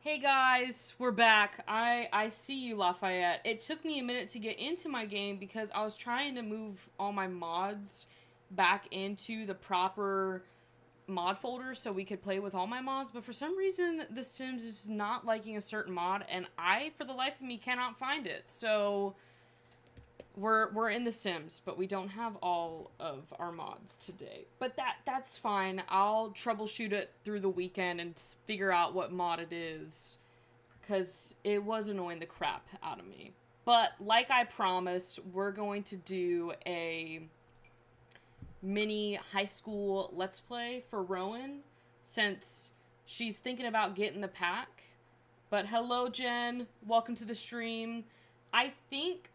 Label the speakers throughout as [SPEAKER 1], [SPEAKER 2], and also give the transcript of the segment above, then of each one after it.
[SPEAKER 1] Hey guys, we're back. I see you, Lafayette. It took me a minute to get into my game because I was trying to move all my mods back into the proper mod folder so we could play with all my mods, but for some reason The Sims is not liking a certain mod and I for the life of me cannot find it. So we're in The Sims, but we don't have all of our mods today. But that's fine. I'll troubleshoot it through the weekend and figure out what mod it is, because it was annoying the crap out of me. But like I promised, we're going to do a mini high school let's play for Rowan, since she's thinking about getting the pack. But hello, Jen. Welcome to the stream. I think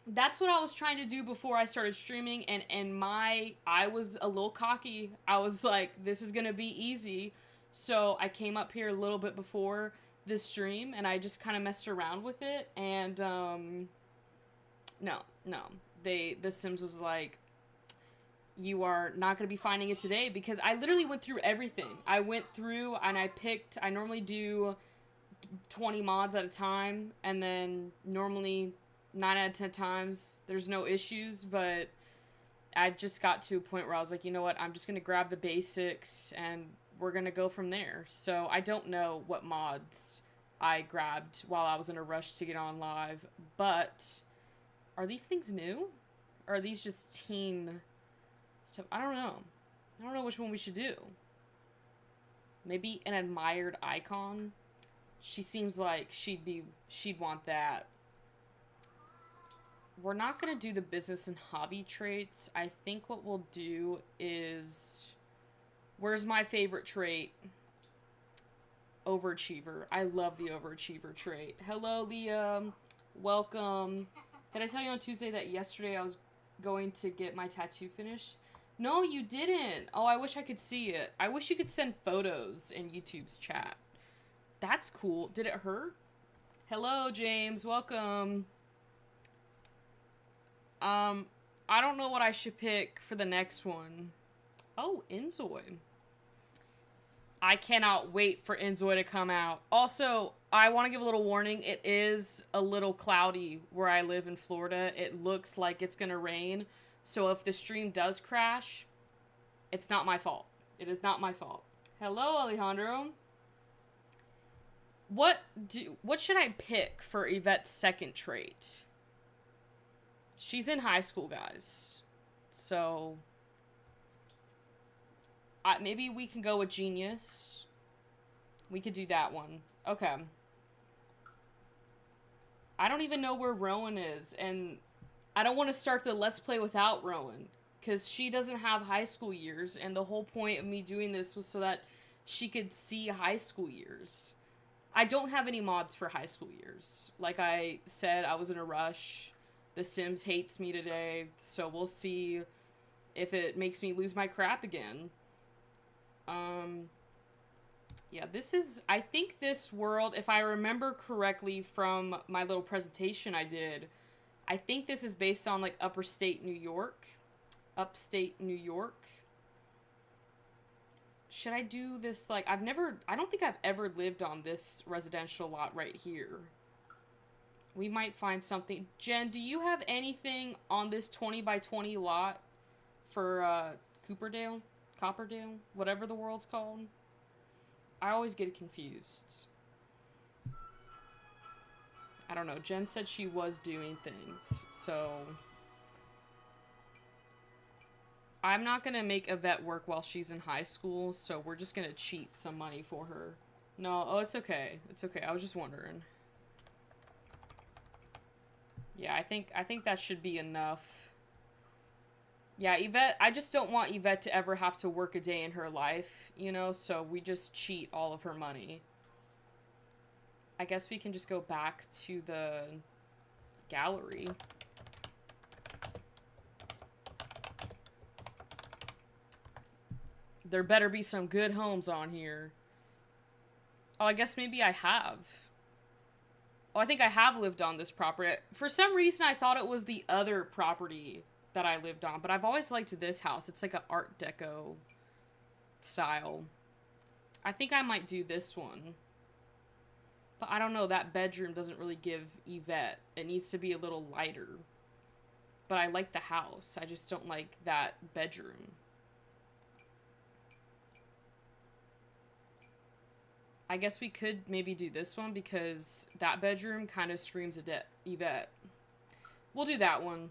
[SPEAKER 1] that's what I was trying to do before I started streaming, and I was a little cocky. I was like, this is gonna be easy. So I came up here a little bit before this stream and I just kind of messed around with it, and no. The Sims was like, you are not going to be finding it today, because I literally went through everything. I went through and I normally do 20 mods at a time, and then normally 9 out of 10 times there's no issues, but I just got to a point where I was like, you know what, I'm just going to grab the basics and we're going to go from there. So I don't know what mods I grabbed while I was in a rush to get on live, but are these things new? Or are these just teen stuff? I don't know. I don't know which one we should do. Maybe an admired icon. She seems like she'd want that. We're not going to do the business and hobby traits. I think what we'll do is... Where's my favorite trait? Overachiever. I love the overachiever trait. Hello, Leah. Welcome. Did I tell you on Tuesday that yesterday I was going to get my tattoo finished? No, you didn't. Oh, I wish I could see it. I wish you could send photos in YouTube's chat. That's cool. Did it hurt? Hello, James. Welcome. I don't know what I should pick for the next one. Oh, Enzoy. I cannot wait for Enzoy to come out. Also, I want to give a little warning. It is a little cloudy where I live in Florida. It looks like it's going to rain. So if the stream does crash, it's not my fault. It is not my fault. Hello, Alejandro. What should I pick for Yvette's second trait? She's in high school, guys. So maybe we can go with genius. We could do that one. Okay. I don't even know where Rowan is, and I don't want to start the Let's Play without Rowan, because she doesn't have high school years, and the whole point of me doing this was so that she could see high school years. I don't have any mods for high school years. Like I said, I was in a rush. The Sims hates me today, so we'll see if it makes me lose my crap again. Yeah, this is... I think this world, if I remember correctly from my little presentation I did, I think this is based on, like, upstate New York. Upstate New York. Should I do this, like... I don't think I've ever lived on this residential lot right here. We might find something. Jen, do you have anything on this 20 by 20 lot for, Copperdale? Whatever the world's called? I always get confused. I don't know. Jen said she was doing things, so... I'm not gonna make Yvette work while she's in high school, so we're just gonna cheat some money for her. No, oh, it's okay. It's okay. I was just wondering. Yeah, I think that should be enough. Yeah, Yvette, I just don't want Yvette to ever have to work a day in her life, you know, so we just cheat all of her money. I guess we can just go back to the gallery. There better be some good homes on here. Oh, I guess maybe I have. Oh, I think I have lived on this property. For some reason, I thought it was the other property that I lived on, but I've always liked this house. It's like an Art Deco style. I think I might do this one. But I don't know, that bedroom doesn't really give Yvette. It needs to be a little lighter. But I like the house. I just don't like that bedroom. I guess we could maybe do this one because that bedroom kind of screams Yvette. We'll do that one.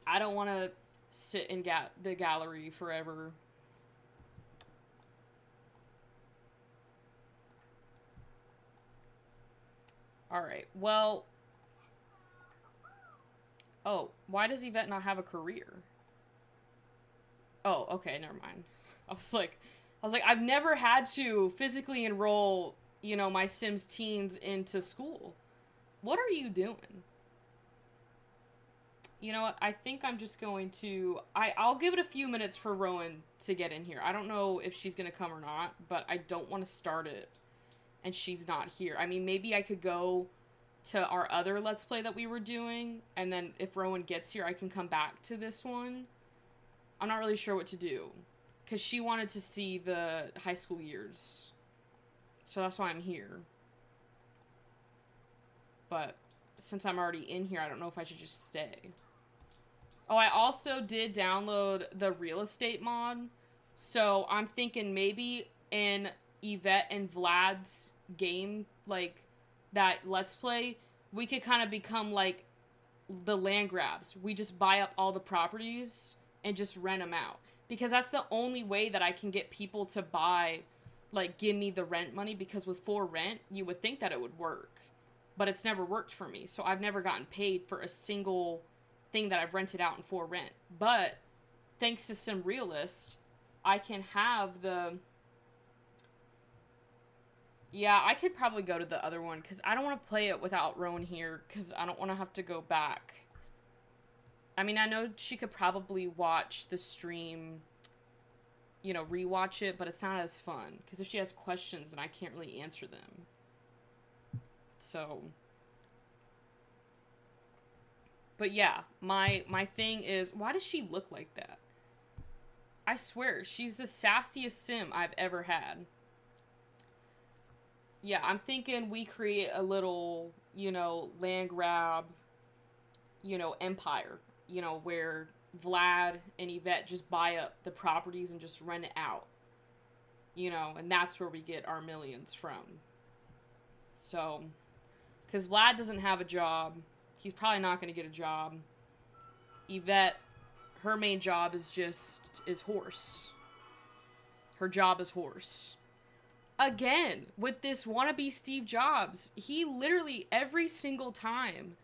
[SPEAKER 1] I don't want to sit in the gallery forever. Alright, well... Oh, why does Yvette not have a career? Oh, okay, never mind. I was like, I've never had to physically enroll, you know, my Sims teens into school. What are you doing? You know what? I think I'm just going to... I'll give it a few minutes for Rowan to get in here. I don't know if she's going to come or not, but I don't want to start it and she's not here. I mean, maybe I could go to our other Let's Play that we were doing, and then if Rowan gets here, I can come back to this one. I'm not really sure what to do, because she wanted to see the high school years. So that's why I'm here. But since I'm already in here, I don't know if I should just stay. Oh, I also did download the real estate mod. So I'm thinking maybe in Yvette and Vlad's game, like, that Let's Play, we could kind of become, like, the land grabs. We just buy up all the properties and just rent them out. Because that's the only way that I can get people to buy, like, give me the rent money. Because with for rent, you would think that it would work. But it's never worked for me. So I've never gotten paid for a single thing that I've rented out in for rent. But thanks to Sim Realist, I can have the... Yeah, I could probably go to the other one, because I don't want to play it without Rowan here, because I don't want to have to go back. I mean, I know she could probably watch the stream, you know, rewatch it, but it's not as fun, because if she has questions, then I can't really answer them. So... But yeah, my thing is, why does she look like that? I swear, she's the sassiest Sim I've ever had. Yeah, I'm thinking we create a little, you know, land grab, you know, empire. You know, where Vlad and Yvette just buy up the properties and just rent it out. You know, and that's where we get our millions from. So, because Vlad doesn't have a job. He's probably not going to get a job. Yvette, her main job is horse. Her job is horse. Again, with this wannabe Steve Jobs, he literally every single time...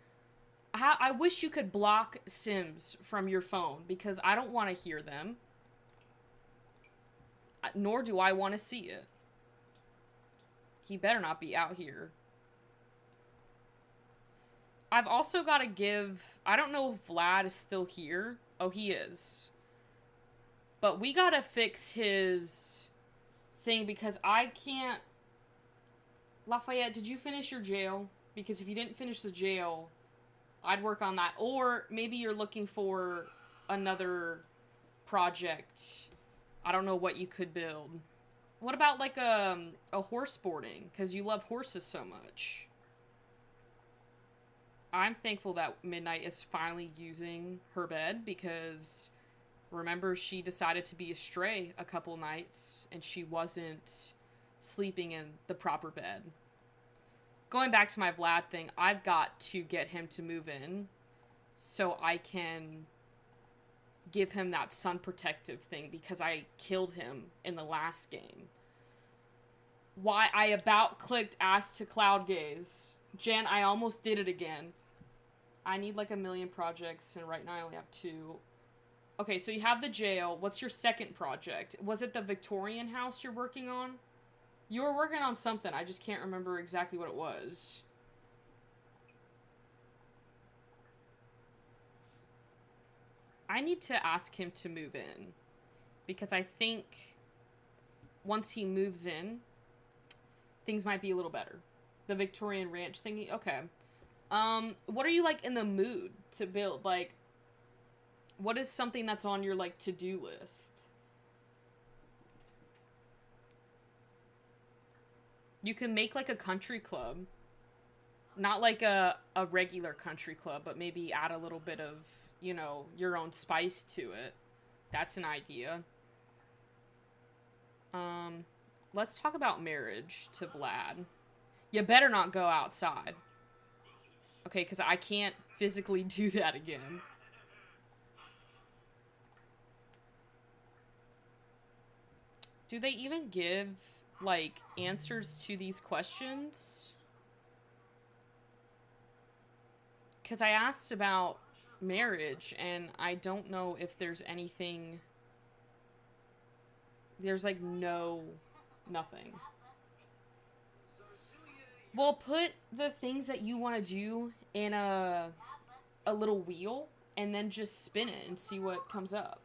[SPEAKER 1] I wish you could block Sims from your phone, because I don't want to hear them. Nor do I want to see it. He better not be out here. I've also got to give... I don't know if Vlad is still here. Oh, he is. But we got to fix his thing, because I can't... Lafayette, did you finish your jail? Because if you didn't finish the jail, I'd work on that. Or maybe you're looking for another project. I don't know what you could build. What about, like, a horse boarding? Because you love horses so much. I'm thankful that Midnight is finally using her bed, because remember, she decided to be a stray a couple nights and she wasn't sleeping in the proper bed. Going back to my Vlad thing, I've got to get him to move in so I can give him that sun protective thing, because I killed him in the last game. Why I about clicked ask to cloud gaze. Jen, I almost did it again. I need like 1 million projects, and right now I only have 2. Okay, so you have the jail. What's your second project? Was it the Victorian house you're working on? You were working on something. I just can't remember exactly what it was. I need to ask him to move in, because I think once he moves in, things might be a little better. The Victorian ranch thingy? Okay. What are you, like, in the mood to build? Like, what is something that's on your, like, to-do list? You can make like a country club. Not like a regular country club, but maybe add a little bit of, you know, your own spice to it. That's an idea. Let's talk about marriage to Vlad. You better not go outside. Okay, because I can't physically do that again. Do they even give, like, answers to these questions? Because I asked about marriage, and I don't know if there's anything... There's, like, nothing. Well, put the things that you want to do in a little wheel, and then just spin it and see what comes up.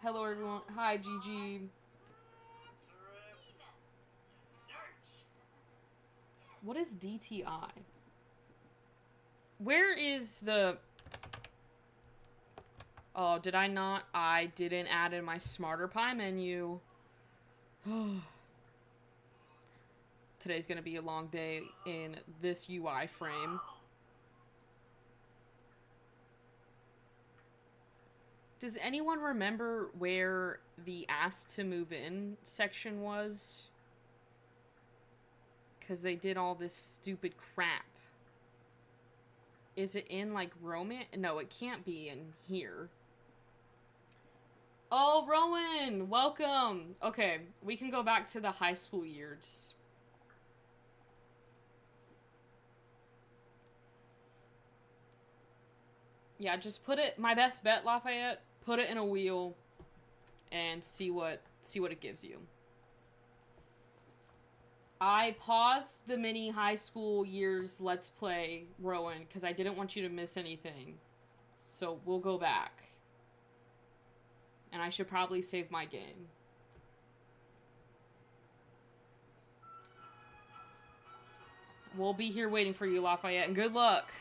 [SPEAKER 1] Hello, everyone. Hi, Gigi. What is DTI? Where is the... Oh, did I not? I didn't add in my Smarter Pie menu. Today's gonna be a long day in this UI frame. Does anyone remember where the asked to move in section was? Because they did all this stupid crap. Is it in, like, romance? No, it can't be in here. Oh, Rowan! Welcome! Okay, we can go back to the high school years. Yeah, just put it... My best bet, Lafayette, put it in a wheel and see what it gives you. I paused the mini high school years Let's Play, Rowan, because I didn't want you to miss anything. So we'll go back. And I should probably save my game. We'll be here waiting for you, Lafayette, and good luck.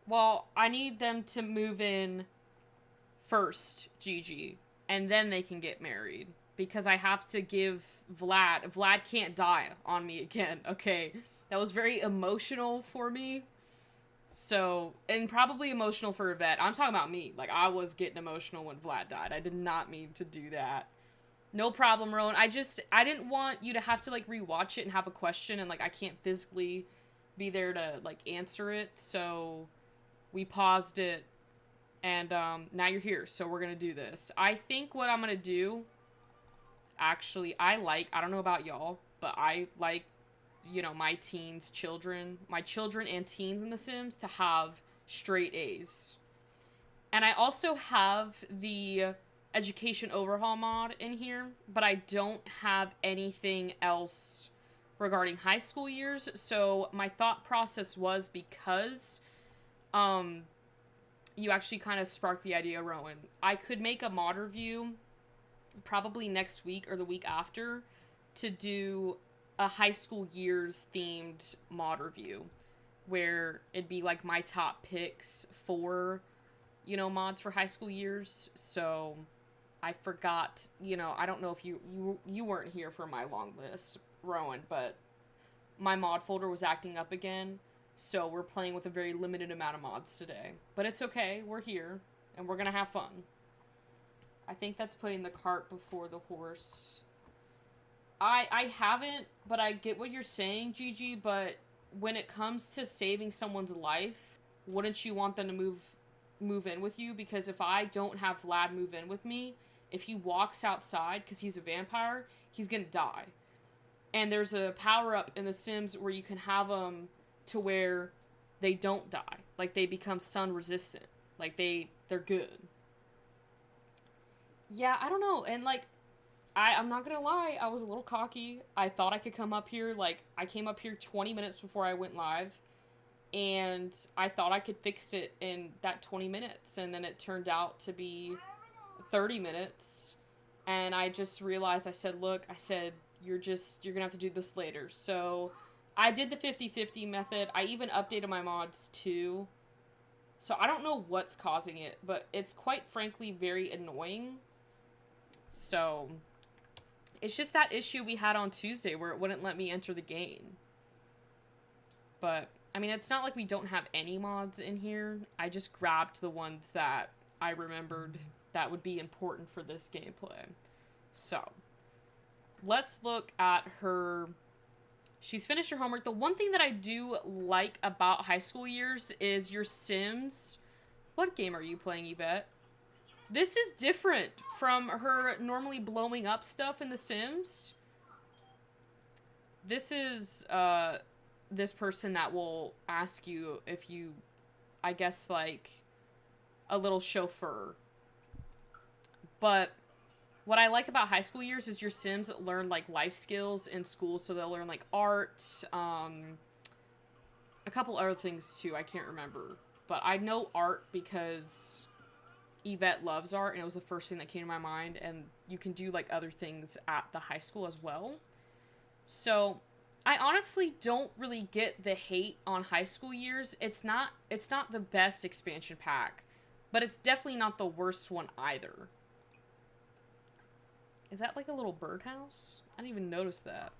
[SPEAKER 1] Well, I need them to move in first, Gigi, and then they can get married. Because I have to give Vlad... Vlad can't die on me again, okay? That was very emotional for me. So, and probably emotional for Yvette. I'm talking about me. Like, I was getting emotional when Vlad died. I did not mean to do that. No problem, Rowan. I didn't want you to have to, like, rewatch it and have a question, and, like, I can't physically be there to, like, answer it, so we paused it, and, now you're here, so we're gonna do this. I think what I'm gonna do, actually, I don't know about y'all, but I like, you know, my children and teens in The Sims to have straight A's. And I also have the education overhaul mod in here, but I don't have anything else regarding high school years. So my thought process was, because you actually kind of sparked the idea, Rowan, I could make a mod review probably next week or the week after to do a high school years themed mod review where it'd be like my top picks for, you know, mods for high school years. So I forgot, you know, I don't know if you weren't here for my long list, Rowan, but my mod folder was acting up again. So we're playing with a very limited amount of mods today, but it's okay. We're here and we're going to have fun. I think that's putting the cart before the horse. I haven't, but I get what you're saying, Gigi, but when it comes to saving someone's life, wouldn't you want them to move in with you? Because if I don't have Vlad move in with me, if he walks outside because he's a vampire, he's gonna die. And there's a power-up in The Sims where you can have them to where they don't die. Like, they become sun resistant. Like, they're good. Yeah, I don't know, and, like, I'm not gonna lie, I was a little cocky. I thought I could come up here, like, I came up here 20 minutes before I went live, and I thought I could fix it in that 20 minutes, and then it turned out to be 30 minutes, and I just realized, I said, look, you're gonna have to do this later. So I did the 50-50 method. I even updated my mods too. So I don't know what's causing it, but it's quite frankly very annoying. So It's just that issue we had on Tuesday where it wouldn't let me enter the game. But, I mean, it's not like we don't have any mods in here. I just grabbed the ones that I remembered that would be important for this gameplay. So, let's look at her. She's finished her homework. The one thing that I do like about high school years is your Sims. What game are you playing, Yvette? This is different from her normally blowing up stuff in The Sims. This is, this person that will ask you if you, I guess, like, a little chauffeur. But what I like about high school years is your Sims learn, like, life skills in school. So they'll learn, like, art, a couple other things, too. I can't remember. But I know art because Yvette loves art, and it was the first thing that came to my mind. And you can do, like, other things at the high school as well. So I honestly don't really get the hate on high school years. It's not the best expansion pack, but it's definitely not the worst one either. Is that like a little birdhouse? I didn't even notice that.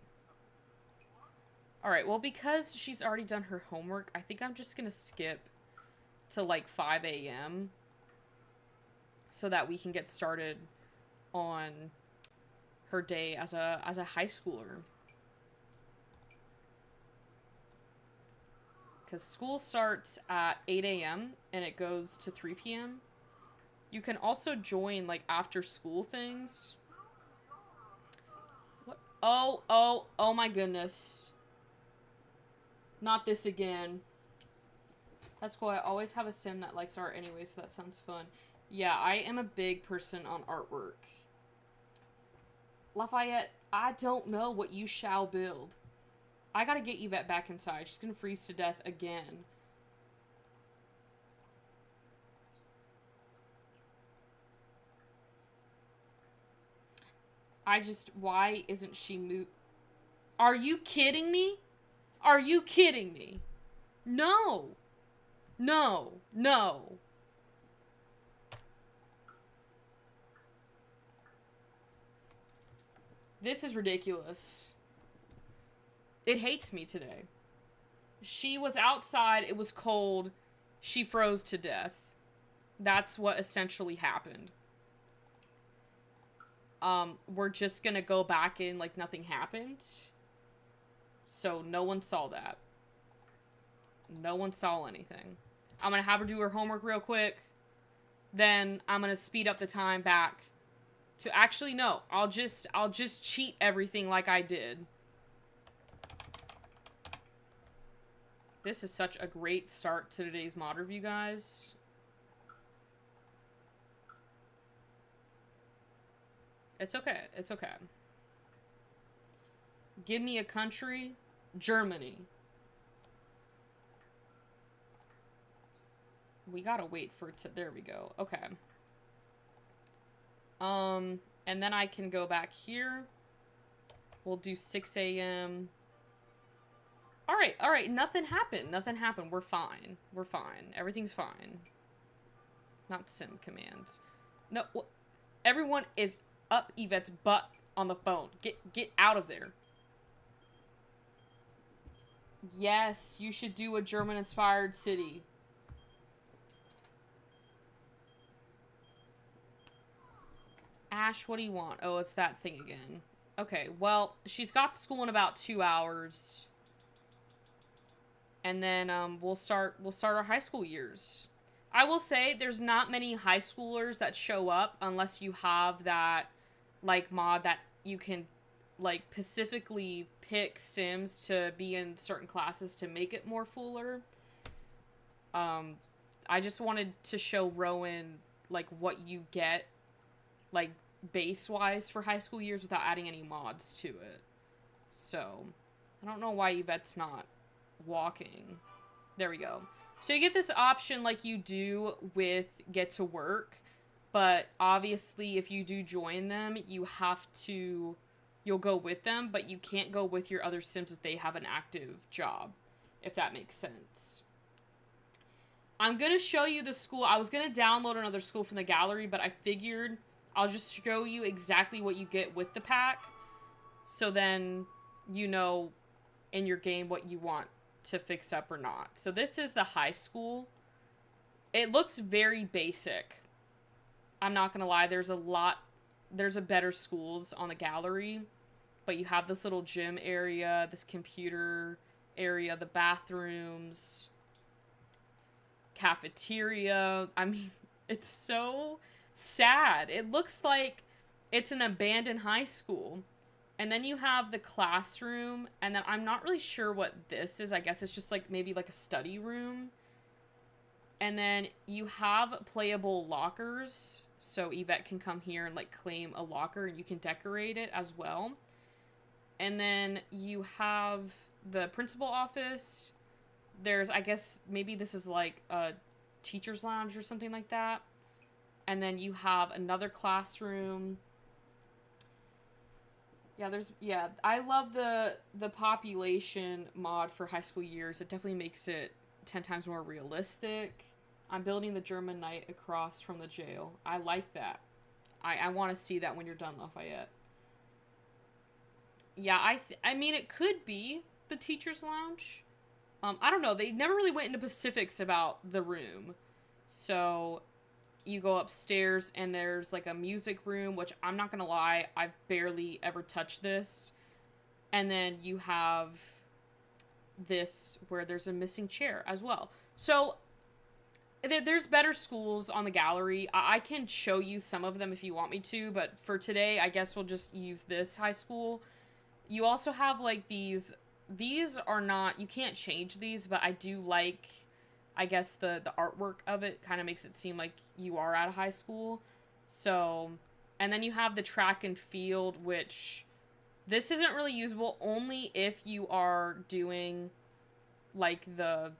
[SPEAKER 1] Alright, well, because she's already done her homework, I think I'm just gonna skip to like 5 a.m. so that we can get started on her day as a high schooler. Because school starts at 8 a.m. and it goes to 3 p.m. You can also join, like, after school things. What? Oh my goodness. Not this again. That's cool. I always have a sim that likes art anyway, so that sounds fun. Yeah, I am a big person on artwork. Lafayette, I don't know what you shall build. I gotta get Yvette back inside. She's gonna freeze to death again. Why isn't she Are you kidding me? Are you kidding me? No. No. No. This is ridiculous. It hates me today. She was outside, it was cold, she froze to death. That's what essentially happened. We're just gonna go back in like nothing happened. So no one saw that. No one saw anything. I'm gonna have her do her homework real quick. Then I'm gonna speed up the time back to actually no, I'll just cheat everything like I did. This is such a great start to today's mod review, guys. It's okay. It's okay. Give me a country. Germany. We gotta wait for it to... There we go. Okay. And then I can go back here. We'll do 6 a.m. Alright, nothing happened. Nothing happened. We're fine. We're fine. Everything's fine. Not sim commands. No, everyone is up Yvette's butt on the phone. Get out of there. Yes, you should do a German-inspired city. Ash, what do you want? Oh, it's that thing again. Okay, well, she's got school in about 2 hours. And then we'll start our high school years. I will say there's not many high schoolers that show up unless you have that like mod that you can like specifically pick Sims to be in certain classes to make it more fuller. I just wanted to show Rowan like what you get like base wise for high school years without adding any mods to it. So I don't know why Yvette's not walking. There we go. So you get this option like you do with Get to Work, but obviously if you do join them, you'll go with them, but you can't go with your other Sims if they have an active job, if that makes sense. I'm gonna show you the school. I was gonna download another school from the gallery, but I figured I'll just show you exactly what you get with the pack. So then you know in your game what you want to fix up or not. So this is the high school. It looks very basic. I'm not gonna lie, there's a better schools on the gallery, but you have this little gym area, this computer area, the bathrooms, cafeteria. I mean, it's so sad. It looks like it's an abandoned high school. And then you have the classroom, and then I'm not really sure what this is. I guess it's just like maybe like a study room. And then you have playable lockers. So Yvette can come here and like claim a locker, and you can decorate it as well. And then you have the principal office. There's, I guess, maybe this is like a teacher's lounge or something like that. And then you have another classroom. Yeah, I love the population mod for high school years. It definitely makes it 10 times more realistic. I'm building the German knight across from the jail. I like that. I want to see that when you're done, Lafayette. Yeah, I mean, it could be the teacher's lounge. I don't know. They never really went into specifics about the room. So you go upstairs and there's like a music room, which I'm not going to lie, I've barely ever touched this. And then you have this where there's a missing chair as well. So there's better schools on the gallery. I can show you some of them if you want me to, but for today, I guess we'll just use this high school. You also have like these are not, you can't change these, but I do like, I guess the artwork of it kind of makes it seem like you are at a high school. So, and then you have the track and field, which this isn't really usable only if you are doing like the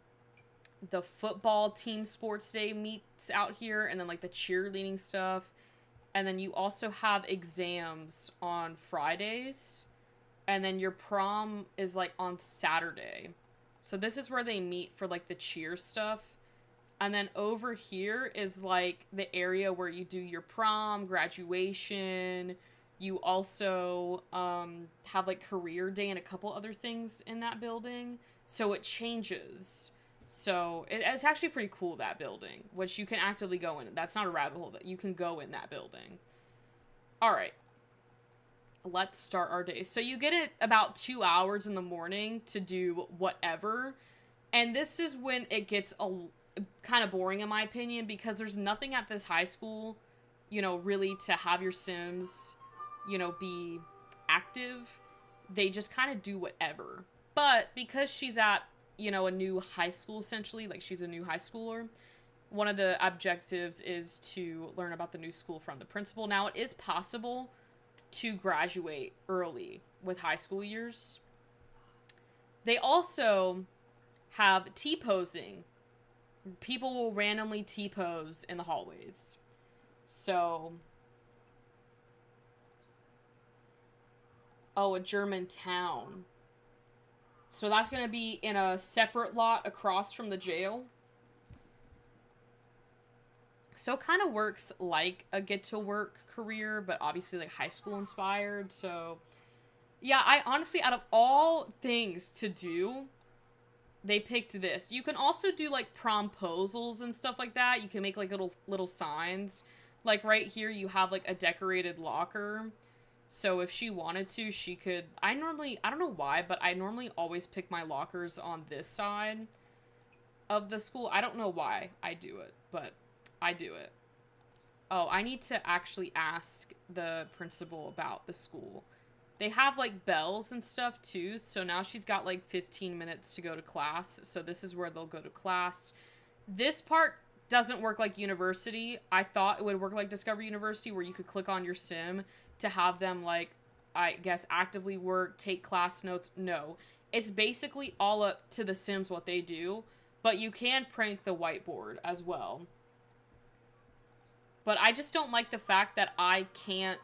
[SPEAKER 1] football team sports day meets out here, and then like the cheerleading stuff. And then you also have exams on Fridays. And then your prom is like on Saturday. So this is where they meet for like the cheer stuff. And then over here is like the area where you do your prom, graduation. You also have like career day and a couple other things in that building. So it changes. So it's actually pretty cool, that building, which you can actively go in. That's not a rabbit hole, that you can go in that building. All right. Let's start our day. So you get it about 2 hours in the morning to do whatever. And this is when it gets kind of boring in my opinion, because there's nothing at this high school, you know, really to have your Sims, you know, be active. They just kind of do whatever. But because she's at, you know, a new high school, essentially, like she's a new high schooler, one of the objectives is to learn about the new school from the principal. Now, it is possible to graduate early with high school years. They also have T-posing. People will randomly T-pose in the hallways. So, oh, a German town. So that's going to be in a separate lot across from the jail. So it kind of works like a get-to-work career, but obviously like high school inspired. So yeah, I honestly, out of all things to do, they picked this. You can also do like promposals and stuff like that. You can make like little signs. Like right here, you have like a decorated locker. So if she wanted to, she could. I don't know why, but I normally always pick my lockers on this side of the school. I don't know why I do it, but I do it. Oh, I need to actually ask the principal about the school. They have like bells and stuff too. So now she's got like 15 minutes to go to class. So this is where they'll go to class. This part doesn't work like university. I thought it would work like Discover University, where you could click on your sim to have them like, I guess, actively work, take class notes. No, it's basically all up to the Sims what they do, but you can prank the whiteboard as well. But I just don't like the fact that I can't,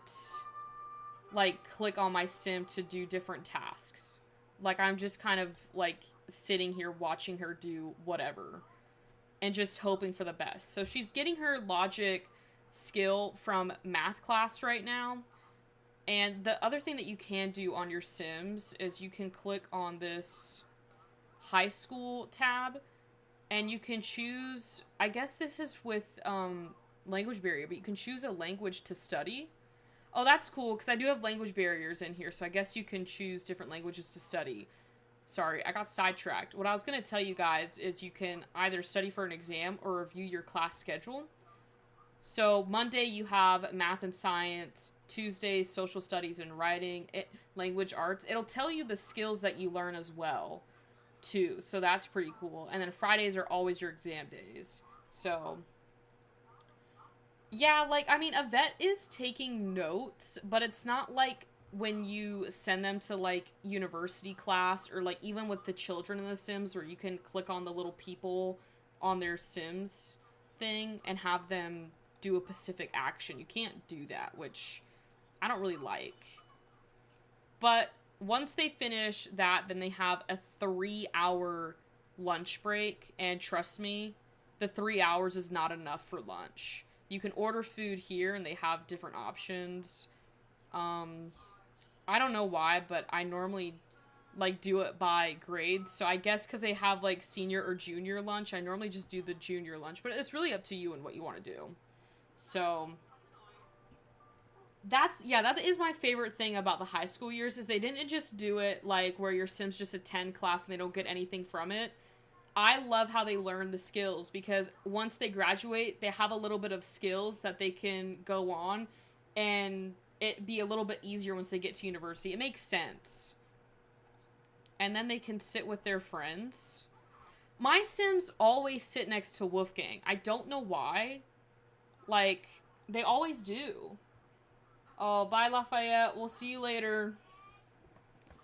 [SPEAKER 1] like, click on my sim to do different tasks. Like, I'm just kind of, like, sitting here watching her do whatever. And just hoping for the best. So she's getting her logic skill from math class right now. And the other thing that you can do on your Sims is you can click on this high school tab and you can choose, I guess this is with language barrier, but you can choose a language to study. Oh, that's cool, because I do have language barriers in here, so I guess you can choose different languages to study. Sorry, I got sidetracked. What I was going to tell you guys is you can either study for an exam or review your class schedule. So Monday you have math and science, Tuesday social studies and writing, language arts. It'll tell you the skills that you learn as well, too. So that's pretty cool. And then Fridays are always your exam days. So yeah, like, I mean, Yvette is taking notes, but it's not like when you send them to, like, university class or, like, even with the children in the Sims where you can click on the little people on their Sims thing and have them do a specific action. You can't do that, which I don't really like. But once they finish that, then they have a 3-hour lunch break, and trust me, the 3 hours is not enough for lunch. You can order food here, and they have different options. I don't know why, but I normally, like, do it by grades. So I guess because they have, like, senior or junior lunch, I normally just do the junior lunch. But it's really up to you and what you want to do. So that is my favorite thing about the high school years, is they didn't just do it, like, where your Sims just attend class and they don't get anything from it. I love how they learn the skills, because once they graduate, they have a little bit of skills that they can go on, and it be a little bit easier once they get to university. It makes sense. And then they can sit with their friends. My Sims always sit next to Wolfgang. I don't know why. Like, they always do. Oh, bye, Lafayette. We'll see you later.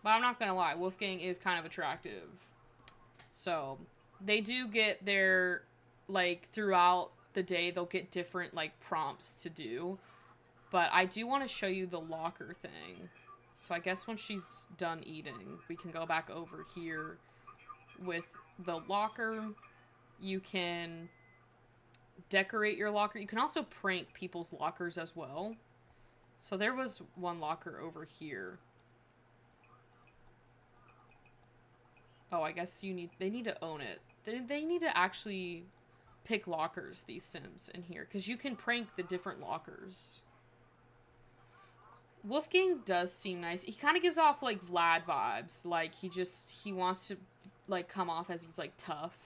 [SPEAKER 1] But I'm not gonna lie, Wolfgang is kind of attractive. So they do get their, like, throughout the day, they'll get different, like, prompts to do. But I do want to show you the locker thing. So I guess when she's done eating, we can go back over here with the locker. You can decorate your locker. You can also prank people's lockers as well. So there was one locker over here. Oh, I guess they need to own it. They need to actually pick lockers, these Sims in here, because you can prank the different lockers. Wolfgang does seem nice. He kind of gives off, like, Vlad vibes. Like, he wants to, like, come off as he's, like, tough.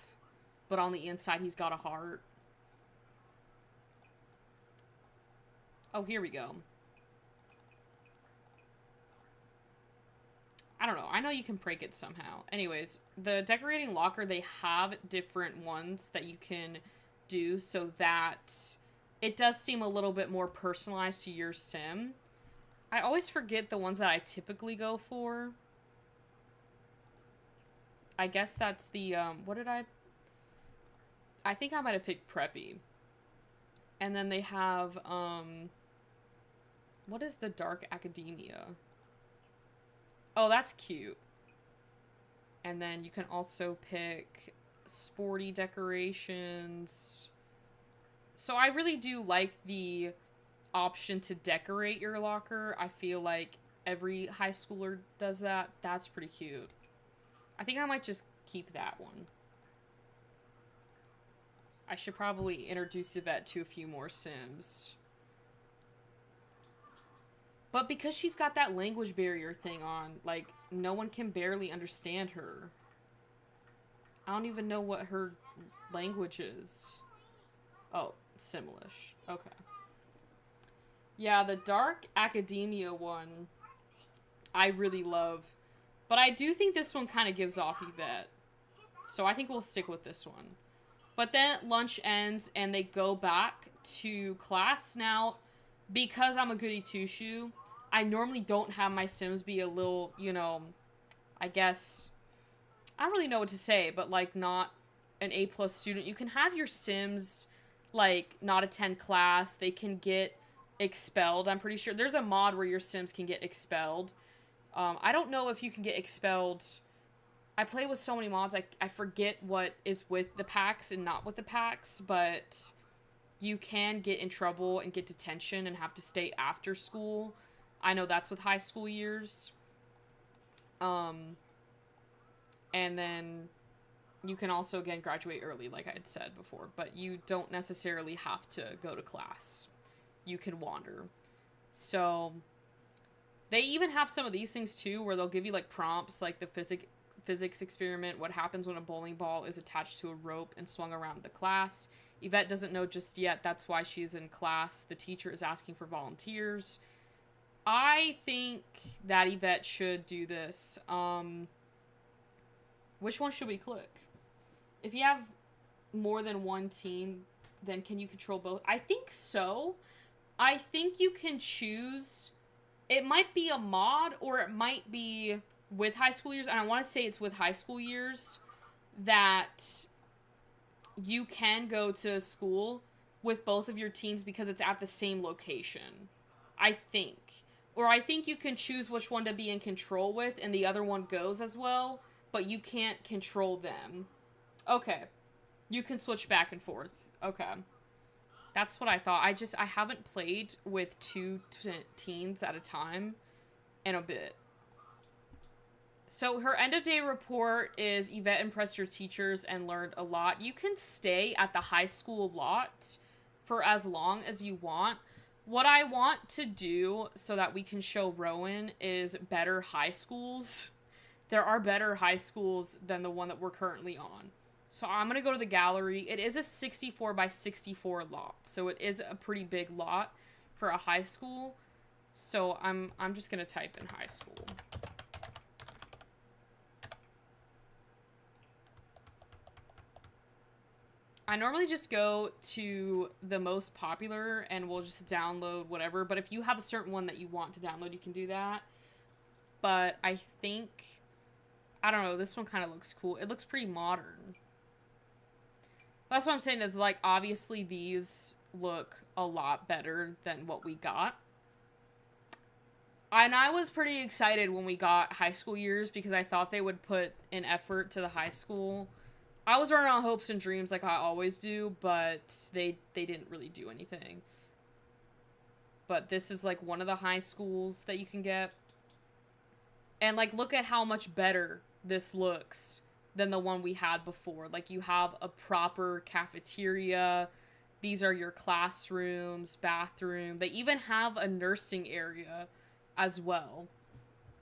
[SPEAKER 1] But on the inside, he's got a heart. Oh, here we go. I don't know. I know you can prank it somehow. Anyways, the decorating locker, they have different ones that you can do so that it does seem a little bit more personalized to your Sim. I always forget the ones that I typically go for. I guess that's the, what did I think I might have picked Preppy. And then they have, what is the Dark Academia? Oh, that's cute. And then you can also pick sporty decorations. So I really do like the option to decorate your locker. I feel like every high schooler does that. That's pretty cute. I think I might just keep that one. I should probably introduce Yvette to a few more Sims. But because she's got that language barrier thing on, like, no one can barely understand her. I don't even know what her language is. Oh, Simlish. Okay. Yeah, the Dark Academia one, I really love. But I do think this one kind of gives off Yvette. So I think we'll stick with this one. But then lunch ends and they go back to class. Now, because I'm a goody two-shoe, I normally don't have my Sims be a little, you know, I guess, I don't really know what to say, but, like, not an A+ student. You can have your Sims, like, not attend class. They can get expelled, I'm pretty sure. There's a mod where your Sims can get expelled. I don't know if you can get expelled. I play with so many mods, I forget what is with the packs and not with the packs, but you can get in trouble and get detention and have to stay after school. I know that's with high school years. And then you can also, again, graduate early, like I had said before, but you don't necessarily have to go to class. You can wander. So they even have some of these things too, where they'll give you like prompts, like the physics experiment. What happens when a bowling ball is attached to a rope and swung around the class? Yvette doesn't know just yet. That's why she's in class. The teacher is asking for volunteers. I think that Yvette should do this. Which one should we click? If you have more than one team, then can you control both? I think so. I think you can choose. It might be a mod, or it might be with high school years. And I want to say it's with high school years that you can go to school with both of your teams because it's at the same location. I think. Or I think you can choose which one to be in control with, and the other one goes as well, but you can't control them. Okay. You can switch back and forth. Okay. That's what I thought. I haven't played with two teens at a time in a bit. So her end of day report is Yvette impressed her teachers and learned a lot. You can stay at the high school lot for as long as you want. What I want to do so that we can show Rowan is better high schools. There are better high schools than the one that we're currently on. So I'm going to go to the gallery. It is a 64 by 64 lot. So it is a pretty big lot for a high school. So I'm just going to type in high school. I normally just go to the most popular and we'll just download whatever. But if you have a certain one that you want to download, you can do that. But I think, I don't know, this one kind of looks cool. It looks pretty modern. That's what I'm saying is, like, obviously these look a lot better than what we got. And I was pretty excited when we got high school years because I thought they would put an effort to the high school. I was running on hopes and dreams like I always do, but they didn't really do anything. But this is, like, one of the high schools that you can get. And, like, look at how much better this looks than the one we had before. Like, you have a proper cafeteria. These are your classrooms, bathroom. They even have a nursing area as well.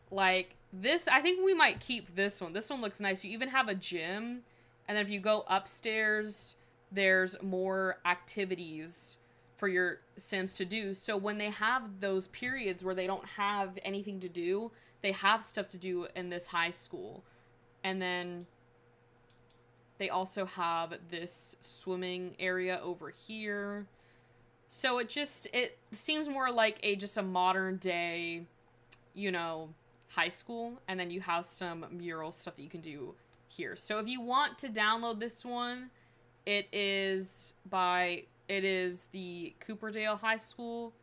[SPEAKER 1] Like, this, I think we might keep this one. This one looks nice. You even have a gym. And then if you go upstairs, there's more activities for your Sims to do. So when they have those periods where they don't have anything to do, they have stuff to do in this high school. And then they also have this swimming area over here. So it seems more like just a modern day, you know, high school. And then you have some mural stuff that you can do here. So if you want to download this one, it is the Cooperdale High School.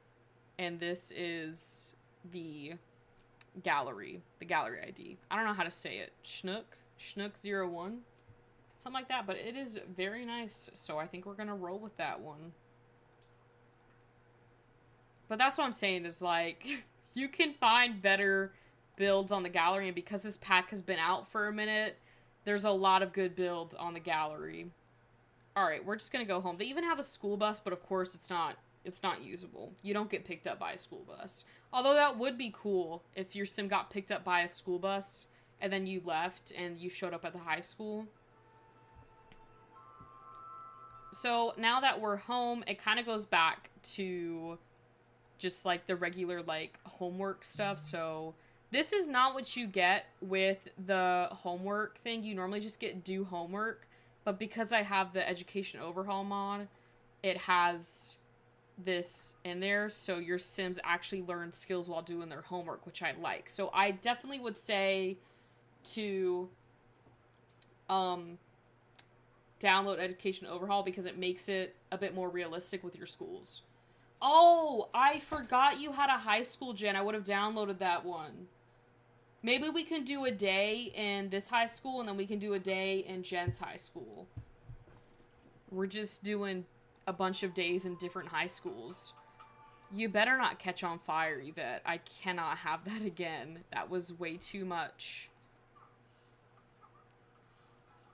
[SPEAKER 1] And this is the gallery ID. I don't know how to say it. Schnook01. Something like that, but it is very nice, so I think we're gonna roll with that one. But that's what I'm saying is, like, you can find better builds on the gallery, and because this pack has been out for a minute, there's a lot of good builds on the gallery. Alright, we're just gonna go home. They even have a school bus, but of course it's not usable. You don't get picked up by a school bus. Although that would be cool if your sim got picked up by a school bus, and then you left, and you showed up at the high school. So now that we're home, it kind of goes back to just, like, the regular, like, homework stuff. So this is not what you get with the homework thing. You normally just get do homework. But because I have the education overhaul mod, it has this in there. So your Sims actually learn skills while doing their homework, which I like. So I definitely would say to download Education Overhaul because it makes it a bit more realistic with your schools. Oh, I forgot you had a high school gen. I would have downloaded that one. Maybe we can do a day in this high school and then we can do a day in Jen's high school. We're just doing a bunch of days in different high schools. You better not catch on fire, Yvette. I cannot have that again. That was way too much.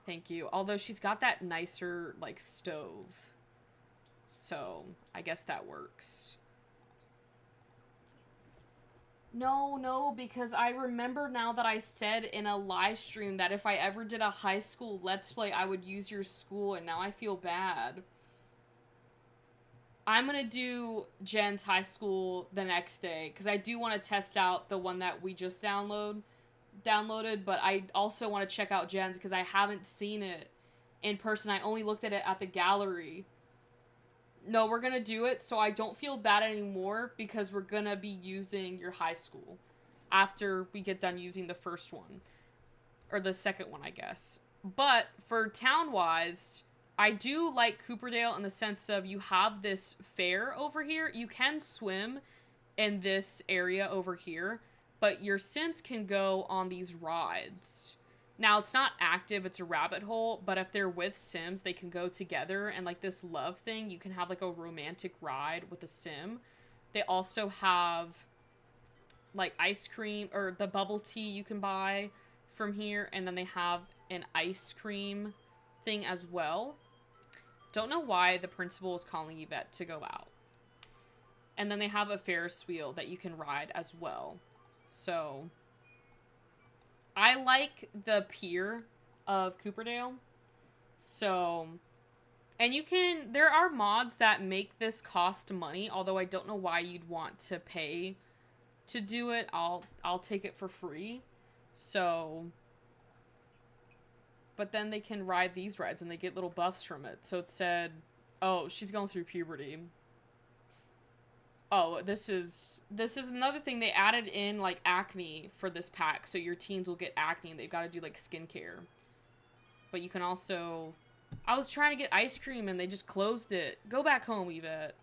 [SPEAKER 1] Thank you. Although she's got that nicer, like, stove. So, I guess that works. No, no, because I remember now that I said in a live stream that if I ever did a high school Let's Play, I would use your school, and now I feel bad. I'm gonna do Jen's high school the next day, because I do want to test out the one that we just downloaded, but I also want to check out Jen's, because I haven't seen it in person. I only looked at it at the gallery. No, we're gonna do it so I don't feel bad anymore, because we're gonna be using your high school after we get done using the first one. Or the second one, I guess. But for town-wise, I do like Cooperdale in the sense of you have this fair over here. You can swim in this area over here, but your Sims can go on these rides. Now, it's not active, it's a rabbit hole, but if they're with Sims, they can go together, and like this love thing, you can have like a romantic ride with a Sim. They also have like ice cream, or the bubble tea you can buy from here, and then they have an ice cream thing as well. Don't know why the principal is calling Yvette to go out. And then they have a Ferris wheel that you can ride as well. So I like the pier of Cooperdale. So, and you can, there are mods that make this cost money, although I don't know why you'd want to pay to do it. I'll take it for free. So, but then they can ride these rides and they get little buffs from it. So it said, oh, she's going through puberty. Oh, this is another thing. They added in, like, acne for this pack, so your teens will get acne, and they've got to do, like, skincare. But you can also... I was trying to get ice cream, and they just closed it. Go back home, Yvette.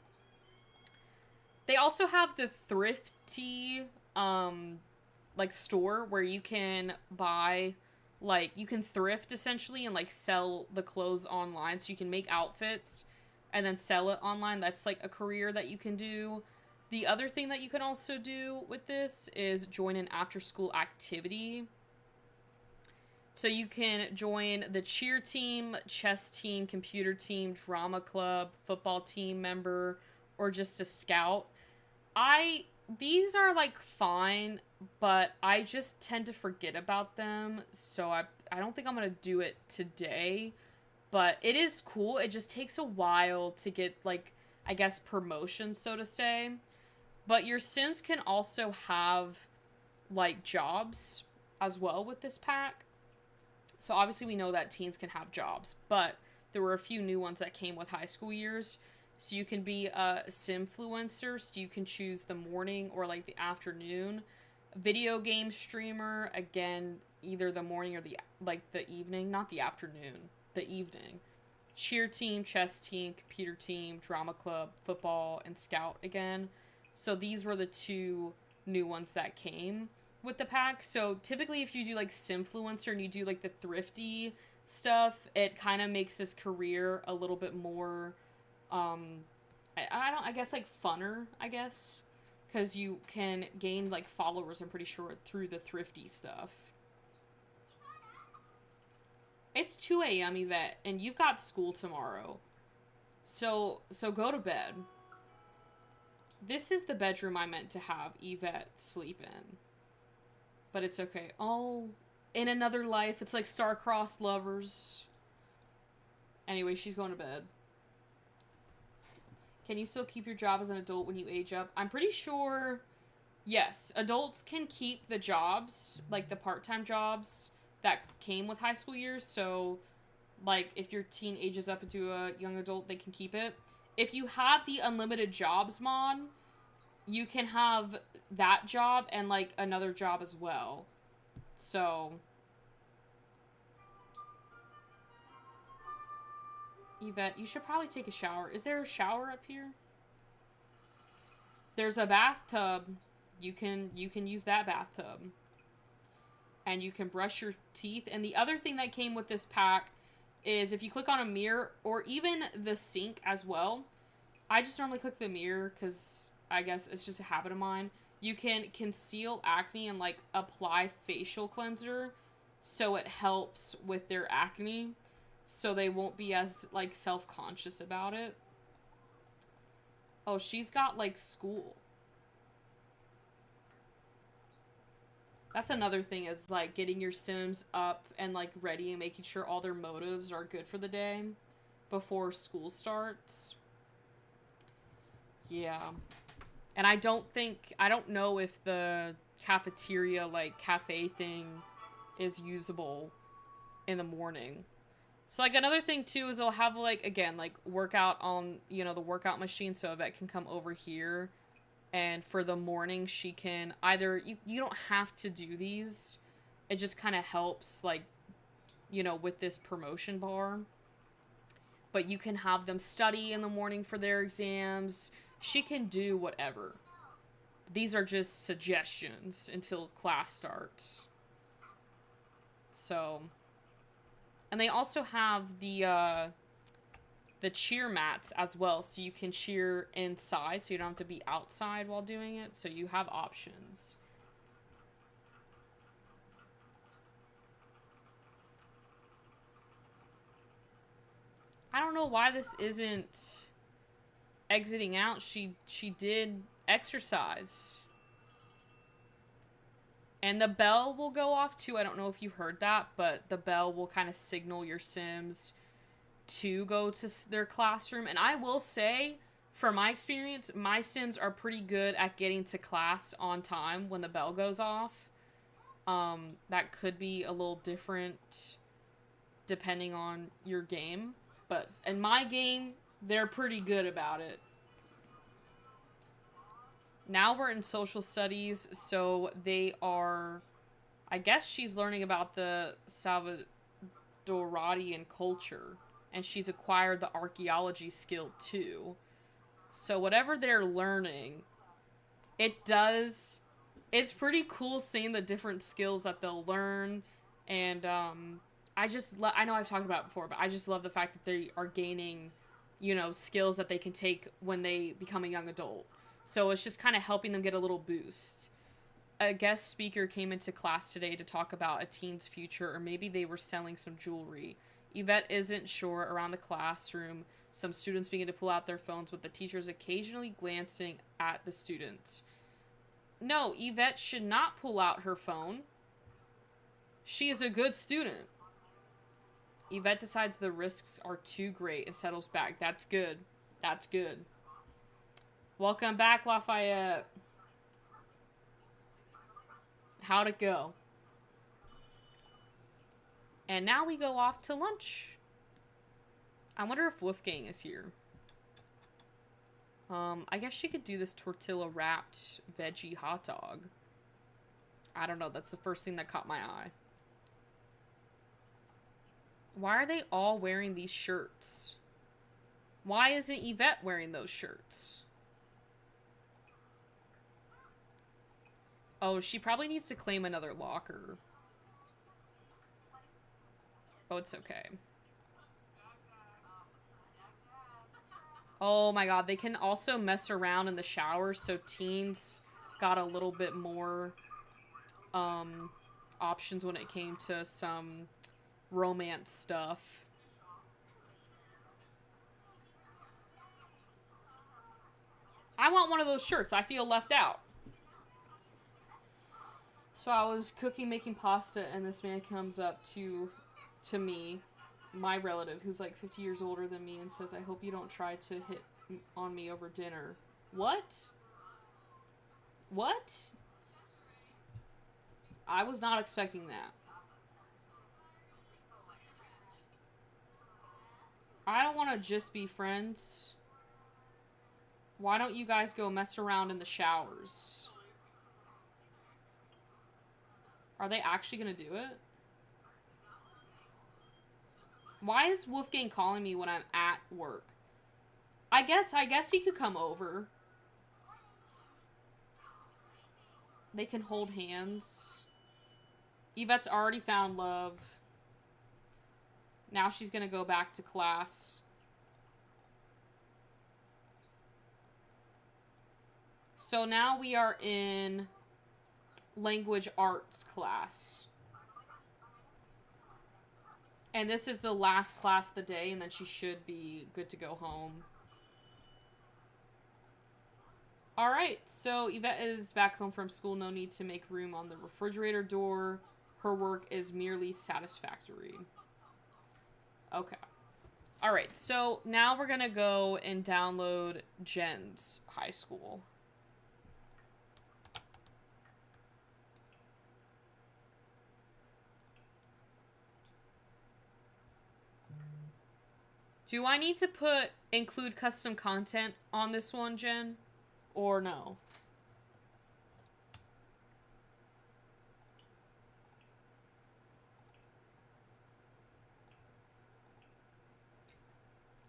[SPEAKER 1] They also have the thrifty, like, store where you can buy, like, you can thrift, essentially, and, like, sell the clothes online, so you can make outfits and then sell it online. That's, like, a career that you can do. The other thing that you can also do with this is join an after-school activity. So you can join the cheer team, chess team, computer team, drama club, football team member, or just a scout. These are, like, fine, but I just tend to forget about them, so I don't think I'm gonna do it today. But it is cool. It just takes a while to get, like, I guess, promotions, so to say. But your Sims can also have, like, jobs as well with this pack. So obviously we know that teens can have jobs, but there were a few new ones that came with high school years. So you can be a Simfluencer, so you can choose the morning or, like, the afternoon. Video game streamer, again, either the morning or the evening, not the afternoon. The evening. Cheer team, chess team, computer team, drama club, football, and scout again. So these were the two new ones that came with the pack. So typically if you do like Simfluencer and you do like the thrifty stuff, it kind of makes this career a little bit more, I guess like funner, I guess. Because you can gain like followers, I'm pretty sure, through the thrifty stuff. It's 2 a.m., Yvette, and you've got school tomorrow. So go to bed. This is the bedroom I meant to have Yvette sleep in. But it's okay. Oh, in another life. It's like star-crossed lovers. Anyway, she's going to bed. Can you still keep your job as an adult when you age up? I'm pretty sure, yes. Adults can keep the jobs, like the part-time jobs that came with high school years. So, like, if your teen ages up into a young adult, they can keep it. If you have the unlimited jobs mod, you can have that job and, like, another job as well. So, Yvette, you should probably take a shower. Is there a shower up here? There's a bathtub. You can use that bathtub. And you can brush your teeth. And the other thing that came with this pack is if you click on a mirror or even the sink as well. I just normally click the mirror because I guess it's just a habit of mine. You can conceal acne and like apply facial cleanser so it helps with their acne so they won't be as like self-conscious about it. Oh, she's got like school. That's another thing is like getting your Sims up and like ready and making sure all their motives are good for the day before school starts. Yeah. And I don't know if the cafeteria, like, cafe thing is usable in the morning. So, like, another thing, too, is they'll have, like, again, like, workout on, you know, the workout machine so Yvette can come over here. And for the morning, she can either, you don't have to do these. It just kind of helps, like, you know, with this promotion bar. But you can have them study in the morning for their exams. She can do whatever. These are just suggestions until class starts. So, and they also have the cheer mats as well, so you can cheer inside, so you don't have to be outside while doing it. So you have options. I don't know why this isn't exiting out. She did exercise. And the bell will go off too. I don't know if you heard that, but the bell will kind of signal your Sims to go to their classroom. And I will say, from my experience, my Sims are pretty good at getting to class on time when the bell goes off. That could be a little different depending on your game. But in my game, they're pretty good about it. Now we're in social studies, so they are, I guess she's learning about the Salvadorian culture, and she's acquired the archaeology skill too. So whatever they're learning, it's pretty cool seeing the different skills that they'll learn, and I know I've talked about it before, but I just love the fact that they are gaining, you know, skills that they can take when they become a young adult. So it's just kind of helping them get a little boost. A guest speaker came into class today to talk about a teen's future, or maybe they were selling some jewelry. Yvette isn't sure. Around the classroom, some students begin to pull out their phones, with the teachers occasionally glancing at the students. No, Yvette should not pull out her phone. She is a good student. Yvette decides the risks are too great and settles back. That's good. That's good. Welcome back, Lafayette. How'd it go? And now we go off to lunch. I wonder if Wolfgang is here. I guess she could do this tortilla-wrapped veggie hot dog. I don't know. That's the first thing that caught my eye. Why are they all wearing these shirts? Why isn't Yvette wearing those shirts? Oh, she probably needs to claim another locker. Oh, it's okay. Oh my god, they can also mess around in the shower, so teens got a little bit more options when it came to some romance stuff. I want one of those shirts. I feel left out. So I was making pasta, and this man comes up to me, my relative, who's like 50 years older than me, and says, "I hope you don't try to hit on me over dinner." What? What? I was not expecting that. I don't want to just be friends. Why don't you guys go mess around in the showers? Are they actually gonna do it? Why is Wolfgang calling me when I'm at work? I guess he could come over. They can hold hands. Yvette's already found love. Now she's gonna go back to class. So now we are in language arts class. And this is the last class of the day, and then she should be good to go home. Alright, so Yvette is back home from school. No need to make room on the refrigerator door. Her work is merely satisfactory. Okay. Alright, so now we're gonna go and download Jen's high school. Do I need to include custom content on this one, Jen? Or no?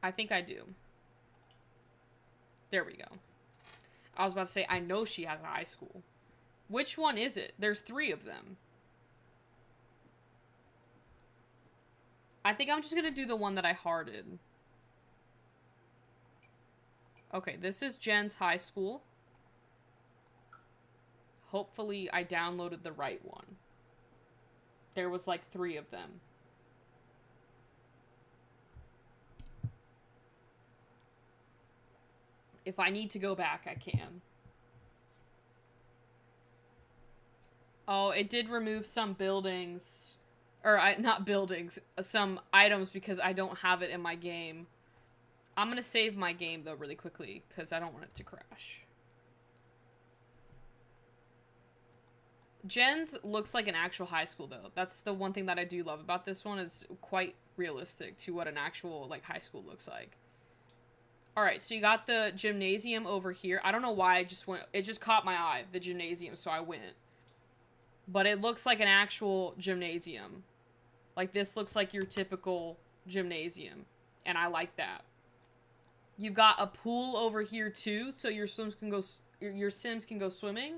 [SPEAKER 1] I think I do. There we go. I was about to say, I know she has a high school. Which one is it? There's 3 of them. I think I'm just gonna do the one that I hearted. Okay, this is Jen's high school. Hopefully I downloaded the right one. There was like 3 of them. If I need to go back, I can. Oh, it did remove some buildings. Or, not buildings. Some items because I don't have it in my game. I'm gonna save my game, though, really quickly. Because I don't want it to crash. Jen's looks like an actual high school, though. That's the one thing that I do love about this one. Is quite realistic to what an actual, like, high school looks like. Alright, so you got the gymnasium over here. I don't know why I just went... It just caught my eye, the gymnasium, so I went. But it looks like an actual gymnasium. Like, this looks like your typical gymnasium. And I like that. You've got a pool over here, too, so your Sims can go swimming.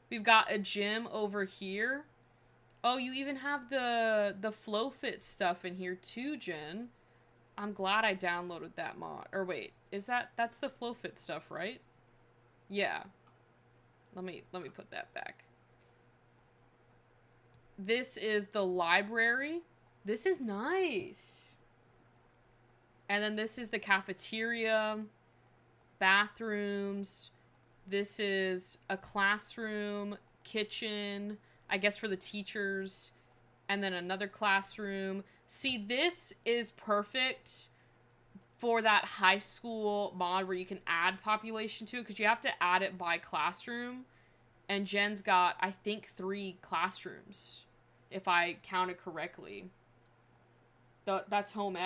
[SPEAKER 1] We've got a gym over here. Oh, you even have the Flow Fit stuff in here, too, Jen. I'm glad I downloaded that mod. Or wait, that's the Flow Fit stuff, right? Yeah. Let me put that back. This is the library. This is nice. And then this is the cafeteria, bathrooms. This is a classroom, kitchen, I guess for the teachers, and then another classroom. See, this is perfect for that high school mod where you can add population to it, because you have to add it by classroom. And Jen's got, I think, 3 classrooms, if I counted correctly. That's home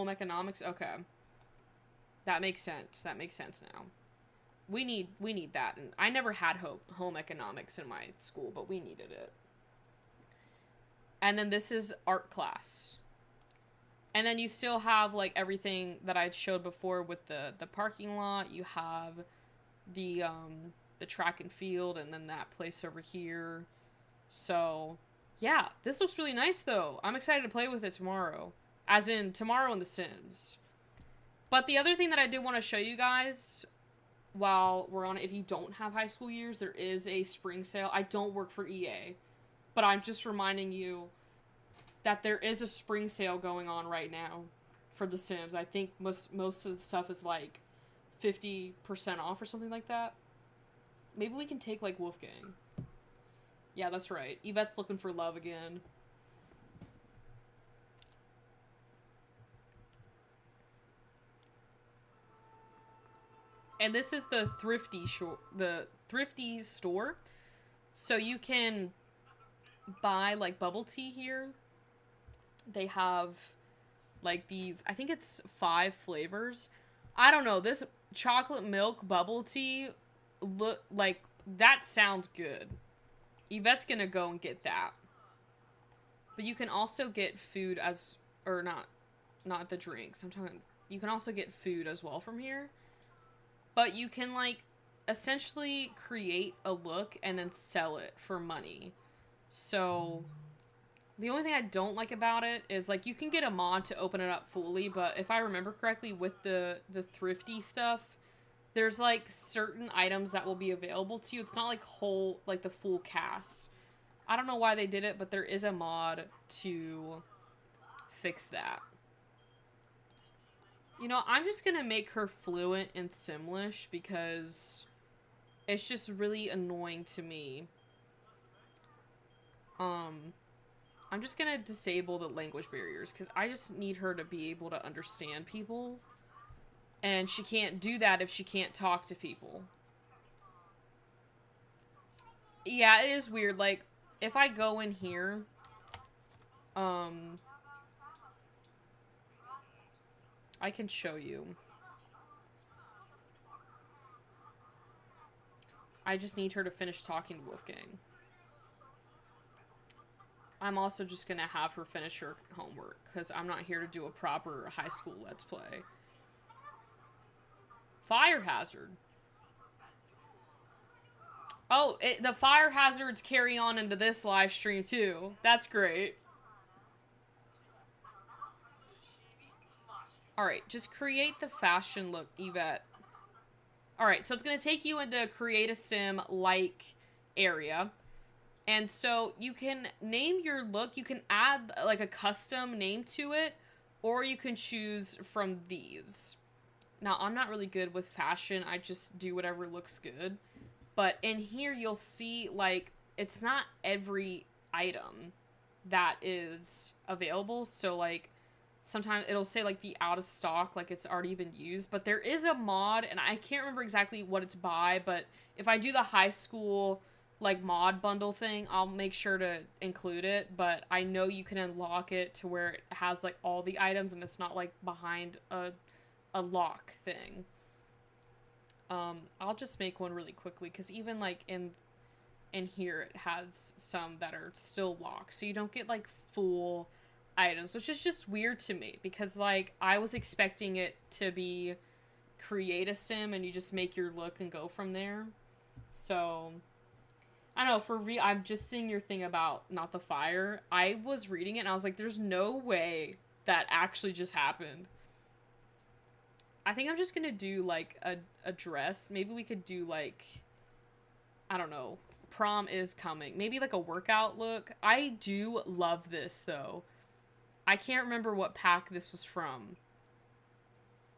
[SPEAKER 1] economics? Okay. That makes sense. That makes sense now. We need that. And I never had home economics in my school, but we needed it. And then this is art class. And then you still have, like, everything that I showed before with the parking lot. You have the track and field, and then that place over here. So, yeah. This looks really nice, though. I'm excited to play with it tomorrow. As in, tomorrow in The Sims. But the other thing that I did want to show you guys while we're on it, if you don't have high school years, there is a spring sale. I don't work for EA, but I'm just reminding you that there is a spring sale going on right now for The Sims. I think most of the stuff is like 50% off or something like that. Maybe we can take like Wolfgang. Yeah, that's right. Yvette's looking for love again. And this is the thrifty store. So you can buy like bubble tea here. They have like these, I think it's 5 flavors. I don't know, this chocolate milk bubble tea look like that sounds good. Yvette's gonna go and get that. But you can also get food or not the drinks. I'm talking, you can also get food as well from here. But you can, like, essentially create a look and then sell it for money. So, the only thing I don't like about it is, like, you can get a mod to open it up fully, but if I remember correctly, with the thrifty stuff, there's like certain items that will be available to you. It's not like whole, like the full cast. I don't know why they did it, but there is a mod to fix that. You know, I'm just gonna make her fluent in Simlish because it's just really annoying to me. I'm just gonna disable the language barriers because I just need her to be able to understand people. And she can't do that if she can't talk to people. Yeah, it is weird. Like, if I go in here, I can show you. I just need her to finish talking to Wolfgang. I'm also just gonna have her finish her homework, because I'm not here to do a proper high school Let's Play. Fire hazard. Oh, the fire hazards carry on into this live stream too. That's great. Alright, just create the fashion look, Yvette. Alright, so it's going to take you into create a sim-like area. And so you can name your look. You can add like a custom name to it, or you can choose from these. Now, I'm not really good with fashion. I just do whatever looks good. But in here, you'll see, like, it's not every item that is available. So, like, sometimes it'll say, like, the out of stock, like it's already been used. But there is a mod, and I can't remember exactly what it's by. But if I do the high school, like, mod bundle thing, I'll make sure to include it. But I know you can unlock it to where it has, like, all the items, and it's not, like, behind a lock thing. I'll just make one really quickly, because even, like, in here, it has some that are still locked, so you don't get, like, full items, which is just weird to me, because, like, I was expecting it to be create a sim, and you just make your look and go from there. So, I don't know, I'm just seeing your thing about not the fire. I was reading it, and I was like, there's no way that actually just happened. I think I'm just gonna do, like, a dress. Maybe we could do, like, I don't know, prom is coming. Maybe, like, a workout look. I do love this, though. I can't remember what pack this was from.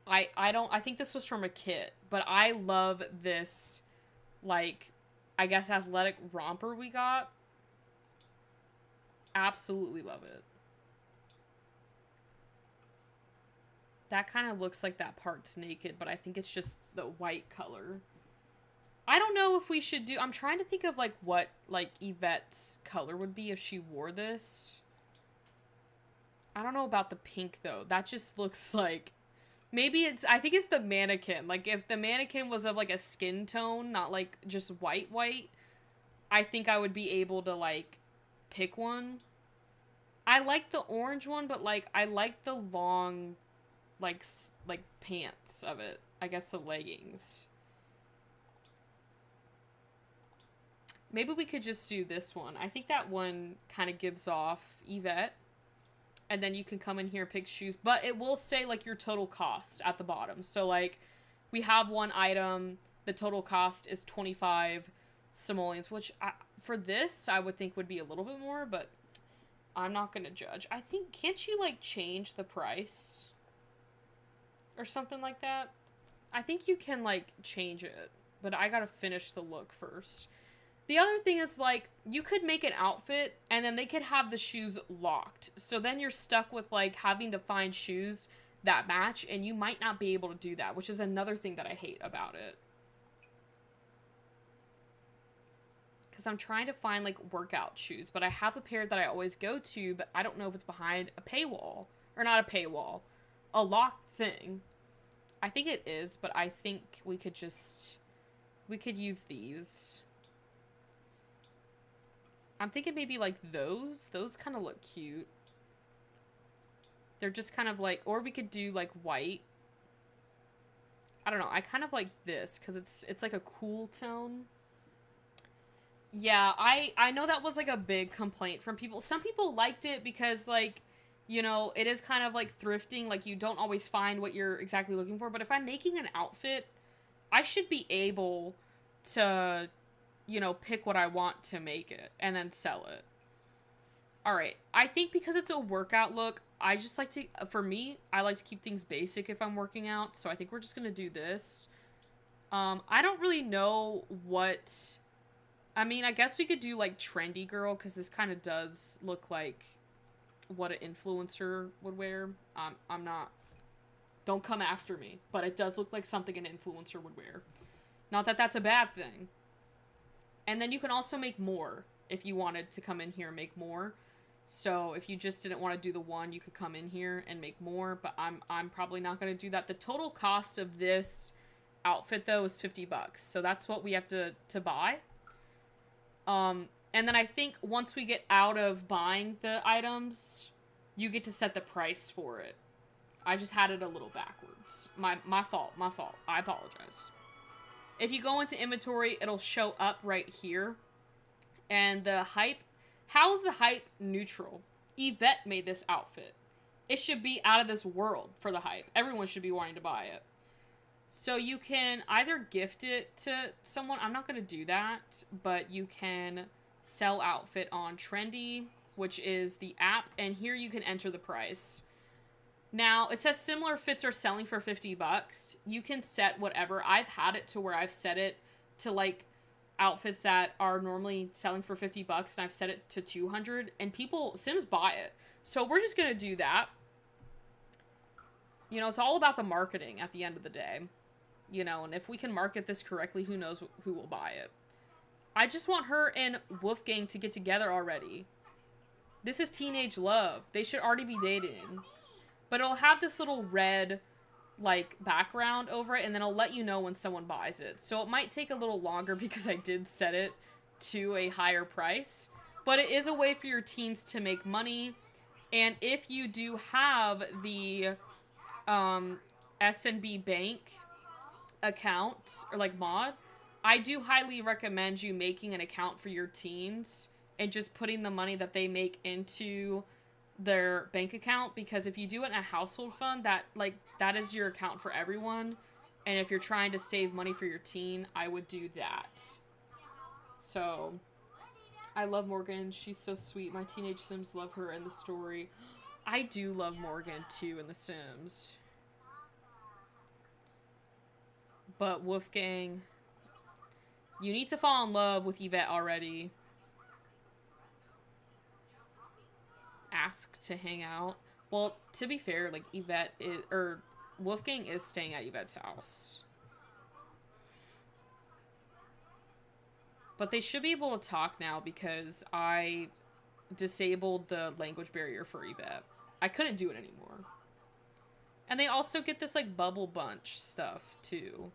[SPEAKER 1] I think this was from a kit. But I love this, like, I guess athletic romper we got. Absolutely love it. That kind of looks like that part's naked, but I think it's just the white color. I don't know if we should do... I'm trying to think of, like, what, like, Yvette's color would be if she wore this. I don't know about the pink, though. That just looks like... Maybe it's... I think it's the mannequin. Like, if the mannequin was of, like, a skin tone, not, like, just white, I think I would be able to, like, pick one. I like the orange one, but, like, I like the long... like pants of it. I guess the leggings. Maybe we could just do this one. I think that one kind of gives off Yvette. And then you can come in here and pick shoes. But it will say, like, your total cost at the bottom. So, like, we have one item. The total cost is 25 simoleons. Which, for this, I would think would be a little bit more. But I'm not going to judge. I think, can't you, like, change the price? Or something like that. I think you can, like, change it. But I gotta finish the look first. The other thing is, like, you could make an outfit, and then they could have the shoes locked. So then you're stuck with, like, having to find shoes that match, and you might not be able to do that, which is another thing that I hate about it. Because I'm trying to find, like, workout shoes, but I have a pair that I always go to, but I don't know if it's behind a paywall. Or not a paywall. A locked thing. I think it is, but I think we could use these. I'm thinking maybe like those. Those kind of look cute. They're just kind of like, or we could do like white. I don't know. I kind of like this because it's like a cool tone. Yeah, I know that was like a big complaint from people. Some people liked it because like, you know, it is kind of like thrifting. Like, you don't always find what you're exactly looking for. But if I'm making an outfit, I should be able to, you know, pick what I want to make it and then sell it. Alright, I think because it's a workout look, I just like to, for me, I like to keep things basic if I'm working out, so I think we're just gonna do this. I don't really know what, I mean, I guess we could do, like, trendy girl, because this kind of does look like what an influencer would wear. I'm not, don't come after me, but it does look like something an influencer would wear. Not that that's a bad thing. And then you can also make more if you wanted to come in here and make more. So if you just didn't want to do the one, you could come in here and make more, but I'm probably not going to do that. The total cost of this outfit though is $50. So that's what we have to buy. And then I think once we get out of buying the items, you get to set the price for it. I just had it a little backwards. My fault. I apologize. If you go into inventory, it'll show up right here. And the hype, how is the hype neutral? Yvette made this outfit. It should be out of this world for the hype. Everyone should be wanting to buy it. So you can either gift it to someone. I'm not going to do that, but you can sell outfit on Trendy, which is the app. And here you can enter the price. Now, it says similar fits are selling for $50. You can set whatever. I've had it to where I've set it to, like, outfits that are normally selling for $50, and I've set it to $200, and Sims buy it. So we're just going to do that. You know, it's all about the marketing at the end of the day. You know, and if we can market this correctly, who knows who will buy it. I just want her and Wolfgang to get together already. This is teenage love. They should already be dating. But it'll have this little red, like, background over it, and then I'll let you know when someone buys it. So it might take a little longer because I did set it to a higher price. But it is a way for your teens to make money. And if you do have the SNB Bank account, or, like, mod, I do highly recommend you making an account for your teens and just putting the money that they make into their bank account, because if you do it in a household fund, that is your account for everyone, and if you're trying to save money for your teen, I would do that. So I love Morgan. She's so sweet. My teenage Sims love her in the story. I do love Morgan too in The Sims, but Wolfgang, you need to fall in love with Yvette already. Ask to hang out. Well, to be fair, like, Yvette is, or Wolfgang is staying at Yvette's house. But they should be able to talk now because I disabled the language barrier for Yvette. I couldn't do it anymore. And they also get this, like, bubble bunch stuff, too.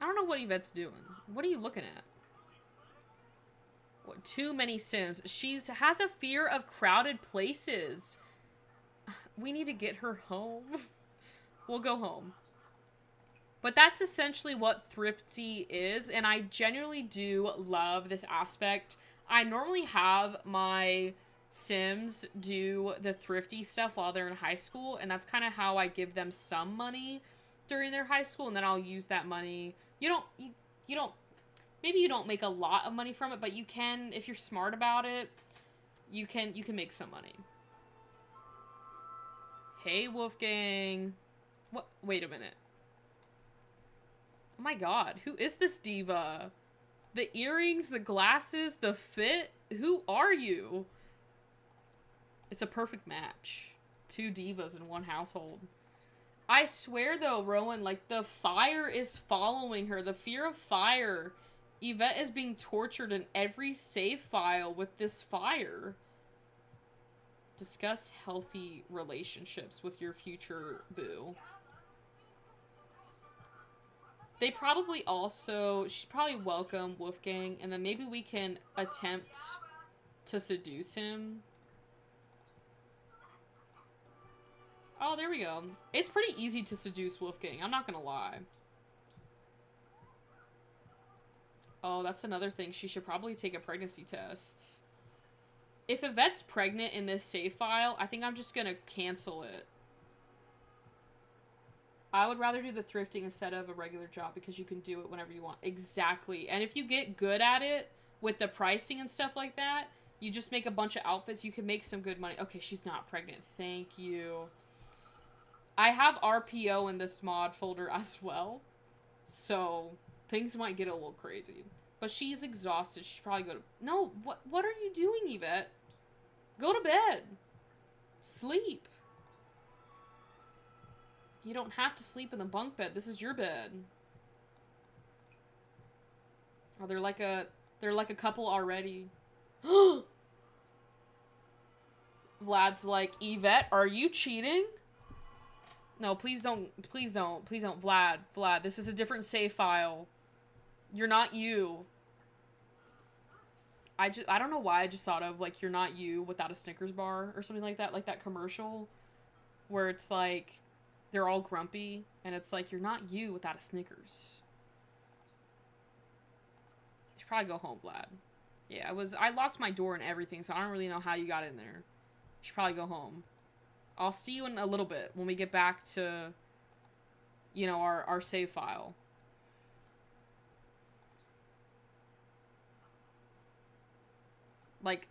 [SPEAKER 1] I don't know what Yvette's doing. What are you looking at? What, too many Sims. She has a fear of crowded places. We need to get her home. We'll go home. But that's essentially what thrifty is, and I genuinely do love this aspect. I normally have my Sims do the thrifty stuff while they're in high school, and that's kind of how I give them some money during their high school, and then I'll use that money. You don't, maybe you don't make a lot of money from it, but you can, if you're smart about it, you can make some money. Hey, Wolfgang. What? Wait a minute. Oh my god, who is this diva? The earrings, the glasses, the fit? Who are you? It's a perfect match. Two divas in one household. I swear though, Rowan, like, the fire is following her. The fear of fire. Yvette is being tortured in every save file with this fire. Discuss healthy relationships with your future boo. They probably also, she'd probably welcome Wolfgang, and then maybe we can attempt to seduce him. Oh, there we go. It's pretty easy to seduce Wolfgang, I'm not gonna lie. Oh, that's another thing. She should probably take a pregnancy test. If Yvette's pregnant in this save file, I think I'm just gonna cancel it. I would rather do the thrifting instead of a regular job because you can do it whenever you want. Exactly. And if you get good at it with the pricing and stuff like that, you just make a bunch of outfits, you can make some good money. Okay, she's not pregnant. Thank you. I have RPO in this mod folder as well. So things might get a little crazy. But she's exhausted. She should probably go to... No, what are you doing, Yvette? Go to bed. Sleep. You don't have to sleep in the bunk bed. This is your bed. Oh, they're like a couple already. Vlad's like, Yvette, are you cheating? No, please don't. Please don't. Please don't. Vlad, this is a different save file. You're not you. I don't know why I just thought of, like, you're not you without a Snickers bar or something like that commercial where it's like they're all grumpy and it's like, you're not you without a Snickers. You should probably go home, Vlad. Yeah, I locked my door and everything, so I don't really know how you got in there. You should probably go home. I'll see you in a little bit when we get back to, you know, our save file. Like,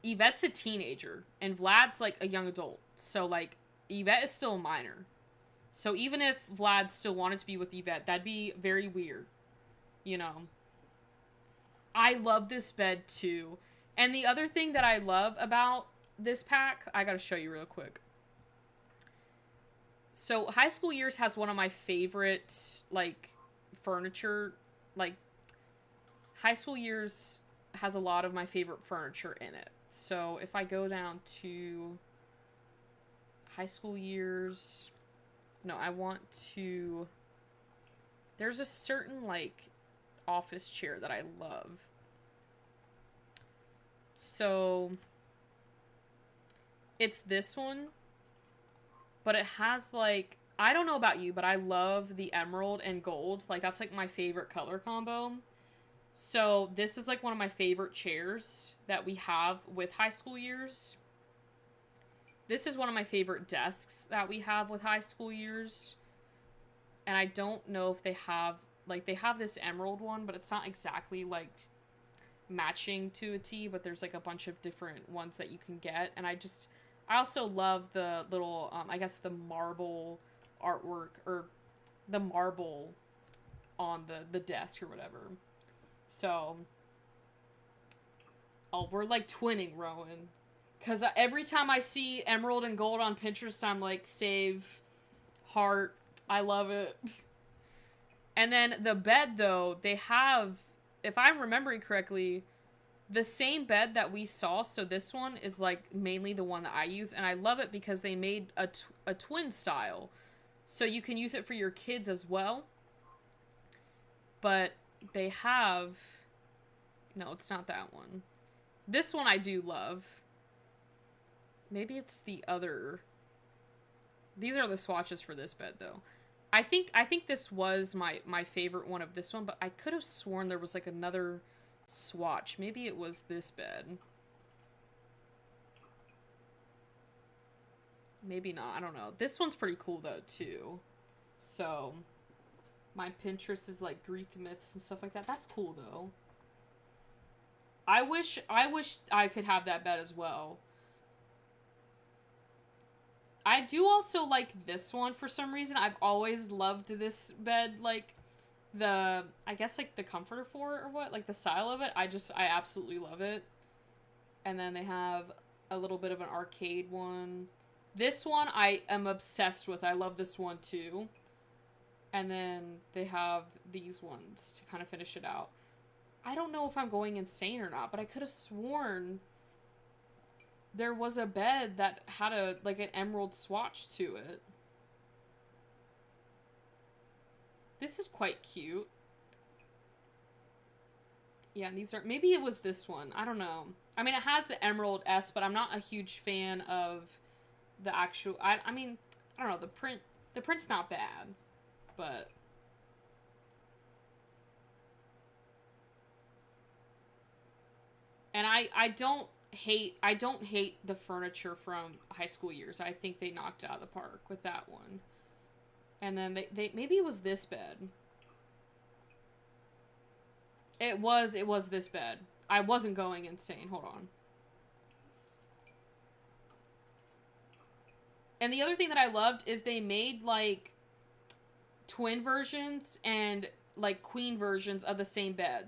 [SPEAKER 1] Yvette's a teenager, and Vlad's, like, a young adult. So, like, Yvette is still a minor. So even if Vlad still wanted to be with Yvette, that'd be very weird. You know? I love this bed, too. And the other thing that I love about this pack, I gotta show you real quick. So, High School Years has one of my favorite, like, furniture. Like, High School Years has a lot of my favorite furniture in it. So, if I go down to High School Years... No, I want to... There's a certain, like, office chair that I love. So, it's this one. But it has, like... I don't know about you, but I love the emerald and gold. Like, that's, like, my favorite color combo. So, this is, like, one of my favorite chairs that we have with High School Years. This is one of my favorite desks that we have with High School Years. And I don't know if they have... Like, they have this emerald one, but it's not exactly, like, matching to a T. But there's, like, a bunch of different ones that you can get. And I also love the little, I guess, the marble artwork. Or the marble on the desk or whatever. So... Oh, we're, like, twinning, Rowan. Because every time I see emerald and gold on Pinterest, I'm like, save, heart, I love it. And then the bed, though, they have, if I'm remembering correctly, the same bed that we saw. So this one is, like, mainly the one that I use. And I love it because they made a twin style. So you can use it for your kids as well. But they have... No, it's not that one. This one I do love. Maybe it's the other... These are the swatches for this bed, though. I think this was my favorite one of this one, but I could have sworn there was, like, another swatch. Maybe it was this bed. Maybe not. I don't know. This one's pretty cool, though, too. So, my Pinterest is, like, Greek myths and stuff like that. That's cool, though. I wish I could have that bed as well. I do also like this one for some reason. I've always loved this bed, like, I guess, like, the comforter for it or what? Like, the style of it. I absolutely love it. And then they have a little bit of an arcade one. This one I am obsessed with. I love this one, too. And then they have these ones to kind of finish it out. I don't know if I'm going insane or not, but I could have sworn... There was a bed that had an emerald swatch to it. This is quite cute. Yeah, and these are... Maybe it was this one. I don't know. I mean, it has the Emerald S, but I'm not a huge fan of the actual... I mean, I don't know. The print... The print's not bad, but... And I don't don't hate the furniture from high school years. I think they knocked it out of the park with that one. And then they maybe it was this bed. It was this bed. I wasn't going insane. Hold on. And the other thing that I loved is they made, like, twin versions and, like, queen versions of the same bed.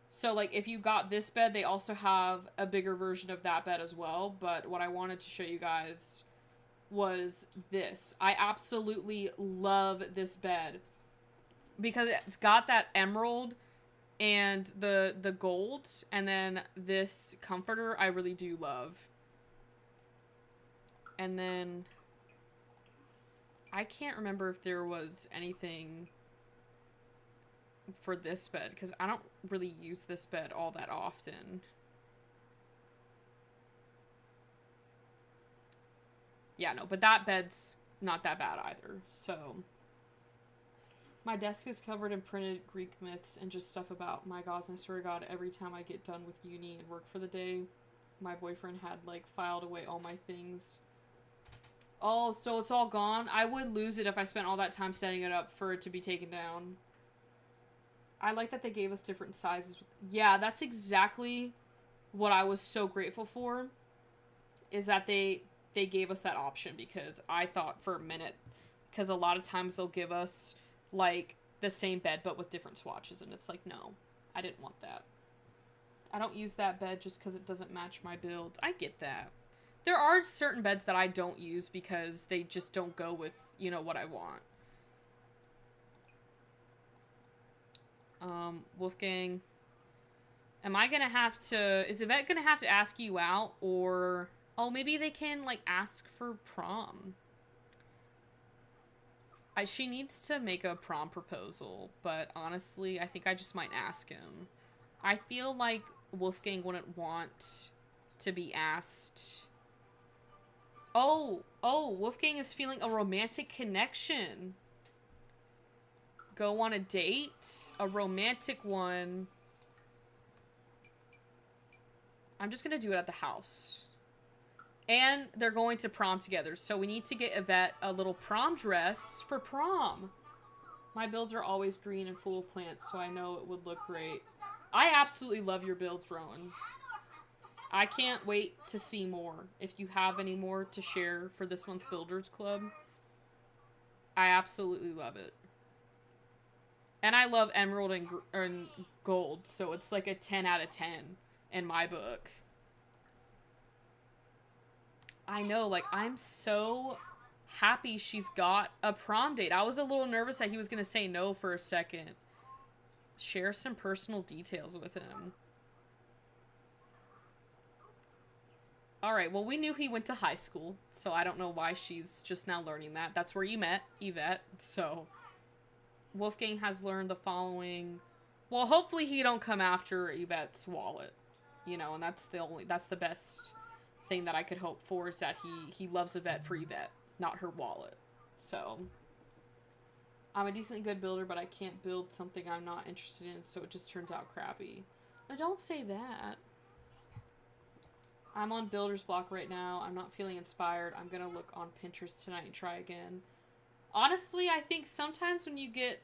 [SPEAKER 1] So, like, if you got this bed, they also have a bigger version of that bed as well. But what I wanted to show you guys was this. I absolutely love this bed. Because it's got that emerald and the gold. And then this comforter I really do love. And then I can't remember if there was anything for this bed, because I don't really use this bed all that often. Yeah, no, but that bed's not that bad either, so. My desk is covered in printed Greek myths and just stuff about my gods, and I swear to God, every time I get done with uni and work for the day, my boyfriend had, like, filed away all my things. Oh, so it's all gone? I would lose it if I spent all that time setting it up for it to be taken down. I like that they gave us different sizes. Yeah, that's exactly what I was so grateful for. Is that they gave us that option, because I thought for a minute, because a lot of times they'll give us, like, the same bed but with different swatches, and it's like, no, I didn't want that. I don't use that bed just because it doesn't match my build. I get that. There are certain beds that I don't use because they just don't go with, you know, what I want. Wolfgang. Am I gonna have to... Is Yvette gonna have to ask you out? Or... Oh, maybe they can, like, ask for prom. She needs to make a prom proposal. But honestly, I think I just might ask him. I feel like Wolfgang wouldn't want to be asked... Oh, Wolfgang is feeling a romantic connection. Go on a date? A romantic one. I'm just gonna do it at the house. And they're going to prom together, so we need to get Yvette a little prom dress for prom. My builds are always green and full of plants, so I know it would look great. I absolutely love your builds, Rowan. I can't wait to see more. If you have any more to share for this one's Builders Club, I absolutely love it. And I love emerald and gold, so it's like a 10 out of 10 in my book. I know, like, I'm so happy she's got a prom date. I was a little nervous that he was going to say no for a second. Share some personal details with him. Alright, well, we knew he went to high school, so I don't know why she's just now learning that. That's where you met, Yvette, so... Wolfgang has learned the following... Well, hopefully he don't come after Yvette's wallet. You know, and that's the best thing that I could hope for, is that he loves Yvette for Yvette, not her wallet. So... I'm a decently good builder, but I can't build something I'm not interested in, so it just turns out crappy. But don't say that. I'm on builder's block right now. I'm not feeling inspired. I'm gonna look on Pinterest tonight and try again. Honestly, I think sometimes when you get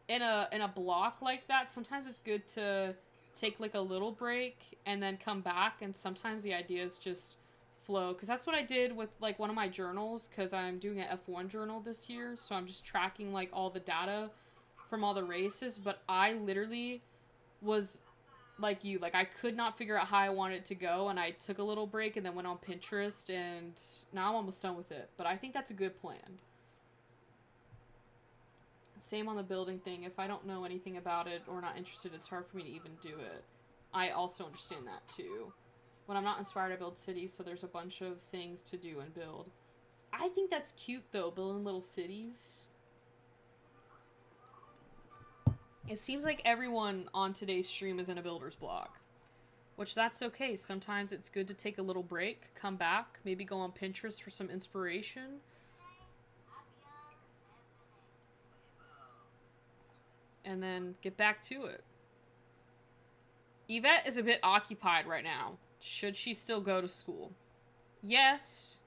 [SPEAKER 1] in a block like that, sometimes it's good to take like a little break and then come back, and sometimes the ideas just flow. Because that's what I did with like one of my journals, because I'm doing an F1 journal this year, so I'm just tracking like all the data from all the races, but I literally was... like you, like I could not figure out how I wanted it to go, and I took a little break and then went on Pinterest, and now I'm almost done with it. But I think that's a good plan. Same on the building thing. If I don't know anything about it or not interested, it's hard for me to even do it. I also understand that too. When I'm not inspired, I build cities, so there's a bunch of things to do and build. I think that's cute though, building little cities. It seems like everyone on today's stream is in a builder's block, which that's okay. Sometimes it's good to take a little break, come back, maybe go on Pinterest for some inspiration. And then get back to it. Yvette is a bit occupied right now. Should she still go to school? Yes.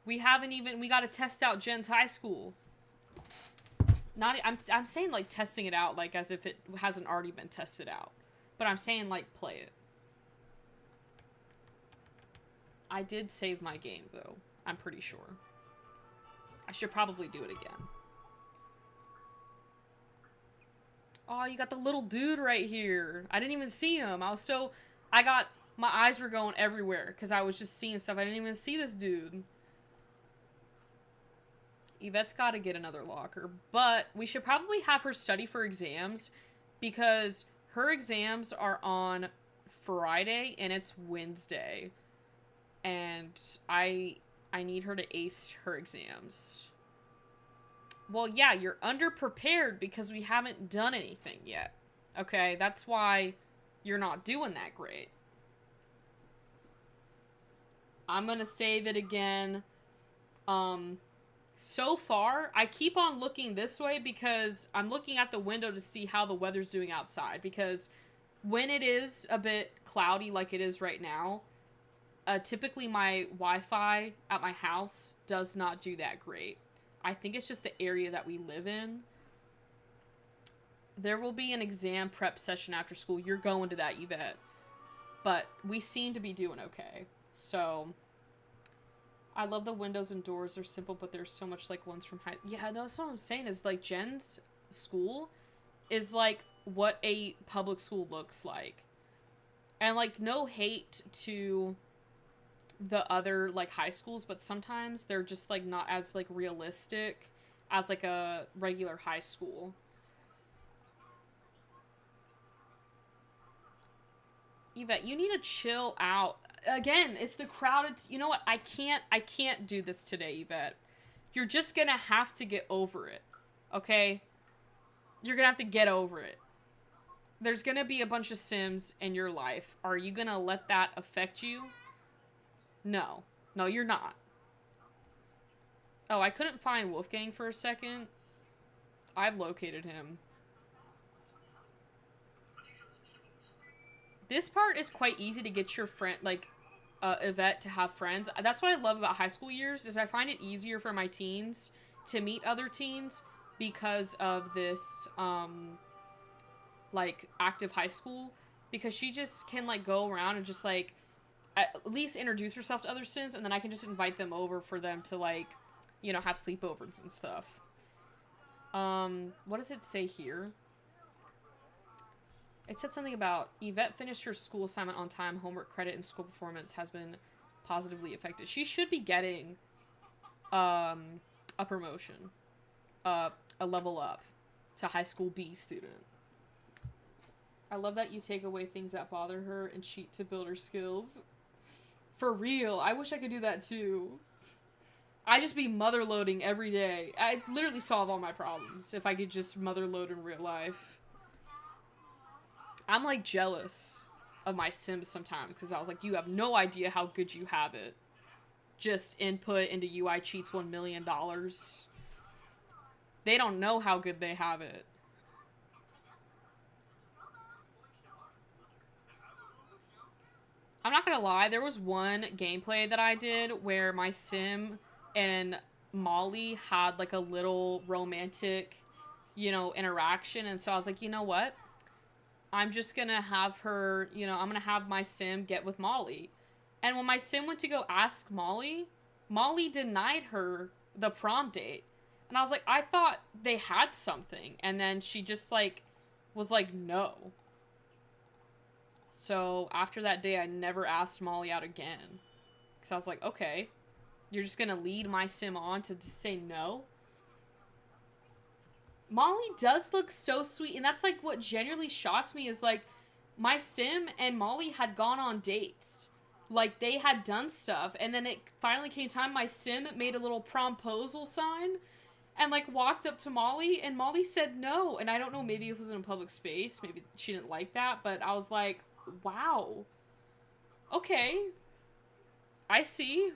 [SPEAKER 1] We gotta test out Jen's high school. I'm saying, like, testing it out, like, as if it hasn't already been tested out. But I'm saying, like, play it. I did save my game, though. I'm pretty sure. I should probably do it again. Oh, you got the little dude right here. I didn't even see him. My eyes were going everywhere because I was just seeing stuff. I didn't even see this dude. Yvette's got to get another locker. But we should probably have her study for exams because her exams are on Friday and it's Wednesday. And I need her to ace her exams. Well, yeah, you're underprepared because we haven't done anything yet. Okay, that's why you're not doing that great. I'm gonna save it again. So far, I keep on looking this way because I'm looking at the window to see how the weather's doing outside. Because when it is a bit cloudy like it is right now, typically my Wi-Fi at my house does not do that great. I think it's just the area that we live in. There will be an exam prep session after school. You're going to that, Yvette. But we seem to be doing okay. So, I love the windows and doors. They're simple, but there's so much like ones from high... Yeah, that's what I'm saying is like Jen's school is like what a public school looks like. And like no hate to the other like high schools, but sometimes they're just like not as like realistic as like a regular high school. Yvette, you need to chill out. Again, it's the crowded... You know what? I can't do this today, Yvette. You're just gonna have to get over it. Okay? You're gonna have to get over it. There's gonna be a bunch of Sims in your life. Are you gonna let that affect you? No. No, you're not. Oh, I couldn't find Wolfgang for a second. I've located him. This part is quite easy to get your friend, like, Yvette to have friends. That's what I love about high school years, is I find it easier for my teens to meet other teens because of this, like, active high school. Because she just can, like, go around and just, like, at least introduce herself to other Sims, and then I can just invite them over for them to, like, you know, have sleepovers and stuff. What does it say here? It said something about Yvette finished her school assignment on time. Homework credit and school performance has been positively affected. She should be getting a promotion, a level up to high school B student. I love that you take away things that bother her and cheat to build her skills. For real, I wish I could do that too. I just be mother loading every day. I'd literally solve all my problems if I could just mother load in real life. I'm, like, jealous of my Sims sometimes, because I was like, you have no idea how good you have it. Just input into UI Cheats $1 million. They don't know how good they have it. I'm not gonna lie, there was one gameplay that I did where my Sim and Molly had, like, a little romantic, you know, interaction, and so I was like, you know what? I'm just gonna have her, you know, I'm gonna have my Sim get with Molly. And when my Sim went to go ask Molly, Molly denied her the prom date. And I was like, I thought they had something. And then she just, like, was like, no. So after that day, I never asked Molly out again. Because I was like, okay, you're just gonna lead my Sim on to say no? Molly does look so sweet, and that's, like, what genuinely shocked me is, like, my Sim and Molly had gone on dates. Like, they had done stuff, and then it finally came time, my Sim made a little promposal sign, and, like, walked up to Molly, and Molly said no, and I don't know, maybe it was in a public space, maybe she didn't like that, but I was like, wow. Okay. I see.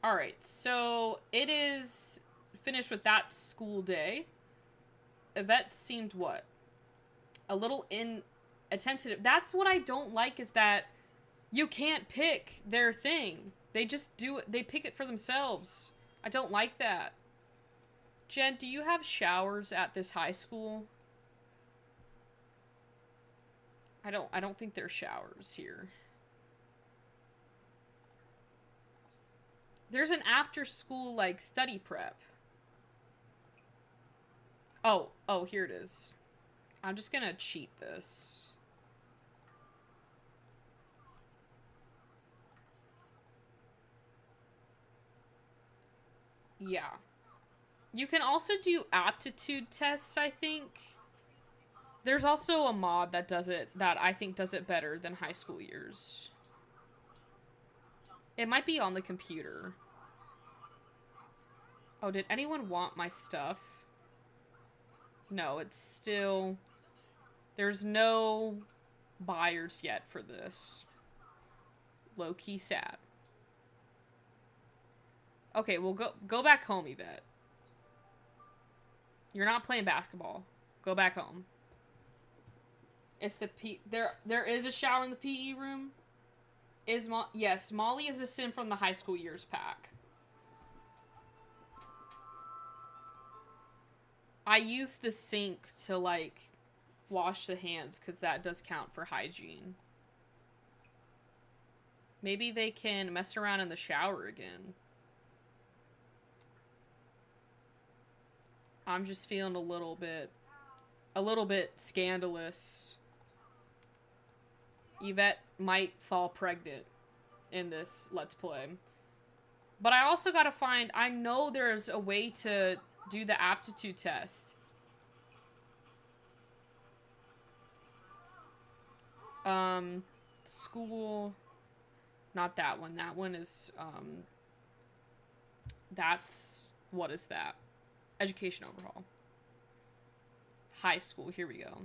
[SPEAKER 1] Alright, so it is finished with that school day. Yvette seemed what? A little attentive. That's what I don't like, is that you can't pick their thing. They just do it. They pick it for themselves. I don't like that. Jen, do you have showers at this high school? I don't think there's showers here. There's an after school, like, study prep. Oh, here it is. I'm just gonna cheat this. Yeah. You can also do aptitude tests, I think. There's also a mod that does it, that I think does it better than high school years. It might be on the computer. Oh, did anyone want my stuff? No, it's still... There's no buyers yet for this. Low-key sad. Okay, well, go back home, Yvette. You're not playing basketball. Go back home. It's the there is a shower in the PE room. Yes, Molly is a sim from the high school years pack. I use the sink to, like, wash the hands, because that does count for hygiene. Maybe they can mess around in the shower again. I'm just feeling a little bit scandalous. Yvette might fall pregnant in this Let's Play. But I also gotta find... I know there's a way to do the aptitude test. School... Not that one. That one is, that's... What is that? Education overhaul. High school. Here we go.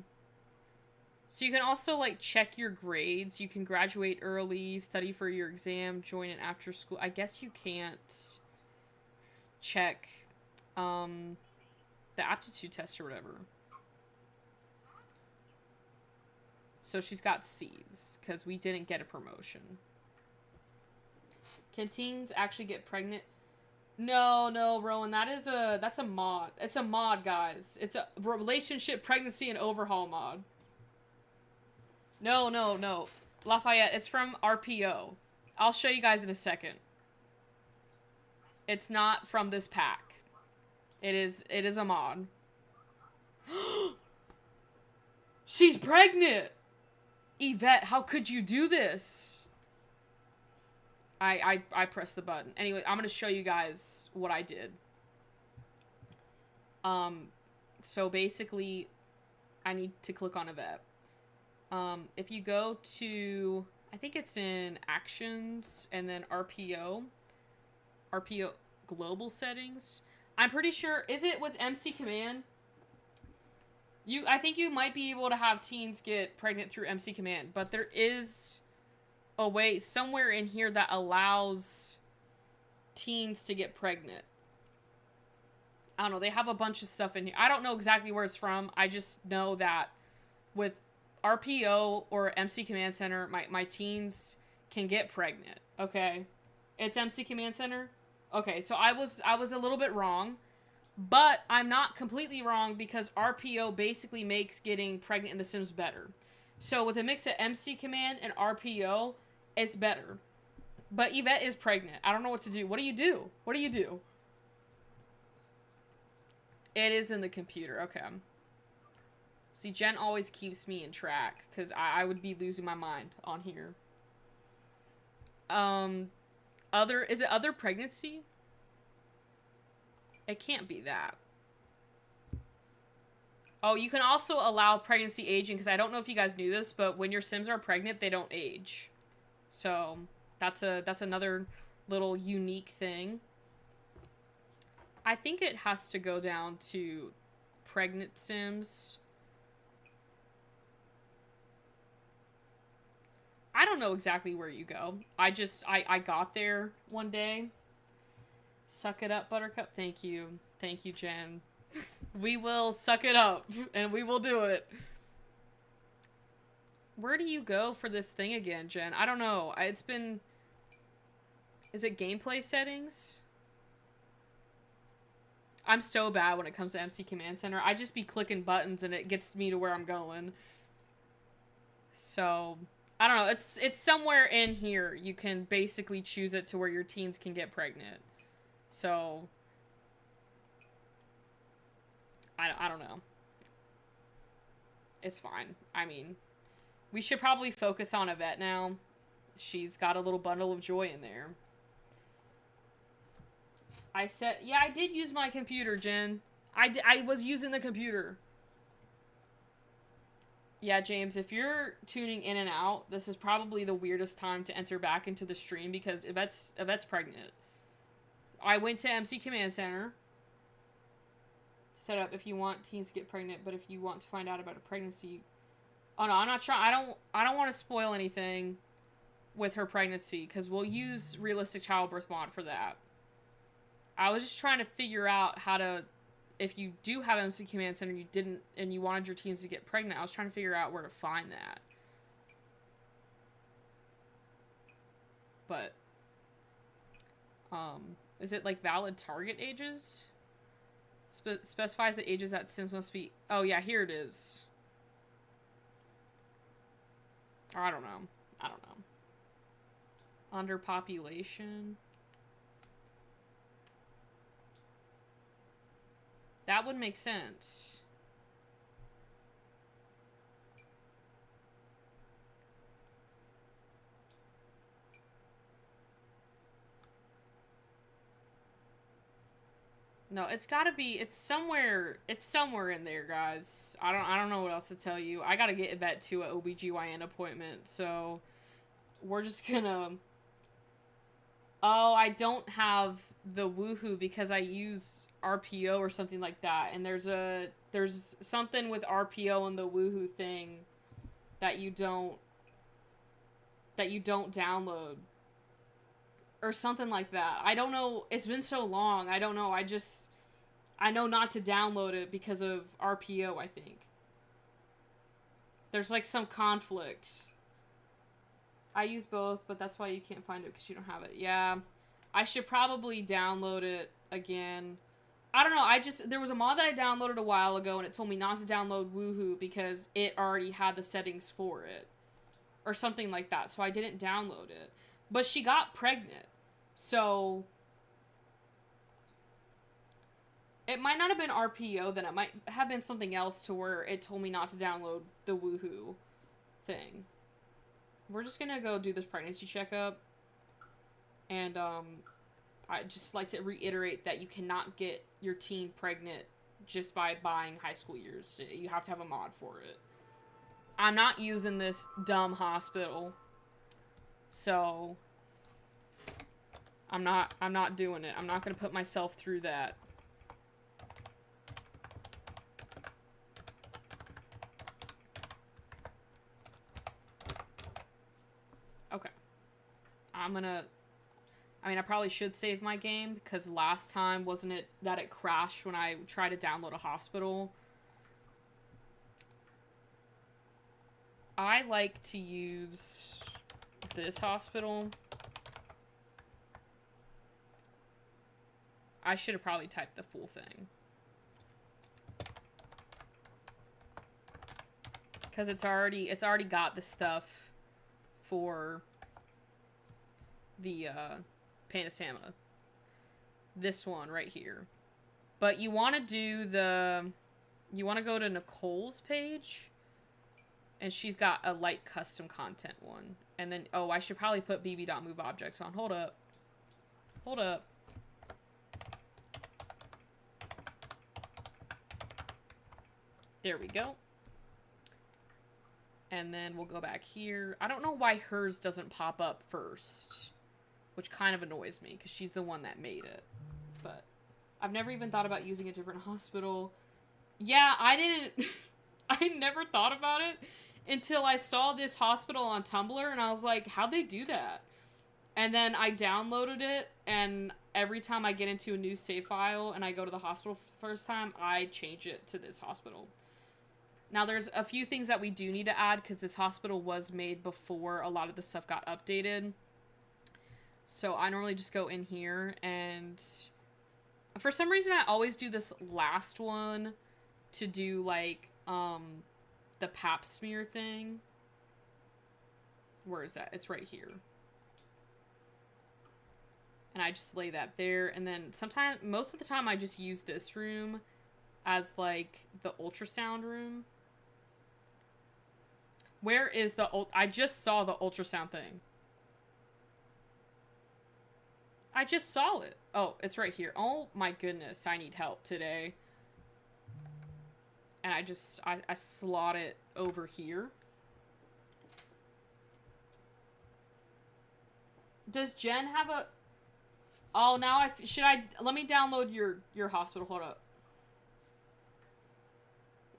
[SPEAKER 1] So you can also, like, check your grades. You can graduate early, study for your exam, join an after school. I guess you can't check, the aptitude test or whatever. So she's got C's, because we didn't get a promotion. Can teens actually get pregnant? No, Rowan, that's a mod. It's a mod, guys. It's a relationship, pregnancy, and overhaul mod. No. Lafayette, it's from RPO. I'll show you guys in a second. It's not from this pack. It is a mod. She's pregnant! Yvette, how could you do this? I pressed the button. Anyway, I'm gonna show you guys what I did. So basically, I need to click on Yvette. If you go to, I think it's in Actions, and then RPO Global Settings. I'm pretty sure, is it with MC Command? I think you might be able to have teens get pregnant through MC Command, but there is a way somewhere in here that allows teens to get pregnant. I don't know. They have a bunch of stuff in here. I don't know exactly where it's from. I just know that with RPO or MC Command Center, my teens can get pregnant. Okay? It's MC Command Center? Okay, so I was a little bit wrong. But I'm not completely wrong, because RPO basically makes getting pregnant in The Sims better. So with a mix of MC Command and RPO, it's better. But Yvette is pregnant. I don't know what to do. What do you do? What do you do? It is in the computer. Okay. See, Jen always keeps me in track, because I would be losing my mind on here. Is it other pregnancy? It can't be that. Oh, you can also allow pregnancy aging, because I don't know if you guys knew this, but when your Sims are pregnant, they don't age. So that's another little unique thing. I think it has to go down to pregnant Sims. I don't know exactly where you go. I got there one day. Suck it up, Buttercup. Thank you. Thank you, Jen. We will suck it up, and we will do it. Where do you go for this thing again, Jen? I don't know. It's been... Is it gameplay settings? I'm so bad when it comes to MC Command Center. I just be clicking buttons and it gets me to where I'm going. So, I don't know. It's somewhere in here. You can basically choose it to where your teens can get pregnant. So, I don't know. It's fine. I mean, we should probably focus on Yvette now. She's got a little bundle of joy in there. I said, yeah, I did use my computer, Jen. I was using the computer. Yeah, James, if you're tuning in and out, this is probably the weirdest time to enter back into the stream because Yvette's pregnant. I went to MC Command Center. Set up if you want teens to get pregnant, but if you want to find out about a pregnancy... Oh, no, I'm not trying... I don't want to spoil anything with her pregnancy because we'll use realistic childbirth mod for that. I was just trying to figure out how to... If you do have MC Command Center and you wanted your teens to get pregnant, I was trying to figure out where to find that. But, is it like valid target ages? Specifies the ages that Sims must be... Oh yeah, here it is. Or I don't know. Underpopulation. That would make sense. No, it's gotta be, it's somewhere in there, guys. I don't know what else to tell you. I gotta get Yvette to an OBGYN appointment, so we're just gonna... Oh, I don't have the woohoo because I use RPO or something like that, and there's something with RPO and the woohoo thing that you don't download or something like that. I don't know. It's been so long. I don't know. I know not to download it because of RPO, I think. There's like some conflict. I use both, but that's why you can't find it because you don't have it. Yeah. I should probably download it again. I don't know. There was a mod that I downloaded a while ago and it told me not to download Woohoo because it already had the settings for it. Or something like that. So I didn't download it. But she got pregnant. So it might not have been RPO then. It might have been something else to where it told me not to download the Woohoo thing. We're just gonna go do this pregnancy checkup. And, I'd just like to reiterate that you cannot get your teen pregnant just by buying high school years. You have to have a mod for it. I'm not using this dumb hospital. So, I'm not doing it. I'm not gonna put myself through that. Okay. I probably should save my game, because last time, wasn't it that it crashed when I tried to download a hospital? I like to use this hospital. I should have probably typed the full thing. Because it's already got the stuff for the, Panorama. This one right here. But you want to do you want to go to Nicole's page. And she's got a light custom content one. And then, oh, I should probably put bb.moveobjects on. Hold up. Hold up. There we go. And then we'll go back here. I don't know why hers doesn't pop up first. Which kind of annoys me, because she's the one that made it. But I've never even thought about using a different hospital. Yeah, I didn't... I never thought about it until I saw this hospital on Tumblr, and I was like, how'd they do that? And then I downloaded it, and every time I get into a new save file and I go to the hospital for the first time, I change it to this hospital. Now, there's a few things that we do need to add because this hospital was made before a lot of the stuff got updated. So I normally just go in here, and for some reason I always do this last one to do, like, the pap smear thing. Where is that? It's right here. And I just lay that there, and then sometimes, most of the time, I just use this room as, like, the ultrasound room. Where is the I just saw the ultrasound thing. I just saw it. Oh, it's right here. Oh my goodness, I need help today. And I slot it over here. Does Jen have a... Oh, now let me download your hospital. Hold up.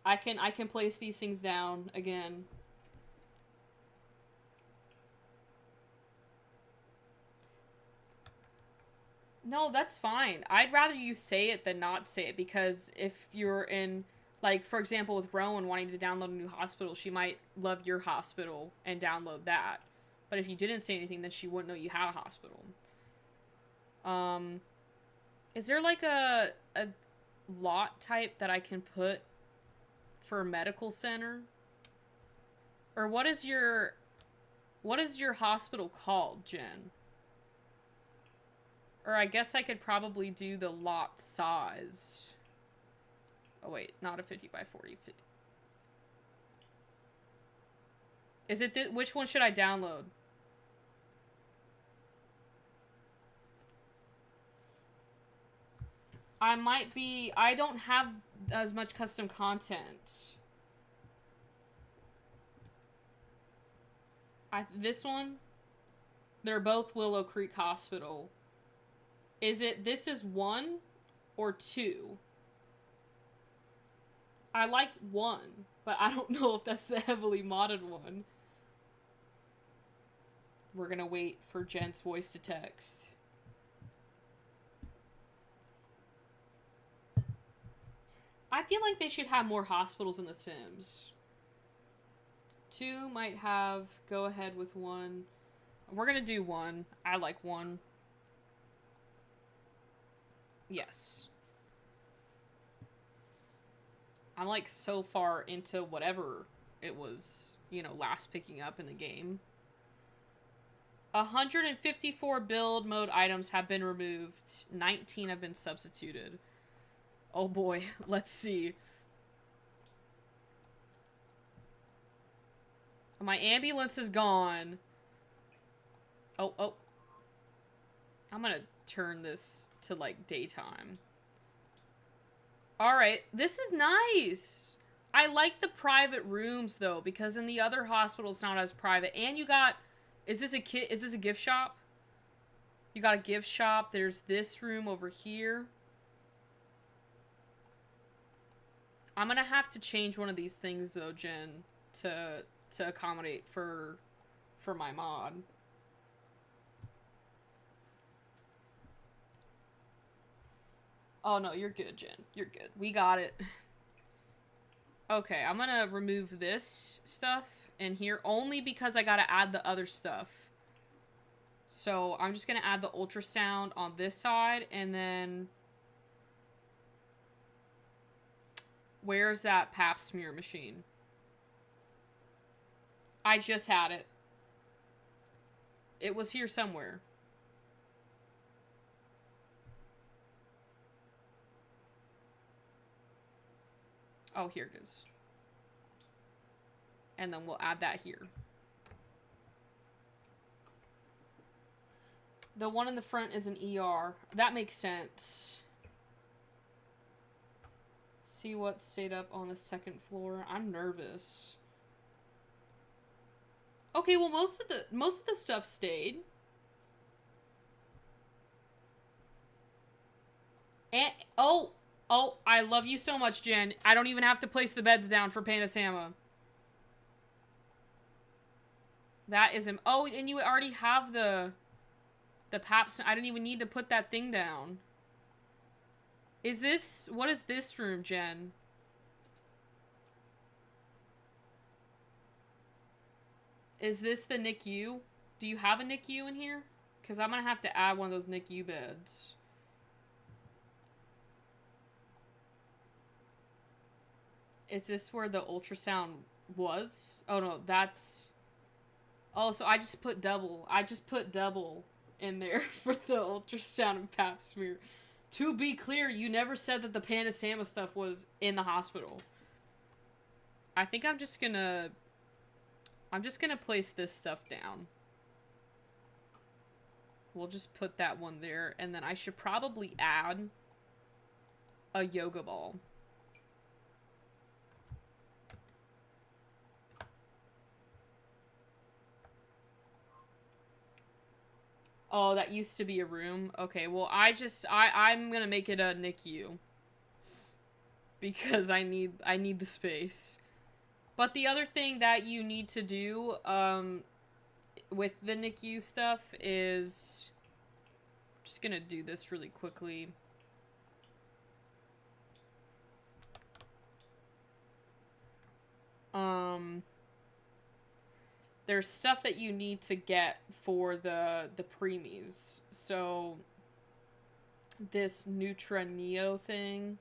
[SPEAKER 1] I can place these things down again. No, that's fine. I'd rather you say it than not say it, because if you're in, like, for example, with Rowan wanting to download a new hospital, she might love your hospital and download that. But if you didn't say anything, then she wouldn't know you had a hospital. Is there, like, a lot type that I can put for a medical center? Or what is your hospital called, Jen? Or I guess I could probably do the lot size. Oh wait, not a 50 by 40. 50. Is it which one should I download? I don't have as much custom content. This one? They're both Willow Creek Hospital. This is 1 or 2? I like 1, but I don't know if that's the heavily modded one. We're gonna wait for Jen's voice to text. I feel like they should have more hospitals in The Sims. 2 might have, go ahead with 1. We're gonna do 1. I like 1. Yes. I'm, like, so far into whatever it was, you know, last picking up in the game. 154 build mode items have been removed. 19 have been substituted. Oh boy, let's see. My ambulance is gone. Oh. I'm gonna turn this to, like, daytime. Alright, this is nice. I like the private rooms, though, because in the other hospital, it's not as private. And you got... Is this a gift shop? You got a gift shop. There's this room over here. I'm gonna have to change one of these things, though, Jen, to accommodate for my mod. Oh, no, you're good, Jen. You're good. We got it. Okay, I'm gonna remove this stuff in here only because I gotta add the other stuff. So I'm just gonna add the ultrasound on this side, and then... Where's that pap smear machine? I just had it. It was here somewhere. Oh, here it is. And then we'll add that here. The one in the front is an ER. That makes sense. See what stayed up on the second floor. I'm nervous. Okay, well, most of the stuff stayed. And oh, I love you so much, Jen. I don't even have to place the beds down for Panasama. That is him. Oh, and you already have the paps. I didn't even need to put that thing down. What is this room, Jen? Is this the NICU? Do you have a NICU in here? Because I'm going to have to add one of those NICU beds. Is this where the ultrasound was? Oh, no, that's... Oh, so I just put double. I just put double in there for the ultrasound and pap smear. To be clear, you never said that the Panorama stuff was in the hospital. I think I'm just gonna place this stuff down. We'll just put that one there, and then I should probably add a yoga ball. Oh, that used to be a room? Okay, well, I'm gonna make it a NICU. Because I need the space. But the other thing that you need to do, with the NICU stuff is... I'm just gonna do this really quickly. There's stuff that you need to get for the preemies. So, this Nutra Neo thing.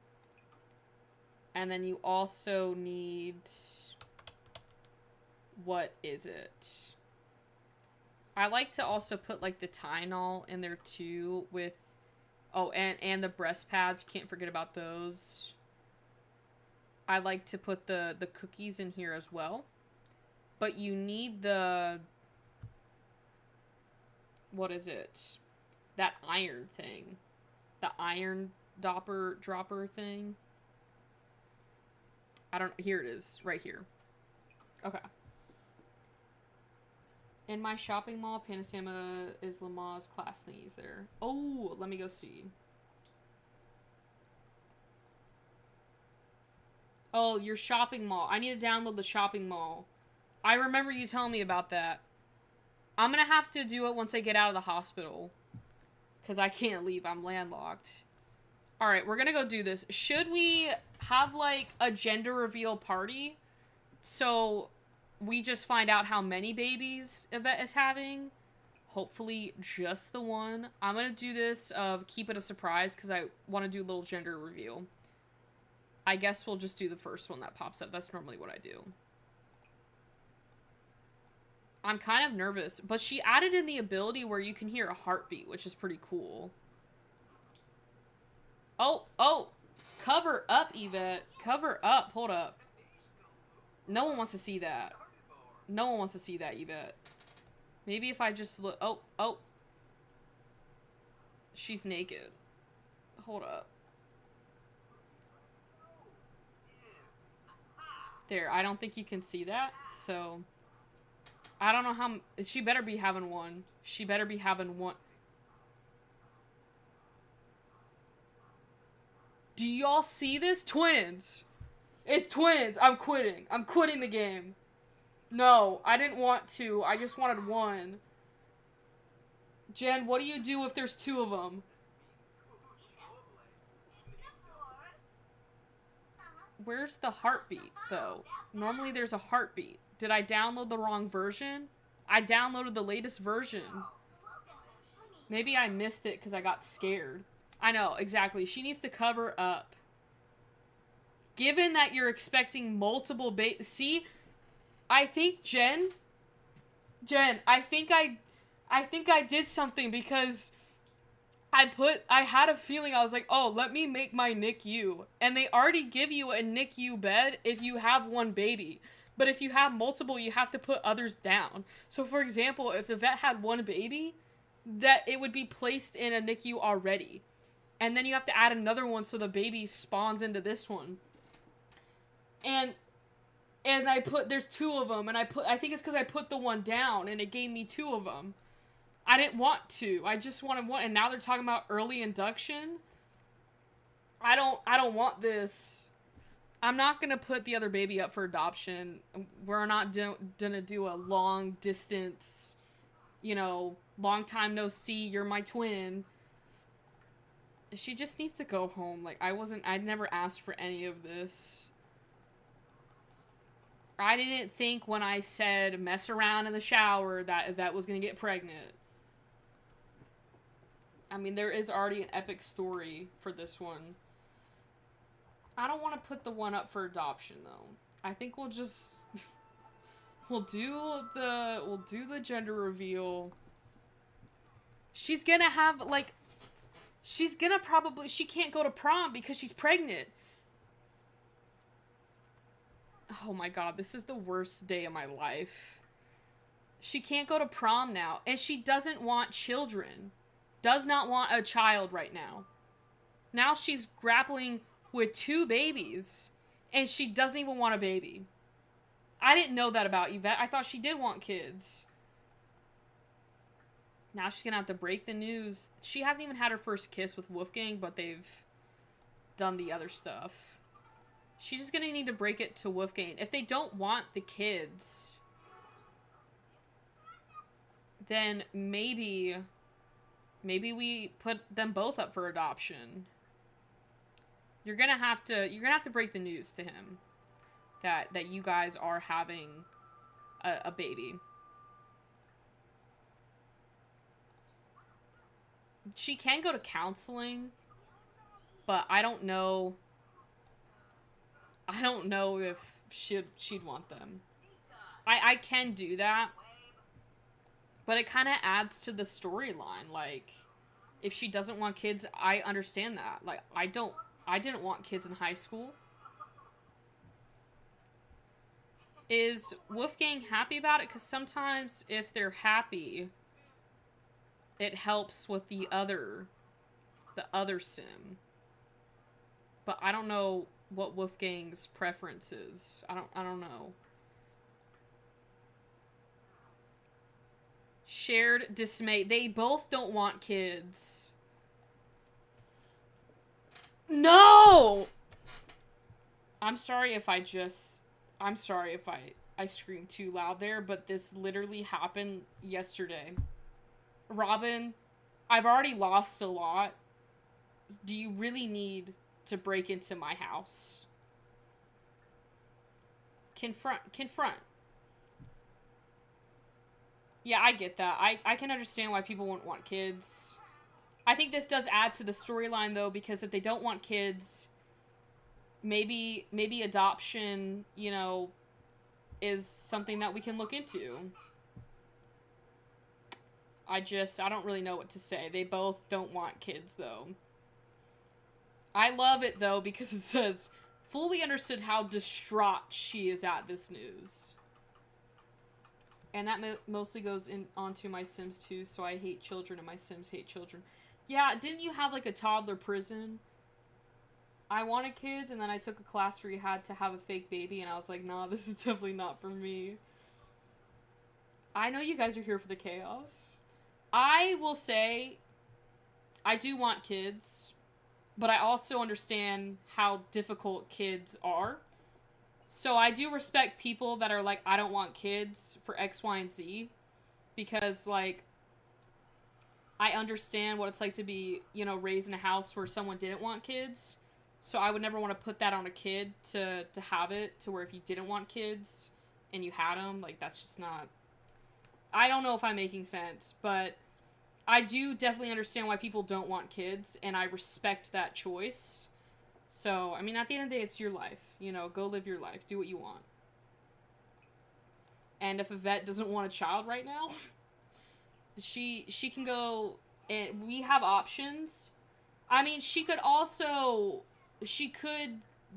[SPEAKER 1] And then you also need... What is it? I like to also put, like, the Tylenol in there, too, with... Oh, and the breast pads. Can't forget about those. I like to put the cookies in here as well. But you need the... What is it? That iron thing. The iron dropper thing. I don't... Here it is. Right here. Okay. In my shopping mall, Panorama is Lama's class thingies there. Oh, let me go see. Oh, your shopping mall. I need to download the shopping mall. I remember you telling me about that. I'm gonna have to do it once I get out of the hospital. Because I can't leave. I'm landlocked. Alright, we're gonna go do this. Should we have, like, a gender reveal party? So, we just find out how many babies Yvette is having? Hopefully, just the one. I'm gonna do this keep it a surprise, because I want to do a little gender reveal. I guess we'll just do the first one that pops up. That's normally what I do. I'm kind of nervous, but she added in the ability where you can hear a heartbeat, which is pretty cool. Oh, cover up, Yvette. Cover up. Hold up. No one wants to see that. No one wants to see that, Yvette. Maybe if I just look... Oh. She's naked. Hold up. There, I don't think you can see that, so... I don't know how... She better be having one. She better be having one. Do y'all see this? Twins! It's twins! I'm quitting. I'm quitting the game. No, I didn't want to. I just wanted one. Jen, what do you do if there's two of them? Where's the heartbeat, though? Normally there's a heartbeat. Did I download the wrong version? I downloaded the latest version. Maybe I missed it because I got scared. I know, exactly. She needs to cover up. Given that you're expecting multiple see, I think Jen, I think I did something because I had a feeling. I was like, oh, let me make my NICU. And they already give you a NICU bed if you have one baby. But if you have multiple, you have to put others down. So, for example, if Yvette had one baby, that it would be placed in a NICU already. And then you have to add another one so the baby spawns into this one. And I put, there's two of them, and I think it's because I put the one down, and it gave me two of them. I didn't want to. I just wanted one, and now they're talking about early induction. I don't want this. I'm not gonna put the other baby up for adoption. We're not gonna do a long distance, long time no see, you're my twin. She just needs to go home. Like, I'd never asked for any of this. I didn't think when I said mess around in the shower that was gonna get pregnant. I mean, there is already an epic story for this one. I don't want to put the one up for adoption though. I think we'll just we'll do the gender reveal. She's gonna have like she's gonna probably she can't go to prom because she's pregnant. Oh my god, this is the worst day of my life. She can't go to prom now, and she doesn't want children. Does not want a child right now. Now she's grappling with 2 babies, and she doesn't even want a baby. I didn't know that about Yvette. I thought she did want kids. Now she's gonna have to break the news. She hasn't even had her first kiss with Wolfgang, but they've done the other stuff. She's just gonna need to break it to Wolfgang. If they don't want the kids, then maybe we put them both up for adoption. You're gonna have to break the news to him that you guys are having a baby. She can go to counseling, but I don't know if she'd want them. I can do that, but it kind of adds to the storyline. Like, if she doesn't want kids, I understand that. Like, I didn't want kids in high school. Is Wolfgang happy about it? Because sometimes if they're happy, it helps with the other sim. But I don't know what Wolfgang's preference is. I don't know. Shared dismay. They both don't want kids. No! I'm sorry if I screamed too loud there, but this literally happened yesterday. Robin, I've already lost a lot. Do you really need to break into my house? Confront. Yeah, I get that. I can understand why people wouldn't want kids. I think this does add to the storyline, though, because if they don't want kids, maybe adoption, you know, is something that we can look into. I don't really know what to say. They both don't want kids, though. I love it, though, because it says, fully understood how distraught she is at this news. And that mostly goes onto my Sims, too, so I hate children and my Sims hate children. Yeah, didn't you have, like, a toddler prison? I wanted kids, and then I took a class where you had to have a fake baby, and I was like, nah, this is definitely not for me. I know you guys are here for the chaos. I will say, I do want kids, but I also understand how difficult kids are. So I do respect people that are like, I don't want kids for X, Y, and Z, because, like, I understand what it's like to be, you know, raised in a house where someone didn't want kids. So I would never want to put that on a kid to have it, to where if you didn't want kids and you had them, like, that's just not... I don't know if I'm making sense, but I do definitely understand why people don't want kids, and I respect that choice. So, I mean, at the end of the day, it's your life. You know, go live your life. Do what you want. And if Yvette doesn't want a child right now, she can go, and we have options. I mean, she could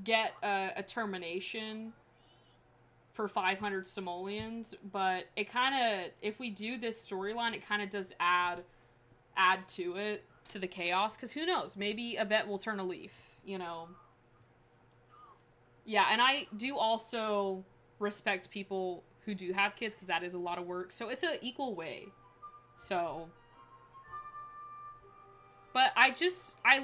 [SPEAKER 1] get a termination for 500 simoleons, but it kind of, if we do this storyline, it kind of does add to it, to the chaos, because who knows, maybe Yvette will turn a leaf, you know. Yeah, and I do also respect people who do have kids, because that is a lot of work, so it's an equal way. So, but I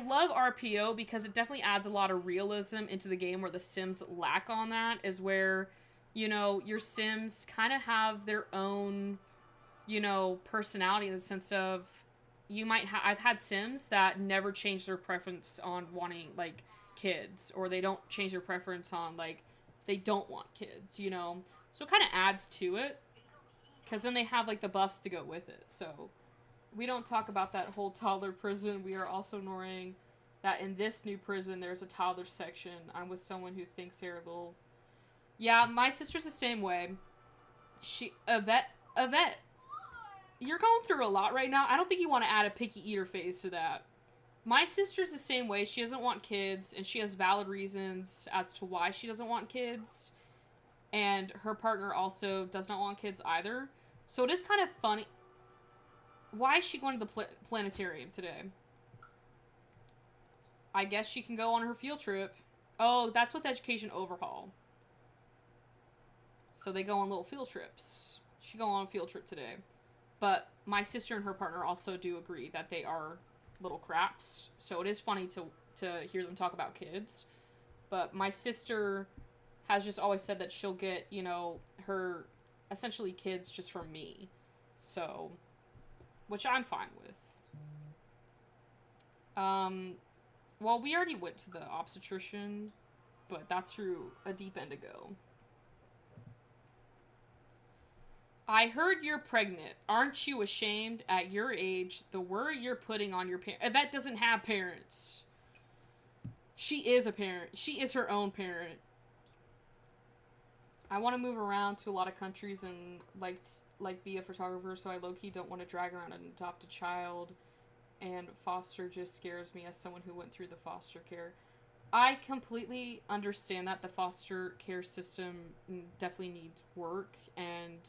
[SPEAKER 1] love RPO because it definitely adds a lot of realism into the game, where the Sims lack on that, is where, you know, your Sims kind of have their own, you know, personality, in the sense of, you might I've had Sims that never change their preference on wanting, like, kids, or they don't change their preference on, like, they don't want kids, you know? So it kind of adds to it. Because then they have, like, the buffs to go with it. So we don't talk about that whole toddler prison. We are also ignoring that in this new prison, there's a toddler section. I'm with someone who thinks they're a little... Yeah, my sister's the same way. Yvette, you're going through a lot right now. I don't think you want to add a picky eater phase to that. My sister's the same way. She doesn't want kids, and she has valid reasons as to why she doesn't want kids. And her partner also does not want kids either. So it is kind of funny. Why is she going to the planetarium today? I guess she can go on her field trip. Oh, that's with Education Overhaul. So they go on little field trips. She go on a field trip today. But my sister and her partner also do agree that they are little craps. So it is funny to hear them talk about kids. But my sister has just always said that she'll get, you know, her essentially kids just from me. So, which I'm fine with. Well, we already went to the obstetrician, but that's through a deep end ago. I heard you're pregnant. Aren't you ashamed at your age, the worry you're putting on your parents? Yvette doesn't have parents. She is a parent. She is her own parent. I want to move around to a lot of countries and like be a photographer, so I low-key don't want to drag around an adopted child, and foster just scares me as someone who went through the foster care. I completely understand that the foster care system definitely needs work, and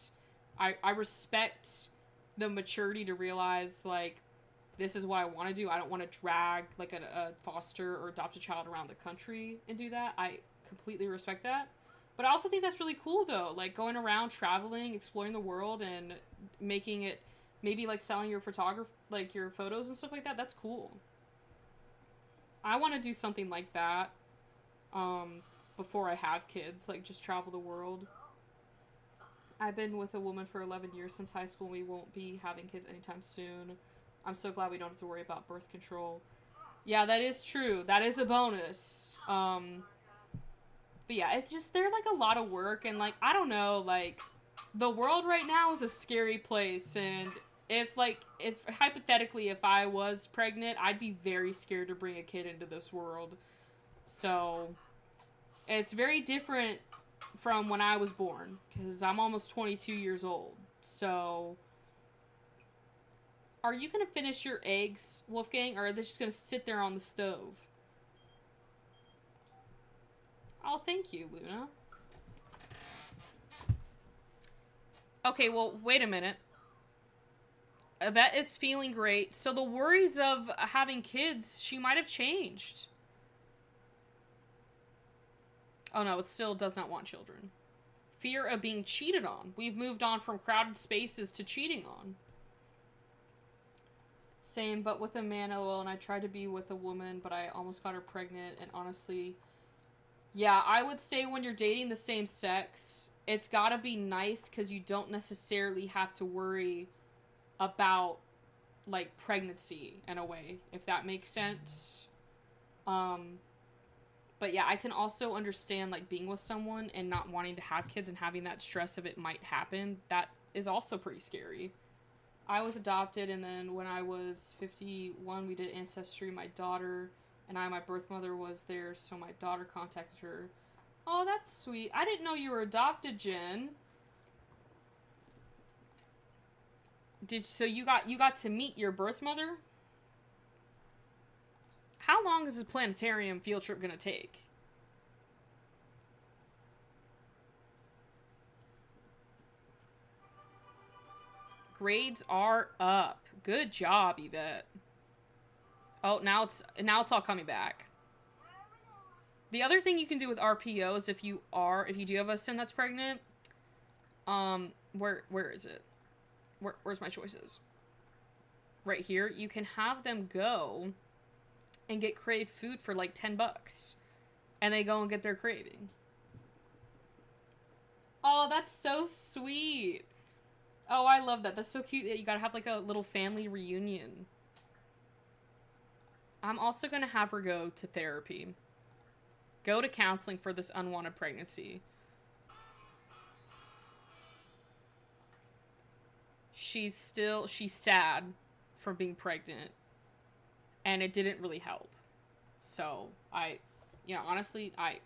[SPEAKER 1] I respect the maturity to realize, like, this is what I want to do. I don't want to drag, like, a foster or adopted child around the country and do that. I completely respect that. But I also think that's really cool, though. Like, going around, traveling, exploring the world, and making it, maybe, like, selling your your photos and stuff like that. That's cool. I want to do something like that before I have kids. Like, just travel the world. I've been with a woman for 11 years since high school. We won't be having kids anytime soon. I'm so glad we don't have to worry about birth control. Yeah, that is true. That is a bonus. But yeah, it's just, they're, like, a lot of work, and, like, I don't know, like, the world right now is a scary place, and if hypothetically, if I was pregnant, I'd be very scared to bring a kid into this world. So, it's very different from when I was born, because I'm almost 22 years old. So, are you gonna finish your eggs, Wolfgang, or are they just gonna sit there on the stove? Oh, thank you, Luna. Okay, well, wait a minute. Yvette is feeling great. So the worries of having kids, she might have changed. Oh no, it still does not want children. Fear of being cheated on. We've moved on from crowded spaces to cheating on. Same, but with a man, lol, and I tried to be with a woman, but I almost got her pregnant, and honestly... Yeah, I would say when you're dating the same sex, it's gotta be nice because you don't necessarily have to worry about, like, pregnancy in a way, if that makes sense. But yeah, I can also understand, like, being with someone and not wanting to have kids and having that stress of it might happen. That is also pretty scary. I was adopted, and then when I was 51, we did Ancestry. My daughter... and my birth mother was there, so my daughter contacted her. Oh, that's sweet. I didn't know you were adopted, Jen. So you got to meet your birth mother? How long is this planetarium field trip gonna take? Grades are up. Good job, Yvette. Oh, now it's all coming back. The other thing you can do with RPOs, if you do have a sin that's pregnant, where is it? Where's my choices? Right here. You can have them go and get crave food for like $10, and they go and get their craving. Oh, that's so sweet. Oh, I love that. That's so cute that you gotta have like a little family reunion. I'm also gonna have her go to therapy. Go to counseling for this unwanted pregnancy. She's sad from being pregnant. And it didn't really help. So, honestly, I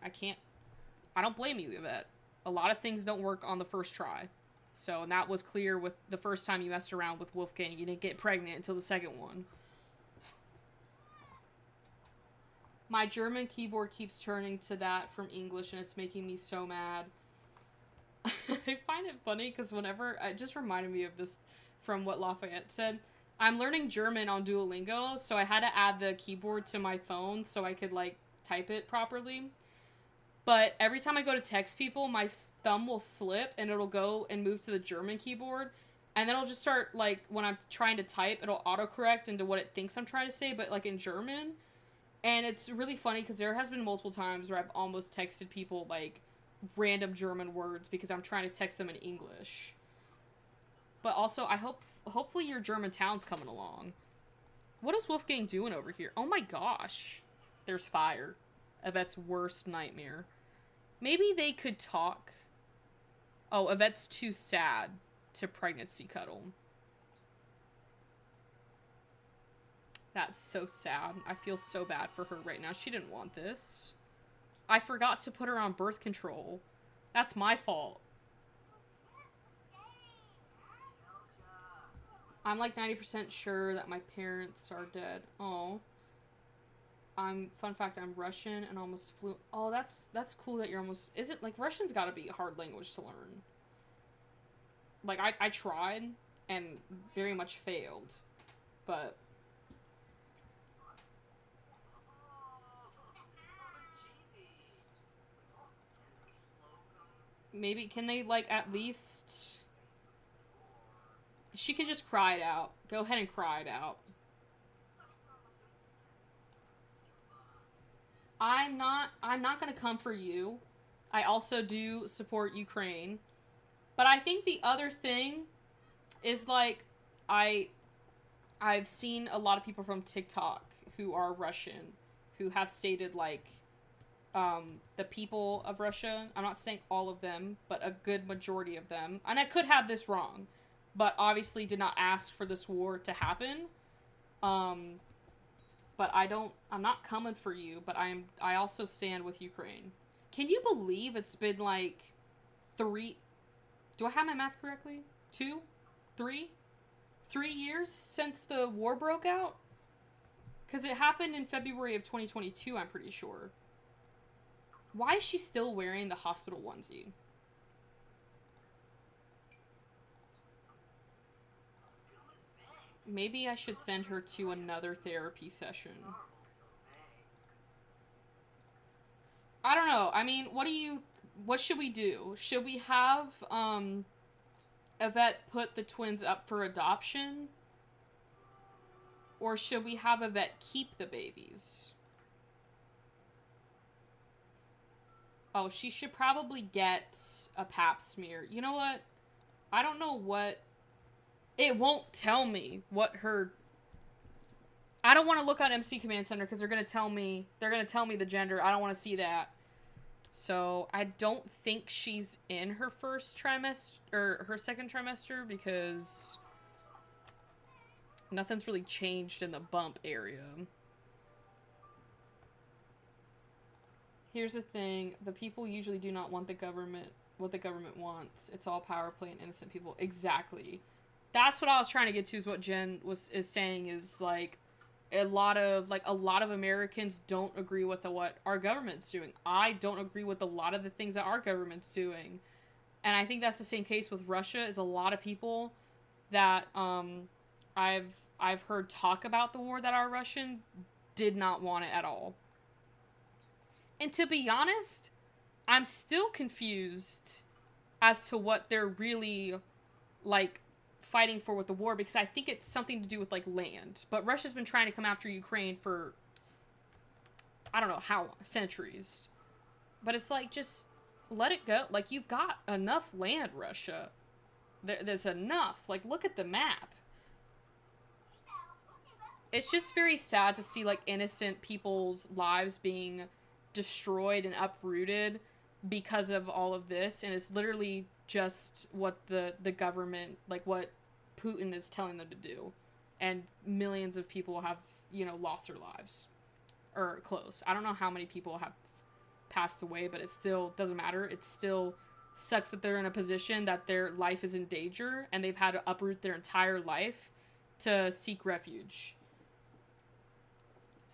[SPEAKER 1] don't blame you, Yvette. A lot of things don't work on the first try. So, and that was clear with the first time you messed around with Wolfgang. You didn't get pregnant until the second one. My German keyboard keeps turning to that from English, and it's making me so mad. I find it funny because whenever... It just reminded me of this from what Lafayette said. I'm learning German on Duolingo, so I had to add the keyboard to my phone so I could, like, type it properly. But every time I go to text people, my thumb will slip, and it'll go and move to the German keyboard. And then it'll just start, like, when I'm trying to type, it'll autocorrect into what it thinks I'm trying to say, but, like, in German. And it's really funny because there has been multiple times where I've almost texted people, like, random German words because I'm trying to text them in English. But also, hopefully your Germantown's coming along. What is Wolfgang doing over here? Oh my gosh. There's fire. Yvette's worst nightmare. Maybe they could talk. Oh, Yvette's too sad to pregnancy cuddle. That's so sad. I feel so bad for her right now. She didn't want this. I forgot to put her on birth control. That's my fault. I'm like 90% sure that my parents are dead. Oh. Fun fact, I'm Russian and almost fluent. Oh, that's cool that you're almost... Isn't, like, Russian's gotta be a hard language to learn. Like, I tried and very much failed. But... Maybe, can they, like, at least... She can just cry it out. Go ahead and cry it out. I'm not gonna come for you. I also do support Ukraine. But I think the other thing is, like, I've seen a lot of people from TikTok who are Russian who have stated, like, the people of Russia, I'm not saying all of them, but a good majority of them, and I could have this wrong, but obviously did not ask for this war to happen. But I'm not coming for you, but I also stand with Ukraine. Can you believe it's been like 3, do I have my math correctly? 2? 3? 3 years since the war broke out? Because it happened in February of 2022, I'm pretty sure. Why is she still wearing the hospital onesie? Maybe I should send her to another therapy session. I don't know. I mean, what should we do? Should we have, Yvette put the twins up for adoption? Or should we have Yvette keep the babies? Oh, she should probably get a pap smear. You know what? I don't know what... It won't tell me what her... I don't want to look on MC Command Center because they're going to tell me the gender. I don't want to see that. So, I don't think she's in her first trimester, or her second trimester, because nothing's really changed in the bump area. Here's the thing, the people usually do not want what the government wants. It's all power play and innocent people. Exactly. That's what I was trying to get to, is what Jen is saying, is like a lot of Americans don't agree with what our government's doing. I don't agree with a lot of the things that our government's doing. And I think that's the same case with Russia, is a lot of people that I've heard talk about the war that are Russian did not want it at all. And to be honest, I'm still confused as to what they're really, like, fighting for with the war, because I think it's something to do with, like, land. But Russia's been trying to come after Ukraine for, I don't know how long, centuries. But it's like, just let it go. Like, you've got enough land, Russia. There's enough. Like, look at the map. It's just very sad to see, like, innocent people's lives being destroyed and uprooted because of all of this, and it's literally just what the government, like what Putin is telling them to do, and millions of people have, you know, lost their lives, or close. I don't know how many people have passed away, but it still doesn't matter. It still sucks that they're in a position that their life is in danger and they've had to uproot their entire life to seek refuge.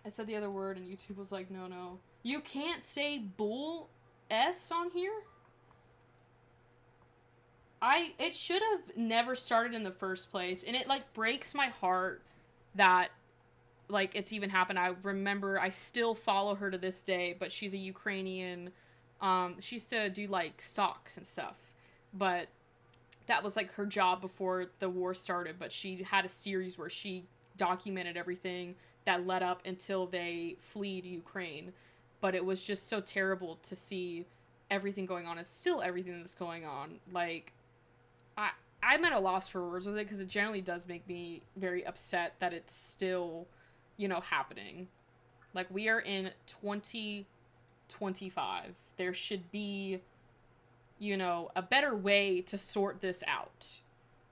[SPEAKER 1] I said the other word and YouTube was like, no, no. You can't say bull S on here? It should have never started in the first place, and it, like, breaks my heart that, like, it's even happened. I remember, I still follow her to this day, but she's a Ukrainian, she used to do, like, stocks and stuff, but that was, like, her job before the war started, but she had a series where she documented everything that led up until they flee to Ukraine, but it was just so terrible to see everything going on, and still everything that's going on. Like, I'm at a loss for words with it, because it generally does make me very upset that it's still, you know, happening. Like, we are in 2025. There should be, you know, a better way to sort this out,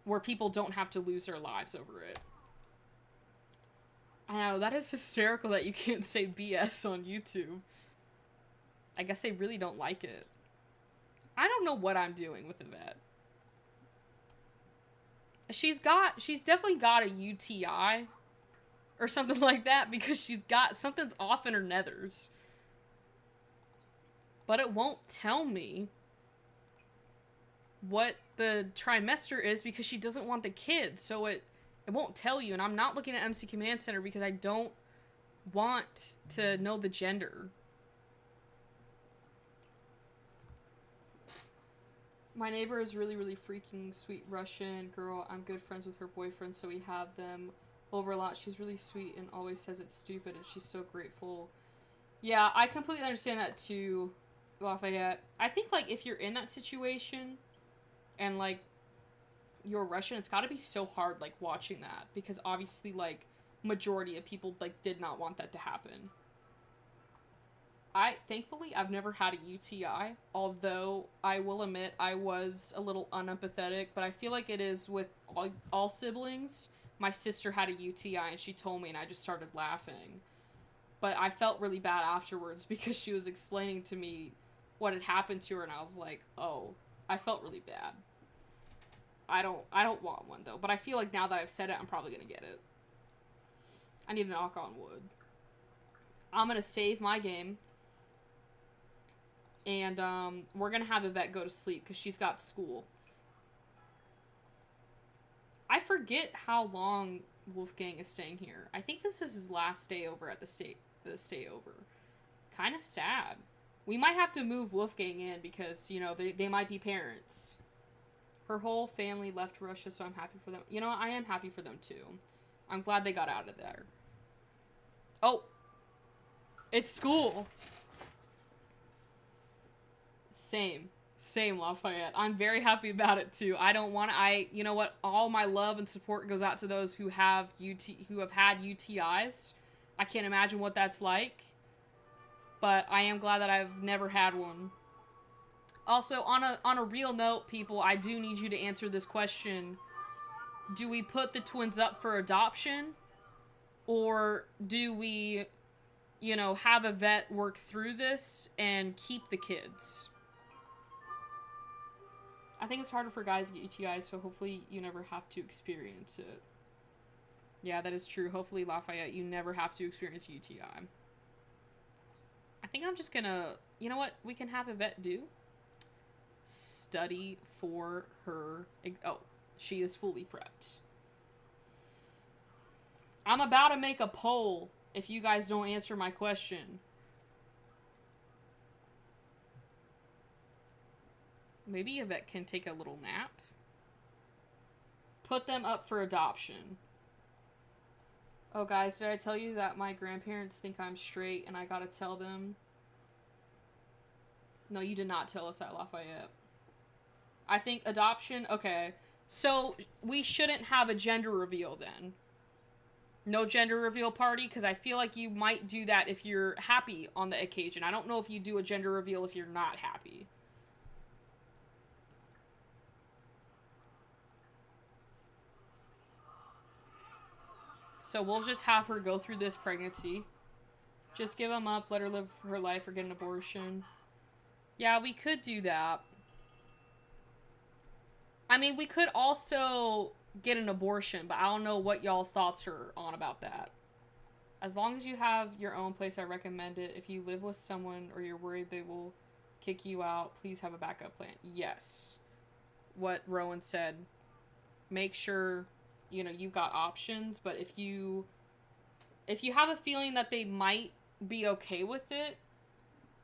[SPEAKER 1] where people don't have to lose their lives over it. I know, that is hysterical that you can't say BS on YouTube. I guess they really don't like it. I don't know what I'm doing with Yvette. She's definitely got a UTI or something like that, because something's off in her nethers. But it won't tell me what the trimester is, because she doesn't want the kids, so it won't tell you. And I'm not looking at MC Command Center because I don't want to know the gender. My neighbor is really, really freaking sweet Russian girl. I'm good friends with her boyfriend, so we have them over a lot. She's really sweet and always says it's stupid, and she's so grateful. Yeah, I completely understand that too, Lafayette. I think, like, if you're in that situation and, like, you're Russian, it's gotta be so hard, like, watching that, because obviously, like, majority of people, like, did not want that to happen. Thankfully, I've never had a UTI, although I will admit I was a little unempathetic, but I feel like it is with all siblings. My sister had a UTI, and she told me, and I just started laughing. But I felt really bad afterwards, because she was explaining to me what had happened to her, and I was like, oh, I felt really bad. I don't want one, though, but I feel like now that I've said it, I'm probably gonna get it. I need to knock on wood. I'm gonna save my game. And, we're gonna have Yvette go to sleep, because she's got school. I forget how long Wolfgang is staying here. I think this is his last day over at the stay over. Kind of sad. We might have to move Wolfgang in, because, you know, they might be parents. Her whole family left Russia, so I'm happy for them. You know, I am happy for them, too. I'm glad they got out of there. Oh! It's school! Same, Lafayette. I'm very happy about it, too. I don't want to, you know what, all my love and support goes out to those who have had UTIs. I can't imagine what that's like, but I am glad that I've never had one. Also, on a real note, people, I do need you to answer this question. Do we put the twins up for adoption, or do we, you know, have Yvette work through this and keep the kids? I think it's harder for guys to get UTIs, so hopefully you never have to experience it. Yeah, that is true. Hopefully, Lafayette, you never have to experience UTI. I think I'm just gonna... You know what we can have Yvette do? Study for her... Oh, she is fully prepped. I'm about to make a poll if you guys don't answer my question. Maybe Yvette can take a little nap. Put them up for adoption. Oh, guys, did I tell you that my grandparents think I'm straight and I gotta tell them? No, you did not tell us that, Lafayette. I think adoption... Okay. So, we shouldn't have a gender reveal then. No gender reveal party, because I feel like you might do that if you're happy on the occasion. I don't know if you do a gender reveal if you're not happy. So we'll just have her go through this pregnancy. Just give them up, let her live her life, or get an abortion. Yeah, we could do that. I mean, we could also get an abortion, but I don't know what y'all's thoughts are on about that. As long as you have your own place, I recommend it. If you live with someone or you're worried they will kick you out, please have a backup plan. Yes. What Rowan said. Make sure, you've got options, but if you have a feeling that they might be okay with it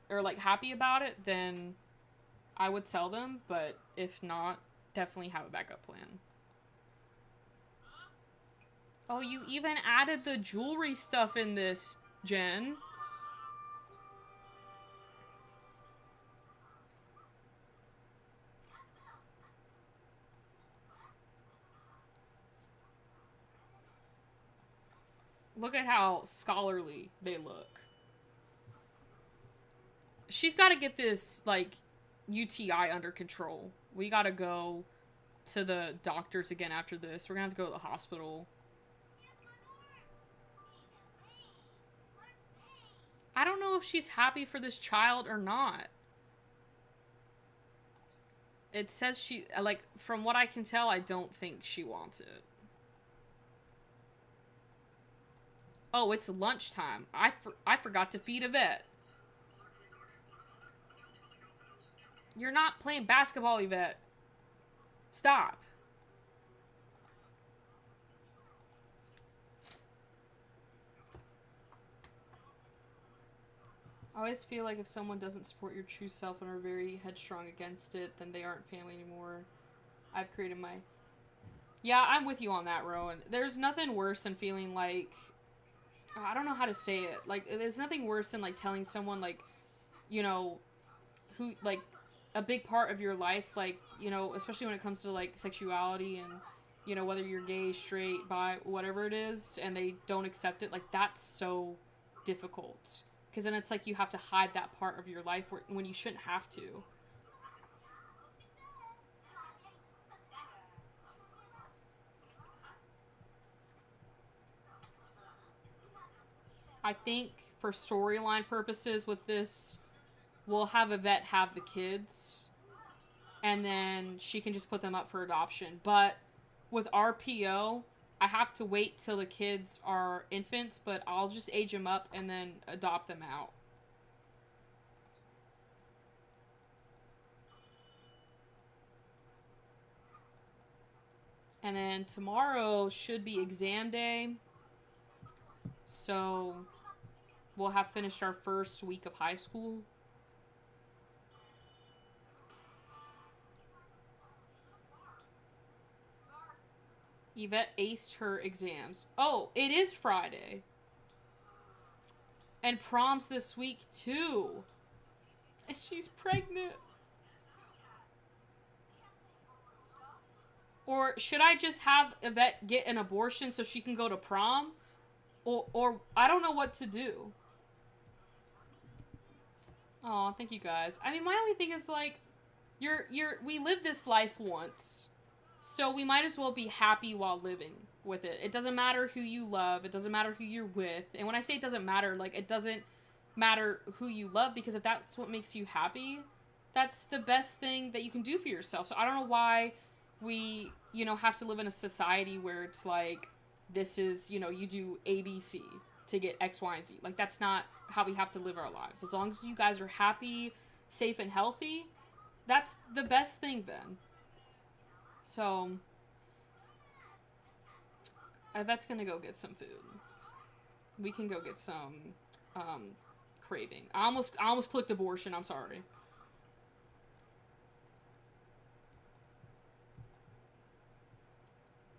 [SPEAKER 1] or like happy about it, then I would tell them, but if not, definitely have a backup plan. Oh, you even added the jewelry stuff in this, Jen. Look at how scholarly they look. She's got to get this, like, UTI under control. We got to go to the doctors again after this. We're going to have to go to the hospital. I don't know if she's happy for this child or not. It says she, like, from what I can tell, I don't think she wants it. Oh, it's lunchtime. I forgot to feed Yvette. You're not playing basketball, Yvette. Stop. I always feel like if someone doesn't support your true self and are very headstrong against it, then they aren't family anymore. I've created my... Yeah, I'm with you on that, Rowan. There's nothing worse than feeling like... I don't know how to say it. Like, there's nothing worse than, like, telling someone, like, who, like, a big part of your life, like, especially when it comes to, like, sexuality and, whether you're gay, straight, bi, whatever it is, and they don't accept it. Like, that's so difficult. Because then it's like you have to hide that part of your life when you shouldn't have to. I think for storyline purposes with this, we'll have Yvette have the kids. And then she can just put them up for adoption. But with RPO, I have to wait till the kids are infants, but I'll just age them up and then adopt them out. And then tomorrow should be exam day. So we'll have finished our first week of high school. Yvette aced her exams. Oh, it is Friday. And prom's this week too. And she's pregnant. Or should I just have Yvette get an abortion so she can go to prom? Or I don't know what to do. Oh, thank you guys. I mean, my only thing is like, we live this life once, so we might as well be happy while living with it. It doesn't matter who you love. It doesn't matter who you're with. And when I say it doesn't matter, like, it doesn't matter who you love, because if that's what makes you happy, that's the best thing that you can do for yourself. So I don't know why we, have to live in a society where it's like, this is, you do ABC to get X, Y, and Z. Like, that's not how we have to live our lives. As long as you guys are happy, safe, and healthy, that's the best thing then. So, Yvette's gonna go get some food. We can go get some, craving. I almost clicked abortion, I'm sorry.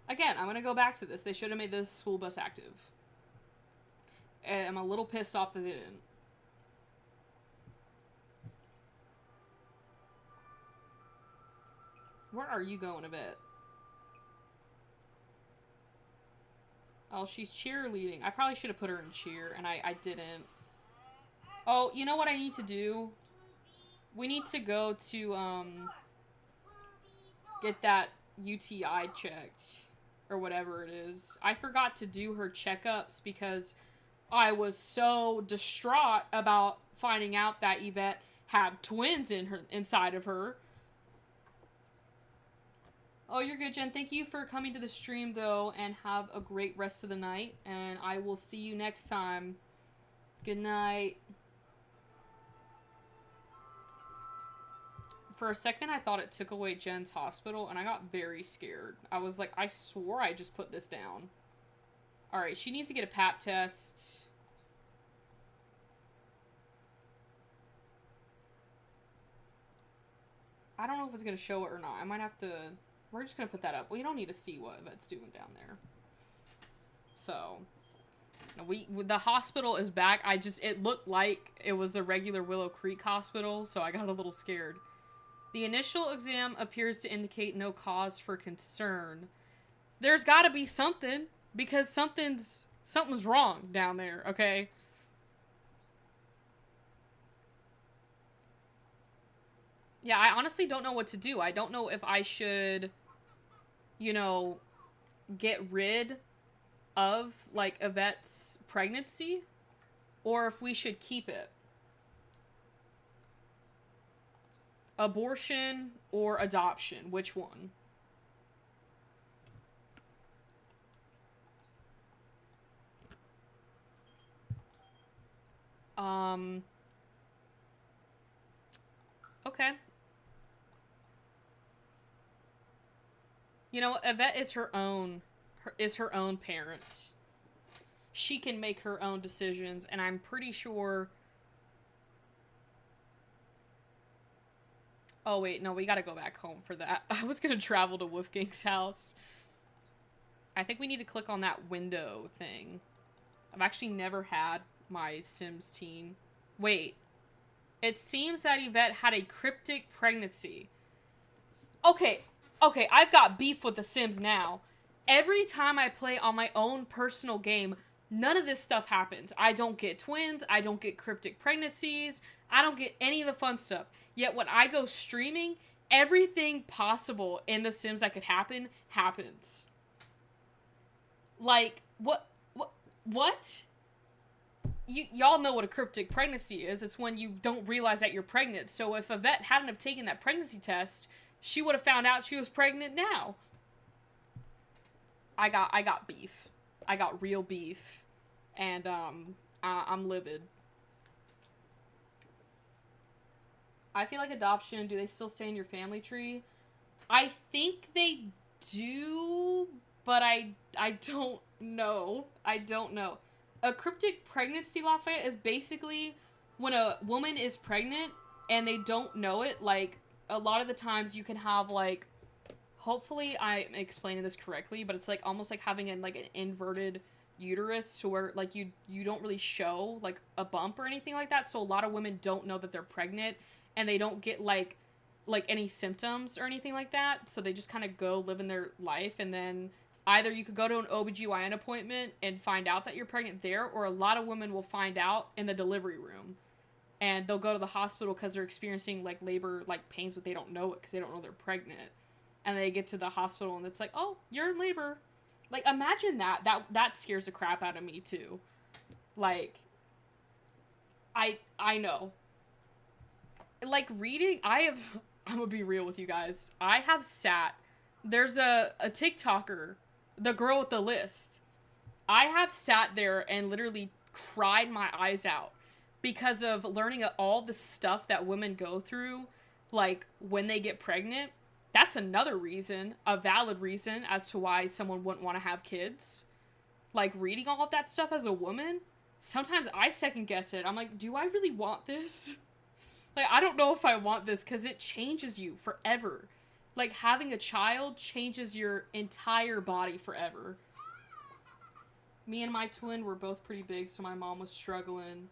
[SPEAKER 1] Again, I'm gonna go back to this. They should have made this school bus active. And I'm a little pissed off that they didn't. Where are you going, Yvette? Oh, she's cheerleading. I probably should have put her in cheer, and I didn't. Oh, you know what I need to do? We need to go to, get that UTI checked. Or whatever it is. I forgot to do her checkups because I was so distraught about finding out that Yvette had twins inside of her. Oh, you're good, Jen. Thank you for coming to the stream, though, and have a great rest of the night. And I will see you next time. Good night. For a second, I thought it took away Jen's hospital, and I got very scared. I was like, I swore I just put this down. Alright, she needs to get a pap test. I don't know if it's going to show it or not. I might have to... We're just going to put that up. We don't need to see what Yvette's doing down there. So... the hospital is back. It looked like it was the regular Willow Creek Hospital, so I got a little scared. The initial exam appears to indicate no cause for concern. There's got to be something, because something's wrong down there, okay? Yeah, I honestly don't know what to do. I don't know if I should, you know, get rid of, like, Yvette's pregnancy, or if we should keep it. Abortion or adoption? Which one? Okay. You know, Yvette is her own parent. She can make her own decisions, and I'm pretty sure... Oh, wait, no, we gotta go back home for that. I was gonna travel to Wolfgang's house. I think we need to click on that window thing. I've actually never had my Sims teen. Wait. It seems that Yvette had a cryptic pregnancy. Okay, I've got beef with the Sims now. Every time I play on my own personal game, none of this stuff happens. I don't get twins, I don't get cryptic pregnancies, I don't get any of the fun stuff. Yet when I go streaming, everything possible in The Sims that could happen, happens. Like, what? Y'all know what a cryptic pregnancy is. It's when you don't realize that you're pregnant. So if Yvette hadn't have taken that pregnancy test, she would have found out she was pregnant now. I got beef. I got real beef. And, I'm livid. I feel like adoption, do they still stay in your family tree? I think they do, but I don't know. I don't know. A cryptic pregnancy, Lafayette, is basically when a woman is pregnant and they don't know it. Like, a lot of the times you can have, like, hopefully I'm explaining this correctly, but it's like almost like having an inverted uterus to where, like, you don't really show, like, a bump or anything like that. So a lot of women don't know that they're pregnant, and they don't get, like any symptoms or anything like that. So they just kind of go living their life, and then either you could go to an OBGYN appointment and find out that you're pregnant there, or a lot of women will find out in the delivery room. And they'll go to the hospital because they're experiencing, like, labor, like, pains, but they don't know it because they don't know they're pregnant. And they get to the hospital, and it's like, oh, you're in labor. Like, imagine that. That scares the crap out of me, too. Like, I know. Like, reading, I'm gonna be real with you guys. I have sat, there's a TikToker, the girl with the list. I have sat there and literally cried my eyes out because of learning all the stuff that women go through, like, when they get pregnant. That's another reason, a valid reason, as to why someone wouldn't want to have kids. Like, reading all of that stuff as a woman, sometimes I second guess it. I'm like, do I really want this? Like, I don't know if I want this, because it changes you forever. Like, having a child changes your entire body forever. Me and my twin were both pretty big, so my mom was struggling.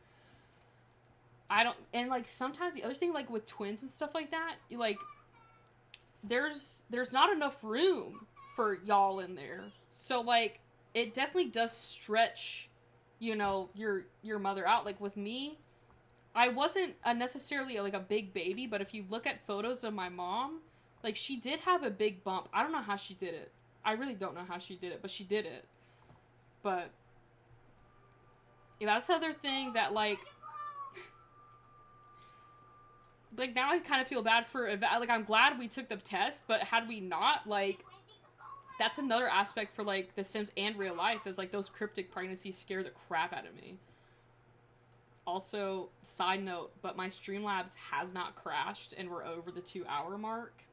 [SPEAKER 1] And, like, sometimes the other thing, like, with twins and stuff like that, like, there's not enough room for y'all in there. So, like, it definitely does stretch, you know, your mother out. Like with me, I wasn't necessarily like a big baby, but if you look at photos of my mom, like she did have a big bump. I don't know how she did it. I really don't know how she did it, but she did it. But yeah, that's the other thing that like now I kind of feel bad for Yvette. Like I'm glad we took the test, but had we not, like that's another aspect for like The Sims and real life is like those cryptic pregnancies scare the crap out of me. Also, side note, but my Streamlabs has not crashed and we're over the 2-hour mark.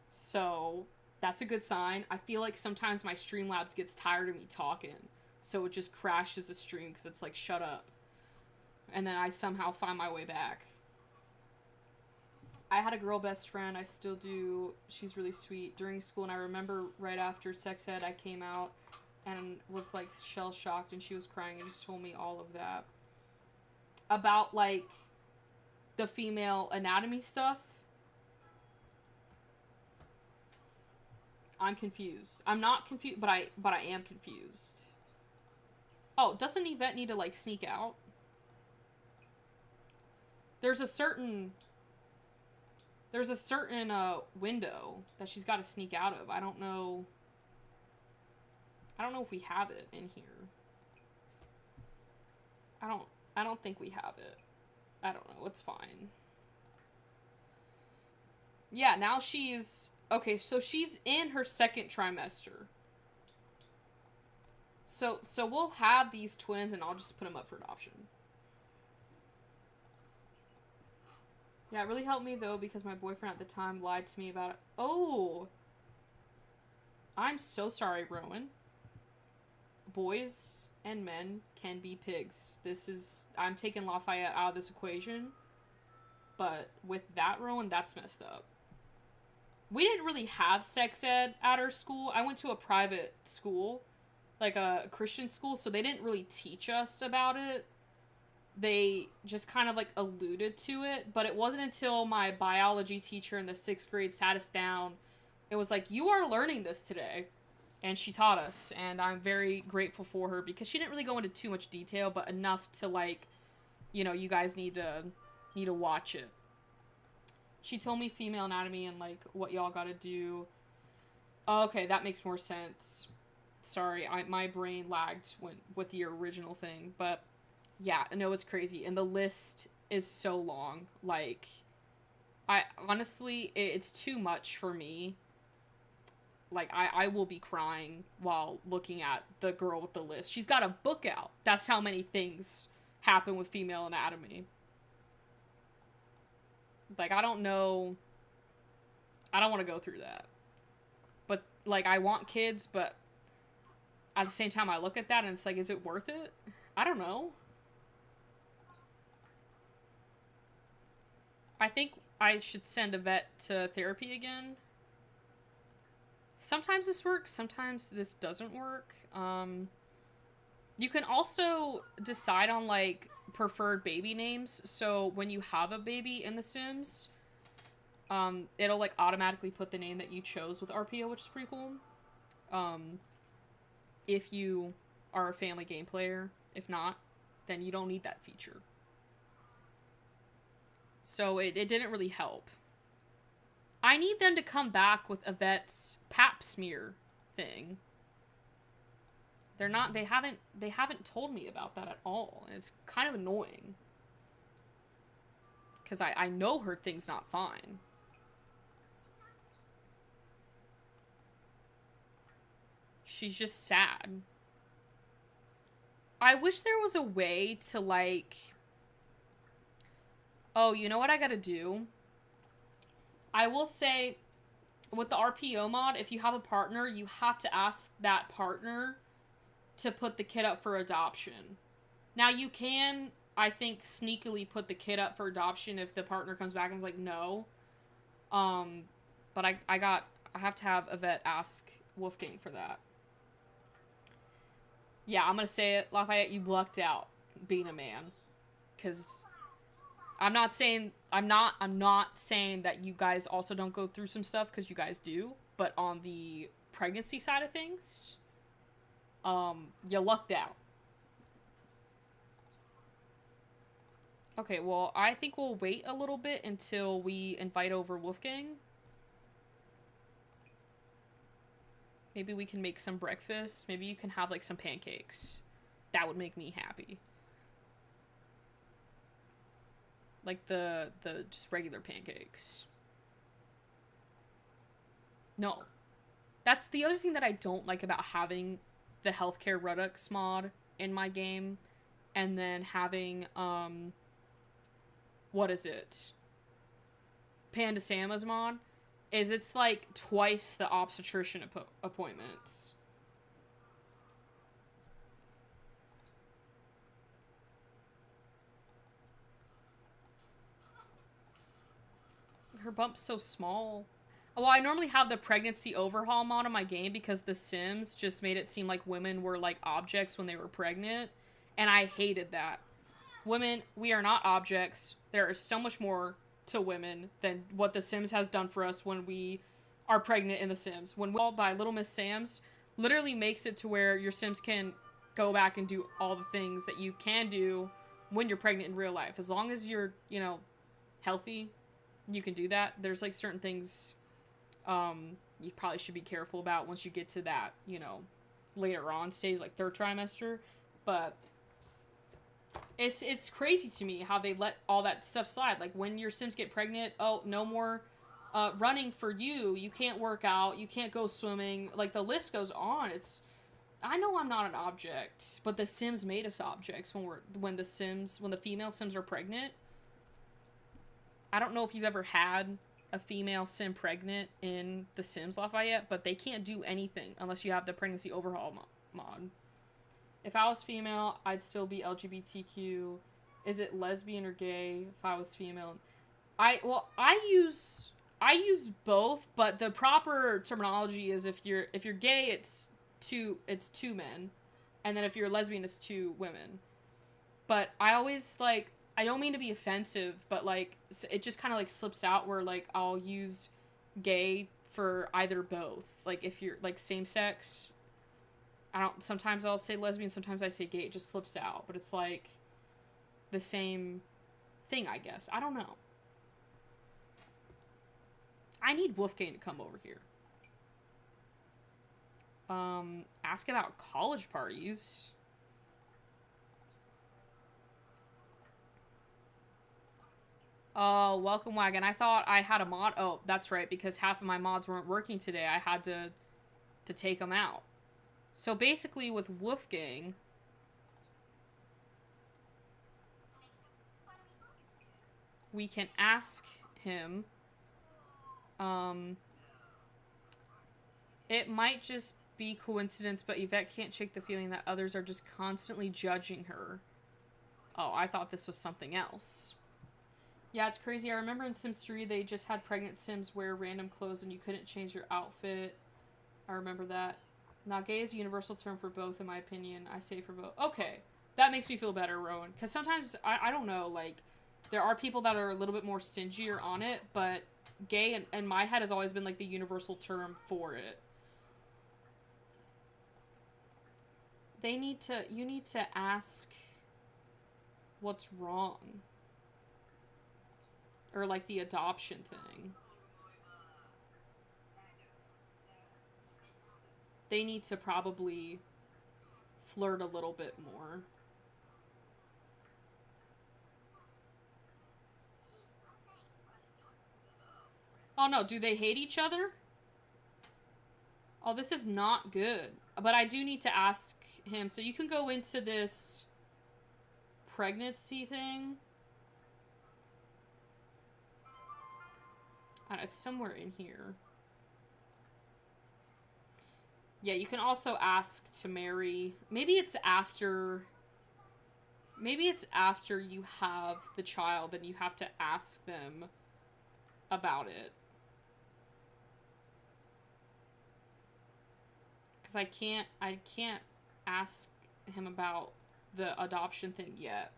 [SPEAKER 1] So that's a good sign. I feel like sometimes my Streamlabs gets tired of me talking. So it just crashes the stream because it's like, shut up. And then I somehow find my way back. I had a girl best friend. I still do. She's really sweet during school. And I remember right after sex ed, I came out and was like shell shocked and she was crying and just told me all of that. About like the female anatomy stuff. I'm confused. I'm not confused, but I am confused. Oh, doesn't Yvette need to like sneak out? There's a certain window that she's got to sneak out of. I don't know if we have it in here. I don't think we have it. I don't know. It's fine. Yeah, now she's okay, so she's in her second trimester. So we'll have these twins and I'll just put them up for adoption. Yeah, it really helped me though because my boyfriend at the time lied to me about it. Oh! I'm so sorry, Rowan. Boys and men can be pigs. I'm taking Lafayette out of this equation. But with that, Rowan, that's messed up. We didn't really have sex ed at our school. I went to a private school, like a Christian school, so they didn't really teach us about it. They just kind of like alluded to it, but it wasn't until my biology teacher in the 6th grade sat us down. It was like, you are learning this today. And she taught us, and I'm very grateful for her because she didn't really go into too much detail, but enough to like, you know, you guys need to watch it. She told me female anatomy and like what y'all gotta do. Oh, okay, that makes more sense. Sorry, my brain lagged with the original thing, but yeah, I know it's crazy, and the list is so long. Like, I honestly, it's too much for me. Like, I will be crying while looking at the girl with the list. She's got a book out. That's how many things happen with female anatomy. Like, I don't know. I don't want to go through that. But, like, I want kids, but at the same time, I look at that and it's like, is it worth it? I don't know. I think I should send Yvette to therapy again. Sometimes this works, sometimes this doesn't work. You can also decide on, like, preferred baby names. So when you have a baby in The Sims, it'll, like, automatically put the name that you chose with RPO, which is pretty cool. If you are a family game player. If not, then you don't need that feature. So it didn't really help. I need them to come back with Yvette's pap smear thing. They haven't told me about that at all. And it's kind of annoying. Because I know her thing's not fine. She's just sad. I wish there was a way to, like... Oh, you know what I gotta do? I will say, with the RPO mod, if you have a partner, you have to ask that partner to put the kid up for adoption. Now, you can, I think, sneakily put the kid up for adoption if the partner comes back and is like, no. But I have to have Yvette ask Wolfgang for that. Yeah, I'm gonna say it, Lafayette, you lucked out being a man. Because I'm not saying that you guys also don't go through some stuff, because you guys do. But on the pregnancy side of things, you lucked out. Okay, well, I think we'll wait a little bit until we invite over Wolfgang. Maybe we can make some breakfast. Maybe you can have, like, some pancakes. That would make me happy. Like, the just regular pancakes. No. That's the other thing that I don't like about having the healthcare Redux mod in my game. And then having, what is it? Panda Sama's mod. Is it's like twice the obstetrician appointments. Her bump's so small. Well, I normally have the pregnancy overhaul mod on my game because The Sims just made it seem like women were like objects when they were pregnant. And I hated that. Women, we are not objects. There is so much more to women than what The Sims has done for us when we are pregnant in The Sims. When we all by Little Miss Sam's literally makes it to where your Sims can go back and do all the things that you can do when you're pregnant in real life. As long as you're, you know, healthy, you can do that. There's like certain things you probably should be careful about once you get to that, you know, later on stage, like third trimester. But it's crazy to me how they let all that stuff slide. Like when your Sims get pregnant, oh, no more running for you. You can't work out. You can't go swimming. Like the list goes on. I know I'm not an object, but the Sims made us objects when the female Sims are pregnant. I don't know if you've ever had a female Sim pregnant in The Sims Lafayette, but they can't do anything unless you have the pregnancy overhaul mod. If I was female, I'd still be LGBTQ. Is it lesbian or gay if I was female? I use both, but the proper terminology is if you're gay, it's two men, and then if you're lesbian, it's two women. But I always like, I don't mean to be offensive, but like it just kind of like slips out where like I'll use gay for either both. Like if you're like same sex, sometimes I'll say lesbian, sometimes I say gay. It just slips out, but it's like the same thing, I guess. I don't know. I need Wolfgang to come over here. Ask about college parties. Oh, welcome wagon. I thought I had a mod. Oh, that's right, because half of my mods weren't working today. I had to take them out. So basically with Wolfgang, we can ask him, it might just be coincidence, but Yvette can't shake the feeling that others are just constantly judging her. Oh, I thought this was something else. Yeah, it's crazy. I remember in Sims 3, they just had pregnant Sims wear random clothes and you couldn't change your outfit. I remember that. Now, gay is a universal term for both, in my opinion. I say for both. Okay. That makes me feel better, Rowan. Because sometimes, I don't know, like, there are people that are a little bit more stingier on it, but gay in my head has always been, like, the universal term for it. You need to ask what's wrong. Or, like, the adoption thing. They need to probably flirt a little bit more. Oh, no. Do they hate each other? Oh, this is not good. But I do need to ask him. So you can go into this pregnancy thing. It's somewhere in here. Yeah, you can also ask to marry. Maybe it's after you have the child and you have to ask them about it. Because I can't ask him about the adoption thing yet.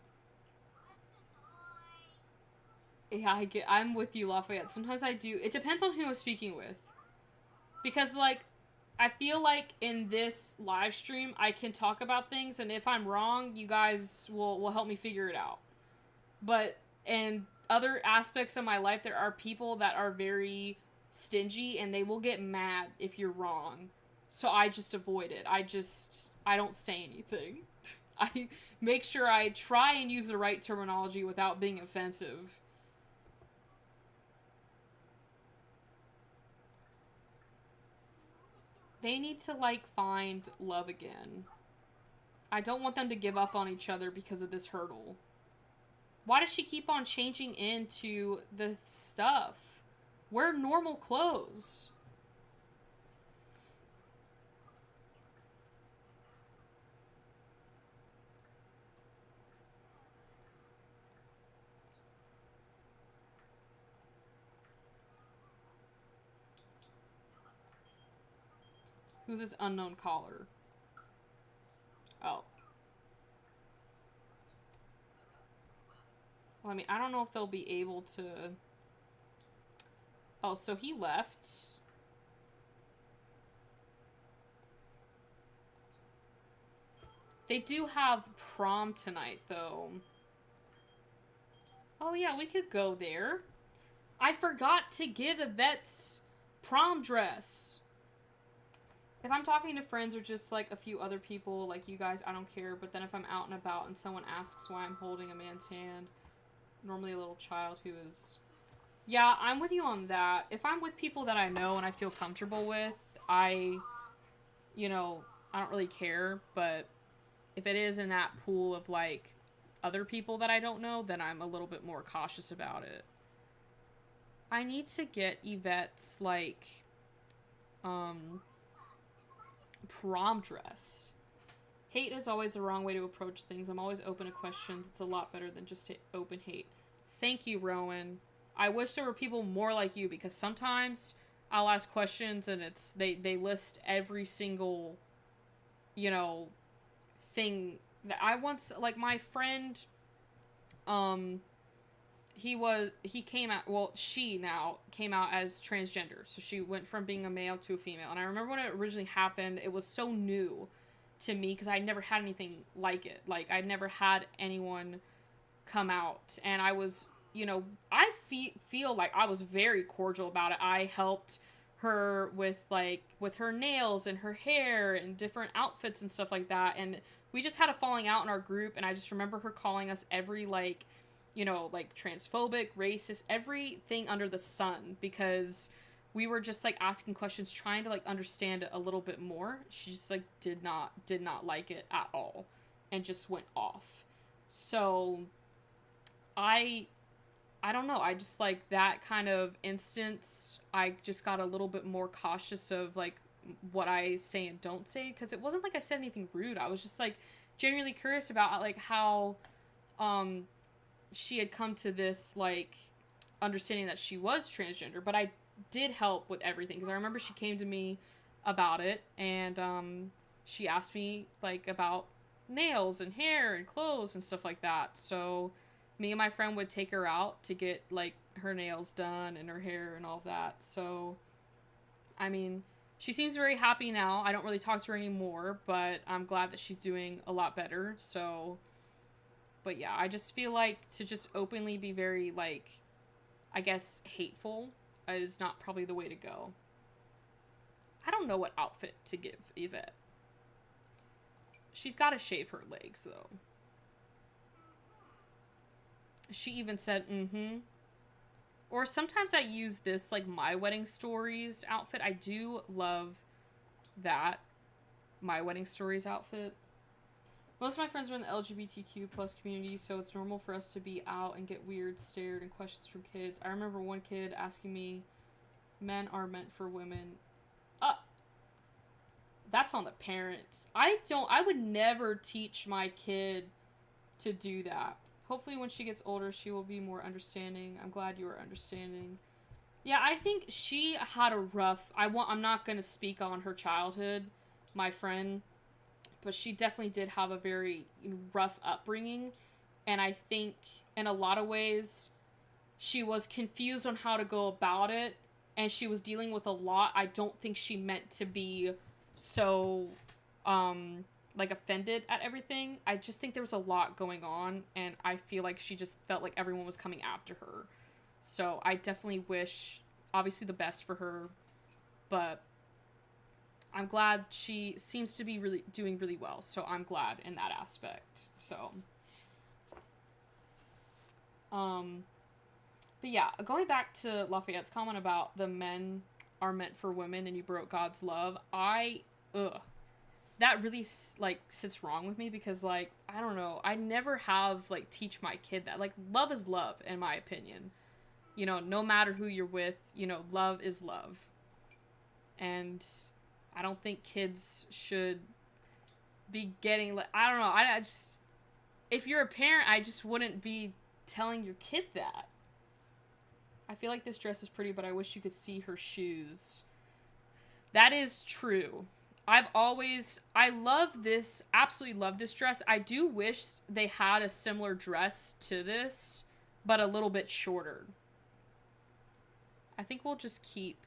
[SPEAKER 1] Yeah, I'm with you, Lafayette. Sometimes I do. It depends on who I'm speaking with. Because, like, I feel like in this live stream, I can talk about things, and if I'm wrong, you guys will help me figure it out. But in other aspects of my life, there are people that are very stingy, and they will get mad if you're wrong. So I just avoid it. I don't say anything. I make sure I try and use the right terminology without being offensive. They need to, like, find love again. I don't want them to give up on each other because of this hurdle. Why does she keep on changing into the stuff? Wear normal clothes. Who's this unknown caller? Oh. Well, I mean, I don't know if they'll be able to... Oh, so he left. They do have prom tonight, though. Oh, yeah, we could go there. I forgot to give Yvette's prom dress. If I'm talking to friends or just, like, a few other people, like you guys, I don't care. But then if I'm out and about and someone asks why I'm holding a man's hand, normally a little child who is... Yeah, I'm with you on that. If I'm with people that I know and I feel comfortable with, you know, I don't really care. But if it is in that pool of, like, other people that I don't know, then I'm a little bit more cautious about it. I need to get Yvette's, like, prom dress. Hate is always the wrong way to approach things. I'm always open to questions. It's a lot better than just open hate. Thank you, Rowan. I wish there were people more like you, because sometimes I'll ask questions and it's they list every single, you know, thing that I once, like, my friend, she now came out as transgender. So she went from being a male to a female. And I remember when it originally happened, it was so new to me because I'd never had anything like it. Like, I'd never had anyone come out. And I was, you know, I feel like I was very cordial about it. I helped her with her nails and her hair and different outfits and stuff like that. And we just had a falling out in our group. And I just remember her calling us every, like, you know, like, transphobic, racist, everything under the sun, because we were just, like, asking questions, trying to, like, understand it a little bit more. She just, like, did not like it at all, and just went off. So, I don't know, I just, like, that kind of instance, I just got a little bit more cautious of, like, what I say and don't say, because it wasn't like I said anything rude. I was just, like, genuinely curious about, like, how, she had come to this, like, understanding that she was transgender, but I did help with everything, because I remember she came to me about it, and, she asked me, like, about nails and hair and clothes and stuff like that, so me and my friend would take her out to get, like, her nails done and her hair and all of that, so, I mean, she seems very happy now. I don't really talk to her anymore, but I'm glad that she's doing a lot better, so... But yeah, I just feel like to just openly be very, like, I guess, hateful is not probably the way to go. I don't know what outfit to give Yvette. She's got to shave her legs, though. She even said, mm-hmm. Or sometimes I use this, like, My Wedding Stories outfit. I do love that My Wedding Stories outfit. Most of my friends are in the LGBTQ plus community, so it's normal for us to be out and get weird stared and questions from kids. I remember one kid asking me, men are meant for women. That's on the parents. I would never teach my kid to do that. Hopefully when she gets older, she will be more understanding. I'm glad you are understanding. Yeah, I think she had a rough... I'm not going to speak on her childhood, my friend, but she definitely did have a very rough upbringing, and I think in a lot of ways she was confused on how to go about it, and she was dealing with a lot. I don't think she meant to be so like offended at everything. I just think there was a lot going on, and I feel like she just felt like everyone was coming after her. So I definitely wish, obviously, the best for her, but I'm glad she seems to be really doing really well. So I'm glad in that aspect. So, but yeah, going back to Lafayette's comment about the men are meant for women and you broke God's love, that really like sits wrong with me because like I don't know, I never have like teach my kid that like love is love in my opinion. You know, no matter who you're with, you know, love is love. And I don't think kids should be getting like I don't know, I just if you're a parent, I just wouldn't be telling your kid that. I feel like this dress is pretty, but I wish you could see her shoes. That is true. I love this, absolutely love this dress. I do wish they had a similar dress to this, but a little bit shorter. I think we'll just keep,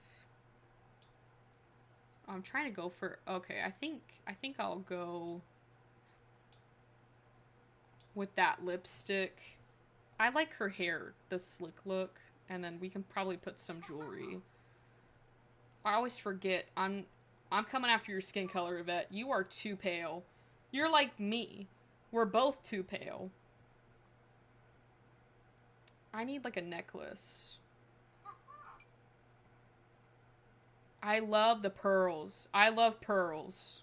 [SPEAKER 1] I'm trying to go for, okay, I think I'll go with that lipstick. I like her hair, the slick look, and then we can probably put some jewelry. I always forget, I'm coming after your skin color, Yvette. You are too pale. You're like me. We're both too pale. I need like a necklace. I love the pearls. I love pearls.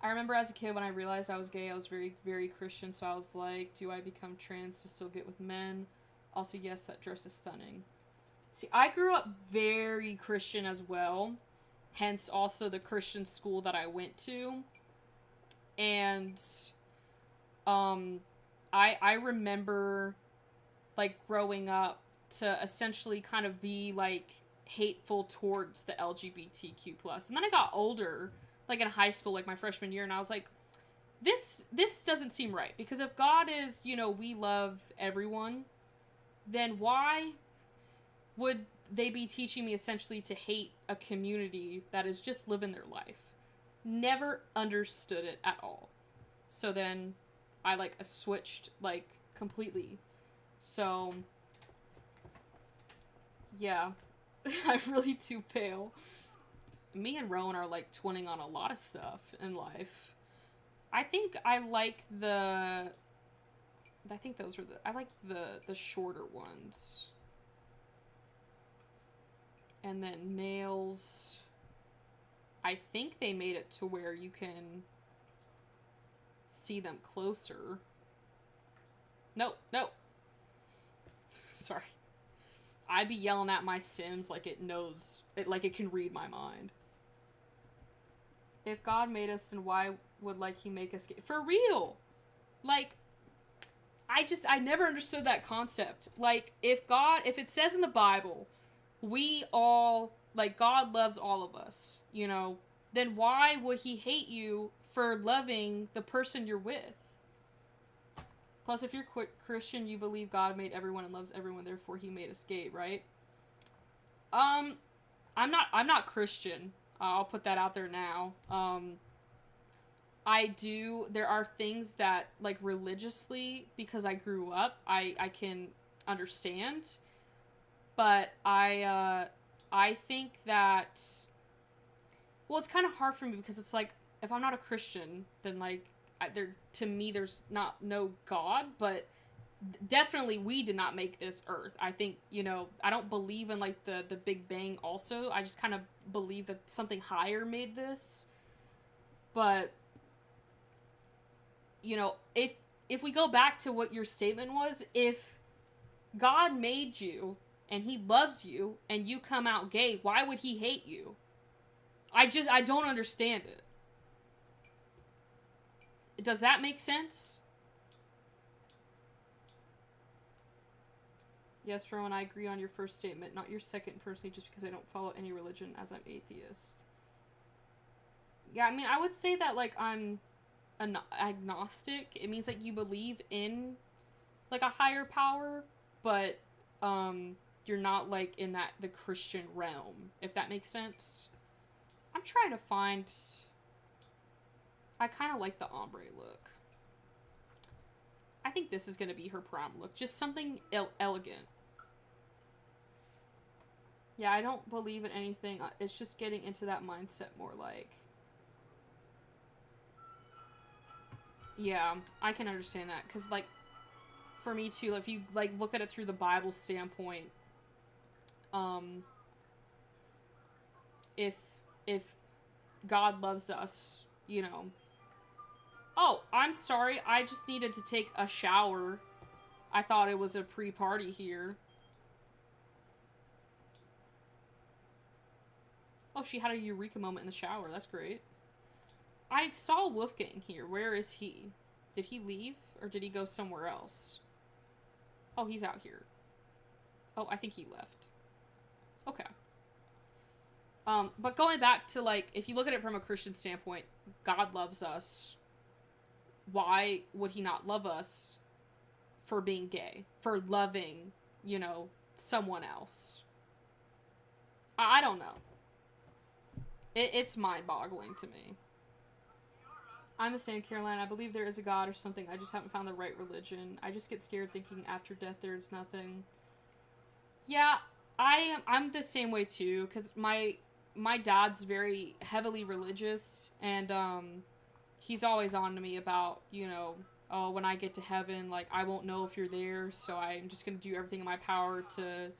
[SPEAKER 1] I remember as a kid when I realized I was gay, I was very, very Christian, so I was like, do I become trans to still get with men? Also, yes, that dress is stunning. See, I grew up very Christian as well. Hence, also the Christian school that I went to. And, I remember, like, growing up to essentially kind of be, like, hateful towards the LGBTQ+. And then I got older, like, in high school, like, my freshman year, and I was like, this doesn't seem right. Because if God is, you know, we love everyone, then why would they be teaching me essentially to hate a community that is just living their life? Never understood it at all. So then I like switched like completely. So yeah, I'm really too pale. Me and Rowan are like twinning on a lot of stuff in life. I think I like the I think those are the I like the shorter ones. And then nails, I think they made it to where you can see them closer. Nope. Sorry. I'd be yelling at my Sims like it knows, like it can read my mind. If God made us, then why would like he make us gay? For real! Like, I never understood that concept. Like, if it says in the Bible, we all, like, God loves all of us, you know, then why would he hate you for loving the person you're with? Plus, if you're Christian, you believe God made everyone and loves everyone, therefore he made us gay, right? I'm not Christian. I'll put that out there now. There are things that, like, religiously, because I grew up, I can understand. But I think that, well, it's kind of hard for me because it's like, if I'm not a Christian, then like, to me, there's no God, but definitely we did not make this earth. I think, you know, I don't believe in like the Big Bang also. I just kind of believe that something higher made this. But, you know, if we go back to what your statement was, if God made you and he loves you and you come out gay, why would he hate you? I don't understand it. Does that make sense? Yes, Rowan, I agree on your first statement, not your second personally, just because I don't follow any religion as I'm atheist. Yeah, I mean, I would say that, like, I'm agnostic. It means, like, you believe in, like, a higher power, but, you're not, like, in the Christian realm, if that makes sense. I'm trying to find... I kind of like the ombre look. I think this is going to be her prom look. Just something elegant. Yeah, I don't believe in anything. It's just getting into that mindset more like. Yeah, I can understand that. Because, like, for me too, if you, like, look at it through the Bible standpoint, if God loves us, you know. Oh, I'm sorry. I just needed to take a shower. I thought it was a pre-party here. Oh, she had a eureka moment in the shower. That's great. I saw Wolfgang here. Where is he? Did he leave? Or did he go somewhere else? Oh, he's out here. Oh, I think he left. Okay. But going back to, like, if you look at it from a Christian standpoint, God loves us. Why would he not love us for being gay? For loving, you know, someone else? I don't know. It's mind-boggling to me. I'm the same, Caroline. I believe there is a God or something. I just haven't found the right religion. I just get scared thinking after death there is nothing. Yeah, I'm the same way too, because my dad's very heavily religious, and he's always on to me about, you know, oh, when I get to heaven, like, I won't know if you're there, so I'm just gonna do everything in my power to,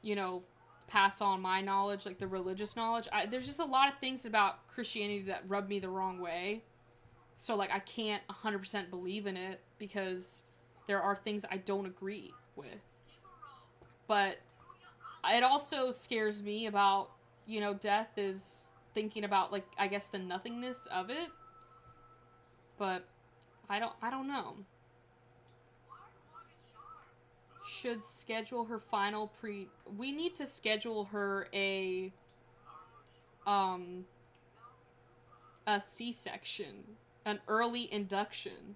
[SPEAKER 1] you know, pass on my knowledge, like the religious knowledge. There's just a lot of things about Christianity that rub me the wrong way. So, like, I can't 100% believe in it because there are things I don't agree with. But it also scares me about, you know, death is thinking about, like, I guess the nothingness of it. But I don't know. Should schedule her final we need to schedule her a C-section, an early induction.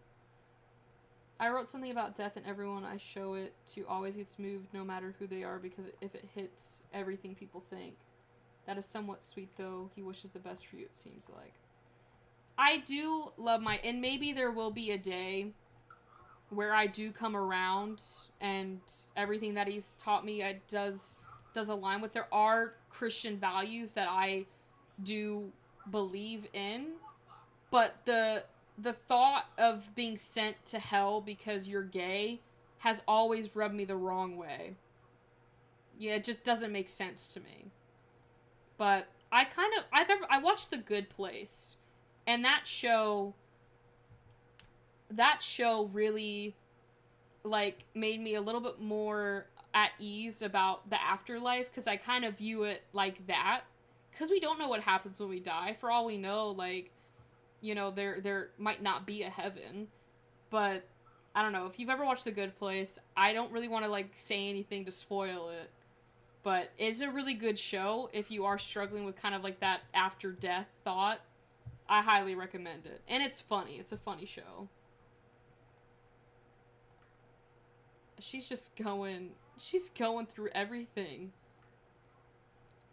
[SPEAKER 1] I wrote something about death, and everyone I show it to always gets moved no matter who they are, because if it hits everything people think. That is somewhat sweet, though. He wishes the best for you, it seems like. I do love and maybe there will be a day where I do come around and everything that he's taught me does align with. There are Christian values that I do believe in, but the thought of being sent to hell because you're gay has always rubbed me the wrong way. Yeah, it just doesn't make sense to me. But I watched The Good Place, and that show really, like, made me a little bit more at ease about the afterlife, because I kind of view it like that, because we don't know what happens when we die. For all we know, like, you know, there might not be a heaven. But I don't know, if you've ever watched The Good Place, I don't really want to, like, say anything to spoil it, but it's a really good show if you are struggling with kind of like that after death thought. I highly recommend it, and it's funny. It's a funny show. She's going through everything.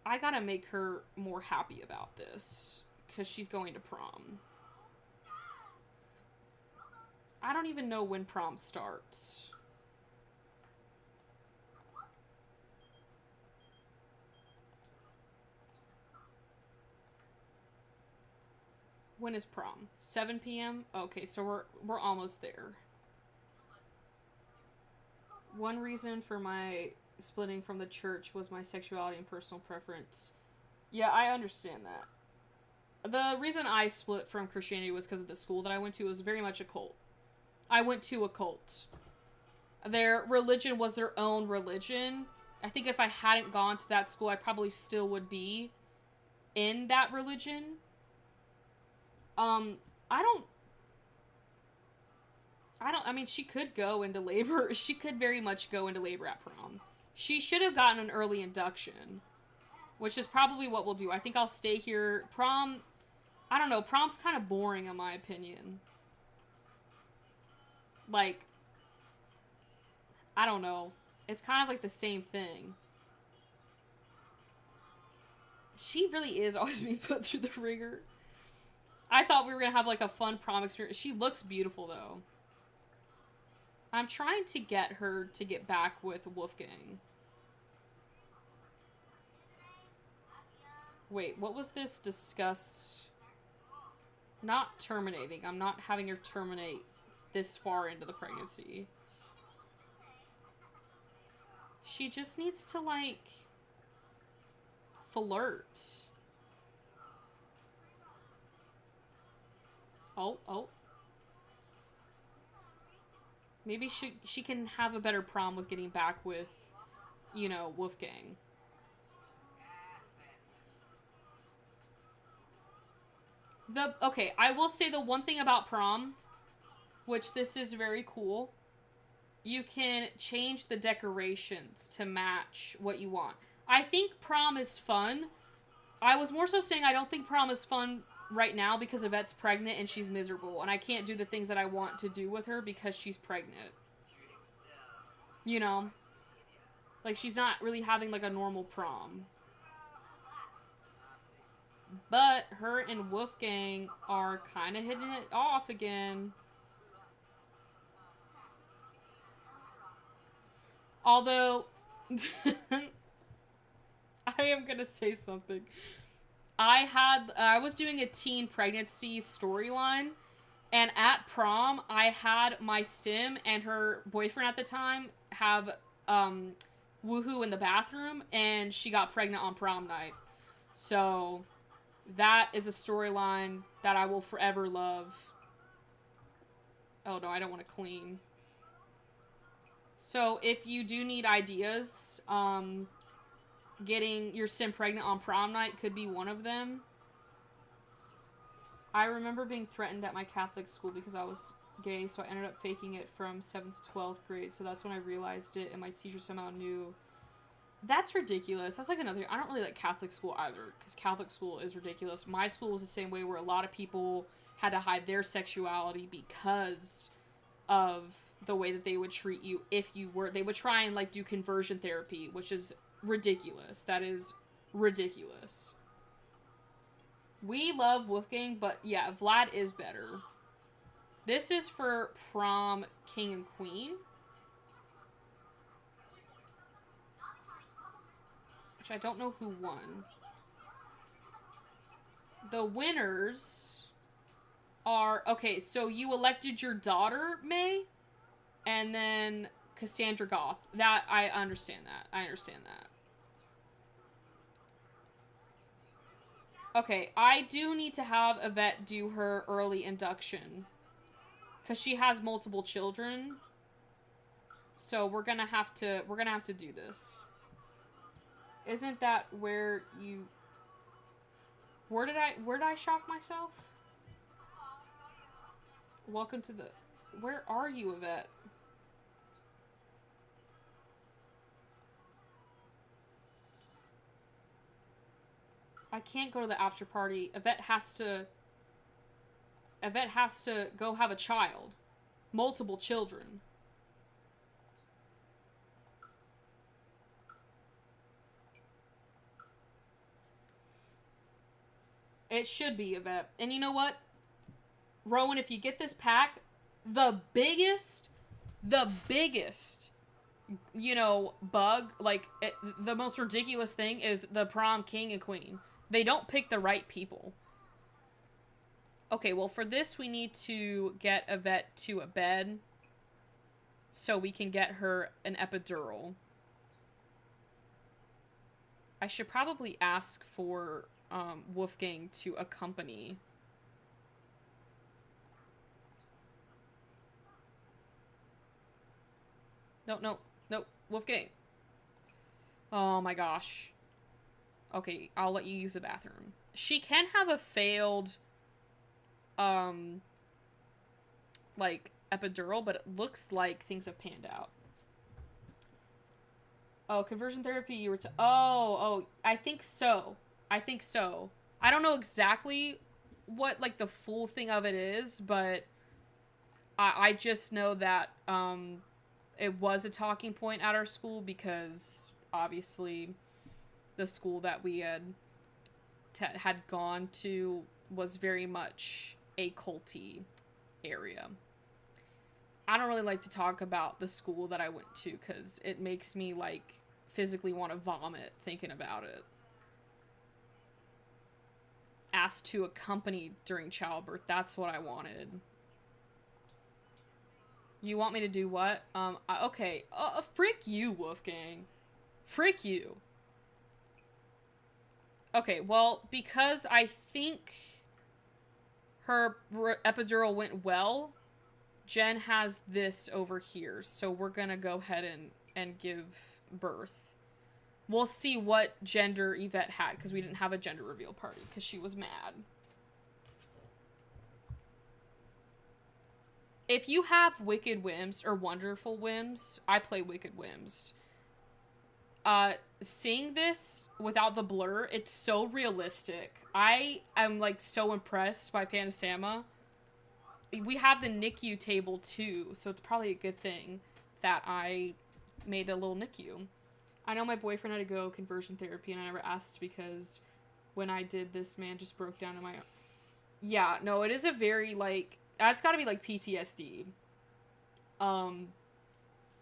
[SPEAKER 1] I gotta make her more happy about this, because she's going to prom. I don't even know when prom starts. When is prom? 7 p.m.? Okay, so we're almost there. One reason for my splitting from the church was my sexuality and personal preference. Yeah, I understand that. The reason I split from Christianity was because of the school that I went to. It was very much a cult. I went to a cult. Their religion was their own religion. I think if I hadn't gone to that school, I probably still would be in that religion. I mean, she could go into labor. She could very much go into labor at prom. She should have gotten an early induction, which is probably what we'll do. I think I'll stay here. Prom, I don't know. Prom's kind of boring in my opinion. Like, I don't know. It's kind of like the same thing. She really is always being put through the ringer. I thought we were gonna have like a fun prom experience. She looks beautiful though. I'm trying to get her to get back with Wolfgang. Wait, what was this discuss? Not terminating. I'm not having her terminate this far into the pregnancy. She just needs to, like, flirt. Oh. Maybe she can have a better prom with getting back with, you know, Wolfgang. Okay, I will say the one thing about prom, which this is very cool, you can change the decorations to match what you want. I think prom is fun. I was more so saying I don't think prom is fun right now because Yvette's pregnant and she's miserable, and I can't do the things that I want to do with her because she's pregnant. You know? Like, she's not really having, like, a normal prom. But her and Wolfgang are kind of hitting it off again. Although, I am gonna say something. I was doing a teen pregnancy storyline, and at prom, I had my sim and her boyfriend at the time have woohoo in the bathroom, and she got pregnant on prom night. So that is a storyline that I will forever love. Oh no, I don't want to clean. So if you do need ideas, getting your sim pregnant on prom night could be one of them. I remember being threatened at my Catholic school because I was gay, so I ended up faking it from 7th to 12th grade, so that's when I realized it, and my teacher somehow knew. That's ridiculous. That's like another... I don't really like Catholic school either, because Catholic school is ridiculous. My school was the same way, where a lot of people had to hide their sexuality because of the way that they would treat you if you were... They would try and, like, do conversion therapy, which is ridiculous. That is ridiculous. We love Wolfgang, but yeah, Vlad is better. This is for prom king and queen. Which I don't know who won. The winners are... Okay, so you elected your daughter, May, and then Cassandra Goth. That, I understand that. I understand that. Okay, I do need to have Yvette do her early induction. Because she has multiple children. So we're gonna have to do this. Isn't that where you... Where did I shock myself? Welcome to the... Where are you, Yvette? I can't go to the after party. Yvette has to go have a child. Multiple children. It should be Yvette. And you know what? Rowan, if you get this pack, the biggest, you know, bug, like, the most ridiculous thing is the prom king and queen. They don't pick the right people. Okay, well, for this, we need to get Yvette to a bed so we can get her an epidural. I should probably ask for Wolfgang to accompany. No, Wolfgang. Oh my gosh. Okay, I'll let you use the bathroom. She can have a failed, like, epidural, but it looks like things have panned out. Oh, conversion therapy, you were oh, I think so. I don't know exactly what, like, the full thing of it is, but I just know that, it was a talking point at our school because, obviously, the school that we had had gone to was very much a culty area. I don't really like to talk about the school that I went to because it makes me, like, physically want to vomit thinking about it. Asked to accompany during childbirth. That's what I wanted. You want me to do what? Okay. Frick you, Wolfgang. Frick you. Okay, well, because I think her epidural went well, Jen has this over here. So we're gonna go ahead and give birth. We'll see what gender Yvette had, because we didn't have a gender reveal party, because she was mad. If you have Wicked Whims, or Wonderful Whims, I play Wicked Whims. Seeing this without the blur, it's so realistic. I am, like, so impressed by Panorama. We have the NICU table, too, so it's probably a good thing that I made a little NICU. I know my boyfriend had to go conversion therapy, and I never asked because when I did, this man just broke down in my... Yeah, no, it is a very, like... That's gotta be, like, PTSD.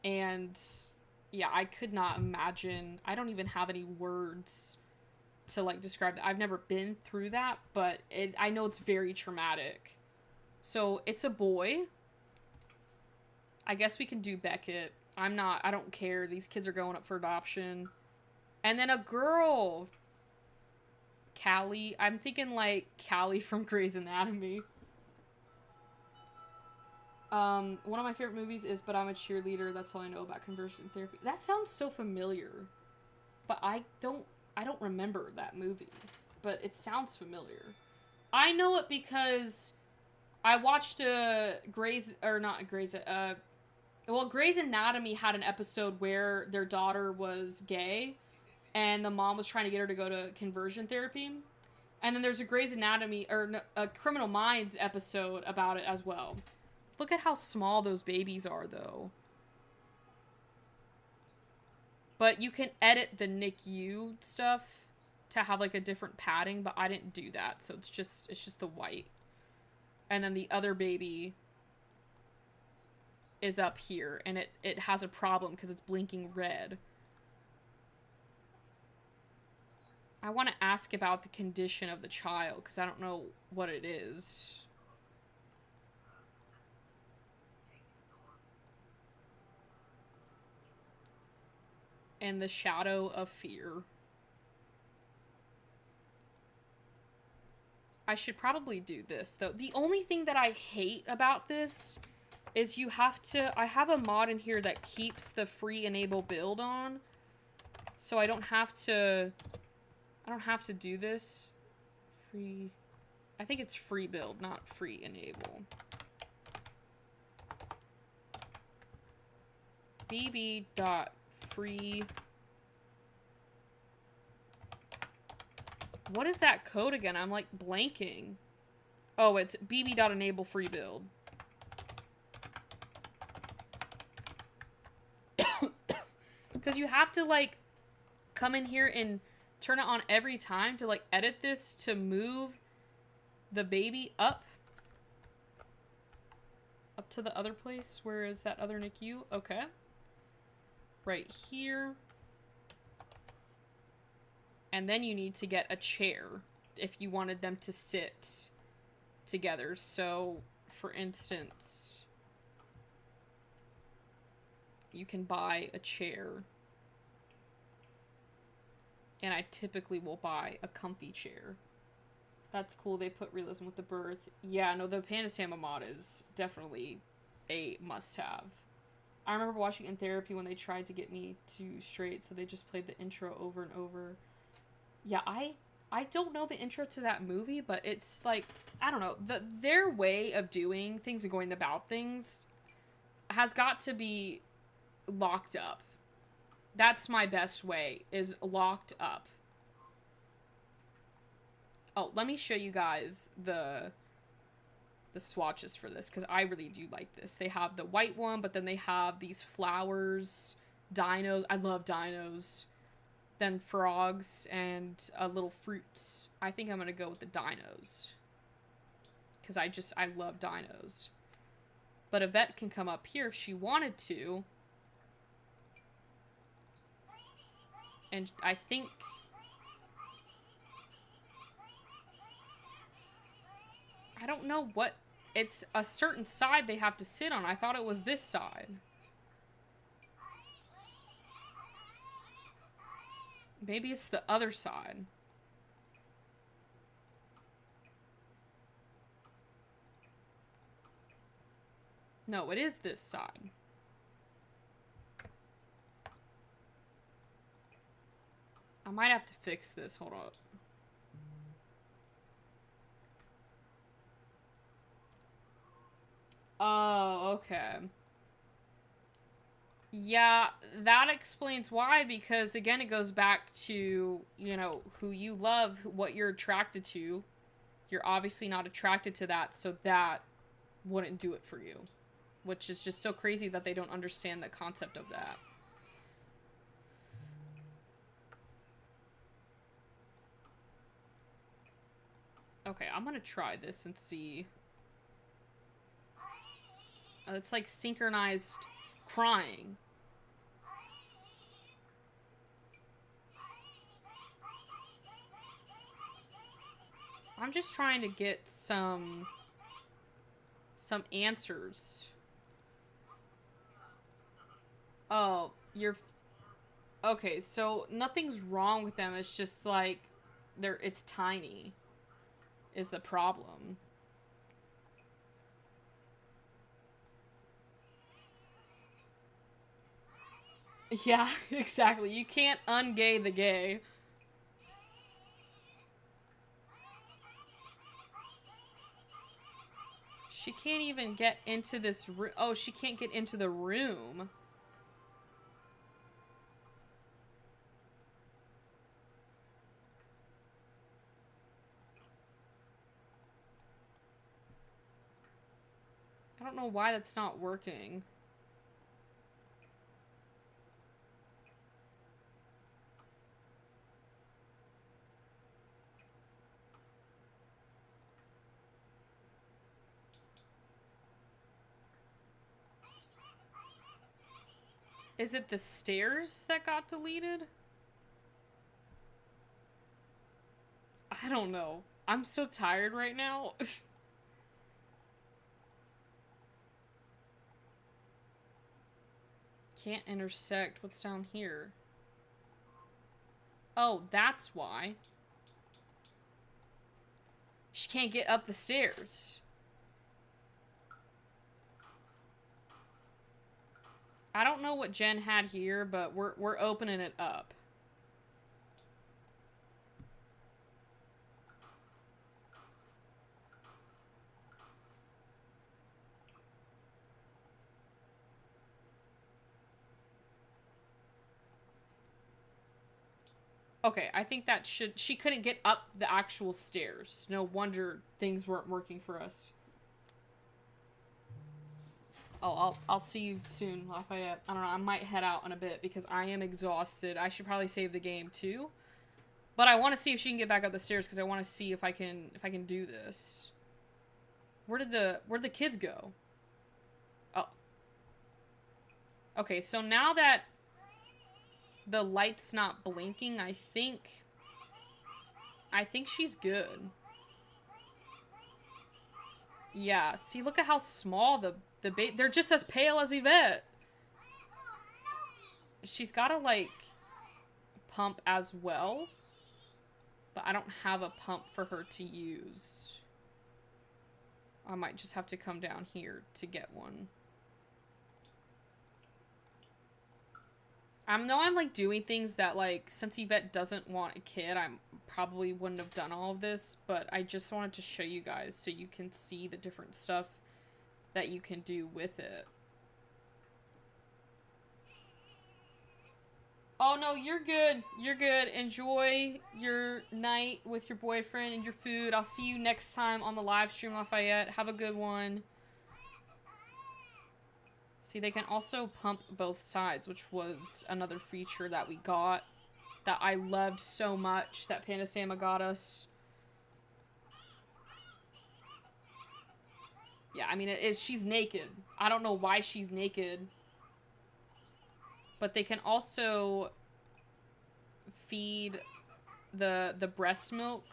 [SPEAKER 1] And... yeah, I could not imagine... I don't even have any words to, like, describe that. I've never been through that, but I know it's very traumatic. So, it's a boy. I guess we can do Beckett. I don't care. These kids are going up for adoption. And then a girl. Callie. I'm thinking, like, Callie from Grey's Anatomy. One of my favorite movies is But I'm a Cheerleader. That's all I know about conversion therapy. That sounds so familiar. But I don't remember that movie. But it sounds familiar. I know it because I watched Grey's Anatomy had an episode where their daughter was gay, and the mom was trying to get her to go to conversion therapy. And then there's a Grey's Anatomy, or a Criminal Minds episode about it as well. Look at how small those babies are, though. But you can edit the NICU stuff to have, like, a different padding, but I didn't do that, so it's just the white. And then the other baby is up here, and it has a problem because it's blinking red. I want to ask about the condition of the child, because I don't know what it is. And the shadow of fear. I should probably do this, though. The only thing that I hate about this is you have to... I have a mod in here that keeps the free enable build on. So I don't have to... I don't have to do this. Free... I think it's free build, not free enable. bb.free... What is that code again? I'm, like, blanking. Oh, it's bb.enable free build. Because you have to, like, come in here and turn it on every time to, like, edit this to move the baby up. Up to the other place. Where is that other NICU? Okay. Right here. And then you need to get a chair if you wanted them to sit together. So, for instance, you can buy a chair. And I typically will buy a comfy chair. That's cool. They put realism with the birth. Yeah, no, the Panorama mod is definitely a must-have. I remember watching in therapy when they tried to get me to straight, so they just played the intro over and over. Yeah, I don't know the intro to that movie, but it's like, I don't know, their way of doing things and going about things has got to be locked up. That's my best way, is locked up. Oh, let me show you guys the swatches for this, because I really do like this. They have the white one, but then they have these flowers, dinos. I love dinos. then frogs and a little fruits. I think I'm gonna go with the dinos. Because I love dinos. But Yvette can come up here if she wanted to. And I think... I don't know what... It's a certain side they have to sit on. I thought it was this side. Maybe it's the other side. No, it is this side. I might have to fix this. Hold up. Oh, okay. Yeah, that explains why, because again, it goes back to, you know, who you love, what you're attracted to. You're obviously not attracted to that, so that wouldn't do it for you. Which is just so crazy that they don't understand the concept of that. Okay, I'm gonna try this and see. It's like synchronized crying. I'm just trying to get some answers. Oh, you're... Okay, so nothing's wrong with them. It's just like it's tiny is the problem. Yeah, exactly. You can't ungay the gay. She can't even get into this room. Oh, she can't get into the room. I don't know why that's not working. Is it the stairs that got deleted? I don't know. I'm so tired right now. Can't intersect. What's down here? Oh, that's why. She can't get up the stairs. I don't know what Jen had here, but we're opening it up. Okay, I think that she couldn't get up the actual stairs. No wonder things weren't working for us. Oh, I'll see you soon, Lafayette. I don't know, I might head out in a bit because I am exhausted. I should probably save the game too. But I want to see if she can get back up the stairs because I want to see if I can do this. Where'd the kids go? Oh. Okay, so now that the light's not blinking, I think she's good. Yeah, see, look at how small they're just as pale as Yvette. She's gotta, like, pump as well. But I don't have a pump for her to use. I might just have to come down here to get one. I know I'm, like, doing things that, like, since Yvette doesn't want a kid, I probably wouldn't have done all of this, but I just wanted to show you guys so you can see the different stuff that you can do with it. Oh, no, you're good. You're good. Enjoy your night with your boyfriend and your food. I'll see you next time on the live stream, Lafayette. Have a good one. See, they can also pump both sides, which was another feature that we got that I loved so much that Panda Sama got us. Yeah, I mean, it is, she's naked. I don't know why she's naked. But they can also feed the breast milk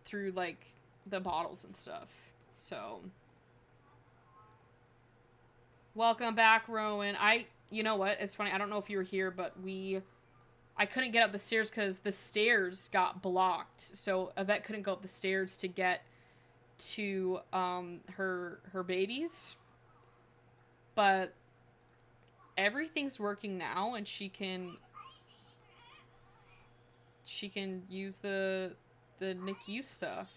[SPEAKER 1] through, like, the bottles and stuff. So, welcome back, Rowan. You know what? It's funny. I don't know if you were here, but I couldn't get up the stairs because the stairs got blocked. So, Yvette couldn't go up the stairs to get to, her babies. But everything's working now, and she can use the NICU stuff.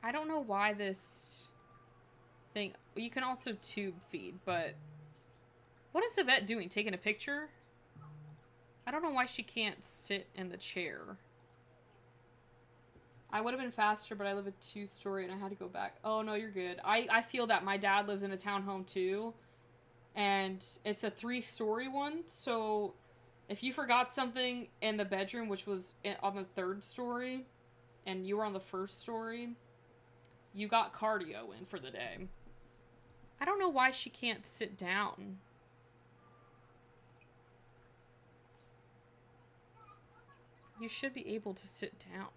[SPEAKER 1] I don't know why this thing... You can also tube feed, but... What is Yvette doing? Taking a picture? I don't know why she can't sit in the chair. I would have been faster, but I live a 2-story and I had to go back. Oh, no, you're good. I feel that. My dad lives in a townhome, too. And it's a 3-story one, so if you forgot something in the bedroom, which was on the 3rd story, and you were on the 1st story... You got cardio in for the day. I don't know why she can't sit down. You should be able to sit down.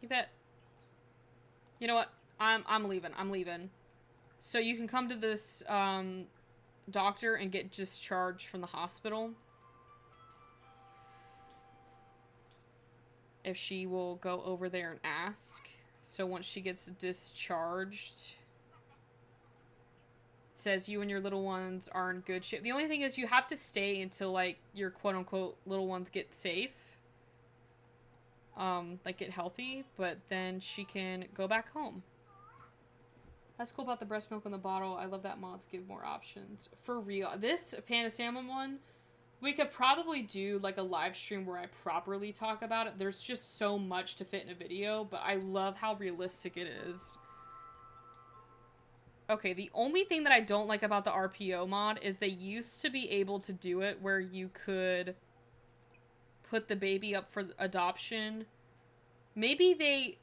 [SPEAKER 1] Yvette. You know what? I'm leaving. I'm leaving. So you can come to this, doctor and get discharged from the hospital. If she will go over there and ask. So once she gets discharged, it says you and your little ones are in good shape. The only thing is you have to stay until, like, your quote-unquote little ones get safe. Like, get healthy. But then she can go back home. That's cool about the breast milk in the bottle. I love that mods give more options. For real. This Panda Salmon one, we could probably do, like, a live stream where I properly talk about it. There's just so much to fit in a video, but I love how realistic it is. Okay, the only thing that I don't like about the RPO mod is they used to be able to do it where you could put the baby up for adoption. Maybe they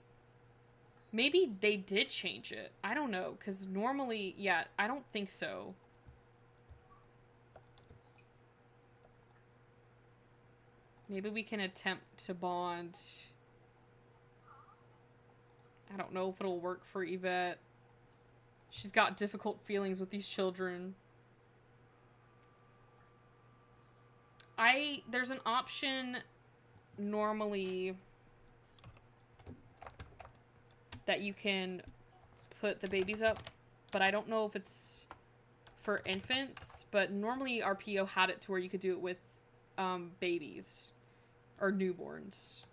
[SPEAKER 1] did change it. I don't know, because normally, yeah, I don't think so. Maybe we can attempt to bond. I don't know if it'll work for Yvette. She's got difficult feelings with these children. There's an option normally that you can put the babies up, but I don't know if it's for infants, but normally RPO had it to where you could do it with babies or newborns.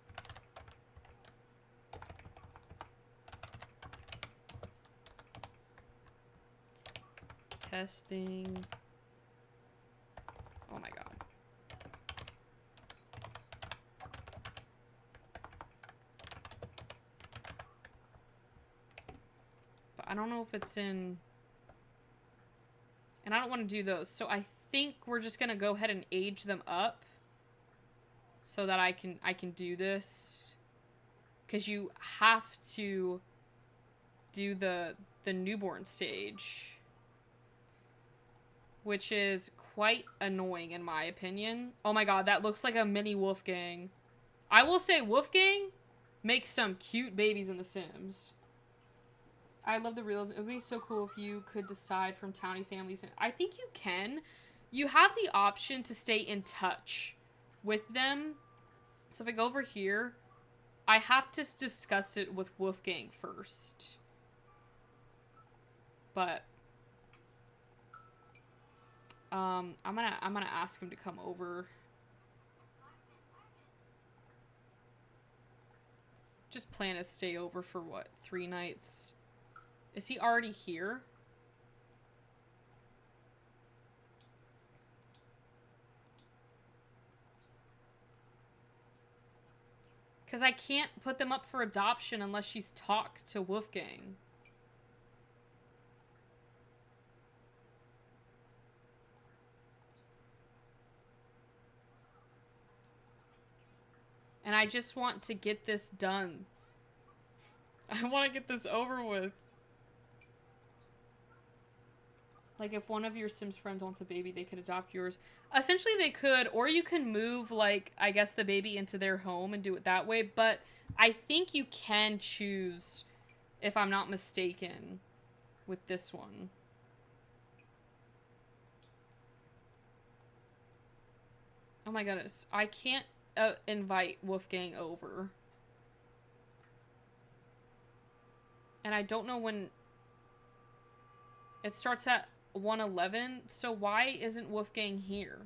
[SPEAKER 1] Testing. Oh my god. I don't know if it's in... And I don't want to do those. So I think we're just going to go ahead and age them up. So that I can do this. Because you have to do the newborn stage. Which is quite annoying in my opinion. Oh my god, that looks like a mini Wolfgang. I will say Wolfgang makes some cute babies in The Sims. I love the realism. It would be so cool if you could decide from townie families. I think you can. You have the option to stay in touch with them. So if I go over here, I have to discuss it with Wolfgang first. But I'm gonna ask him to come over. Just plan to stay over for what, 3 nights? Is he already here? Because I can't put them up for adoption unless she's talked to Wolfgang. And I just want to get this done. I want to get this over with. Like, if one of your Sims friends wants a baby, they could adopt yours. Essentially, they could, or you can move, like, I guess the baby into their home and do it that way. But I think you can choose, if I'm not mistaken, with this one. Oh my goodness. I can't invite Wolfgang over. And I don't know when... It starts at 1:11, so why isn't Wolfgang here?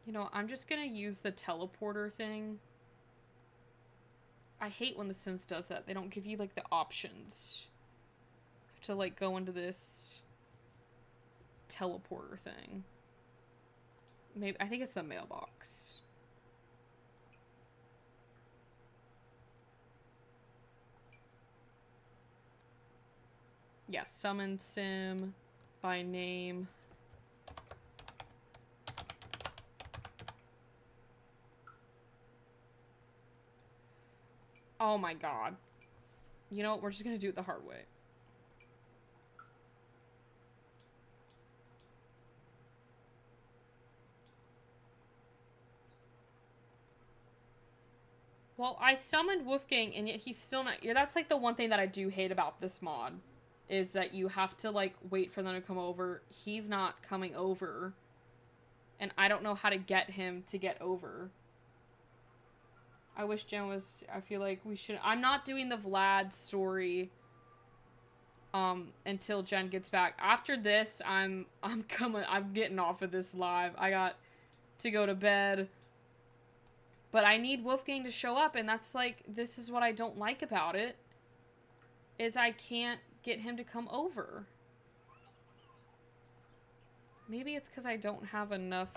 [SPEAKER 1] You know, I'm just gonna use the teleporter thing. I hate when The Sims does that. They don't give you, like, the options. You have to, like, go into this teleporter thing. Maybe, I think it's the mailbox. Yeah, summon Sim by name. Oh my god. You know what? We're just gonna do it the hard way. Well, I summoned Wolfgang and yet he's still not... Yeah, that's like the one thing that I do hate about this mod. Is that you have to, like, wait for them to come over. He's not coming over. And I don't know how to get him to get over. I wish Jen was... I feel like we should... I'm not doing the Vlad story until Jen gets back. After this, I'm getting off of this live. I got to go to bed. But I need Wolfgang to show up, and that's, like, this is what I don't like about it. Is I can't get him to come over. Maybe it's because I don't have enough.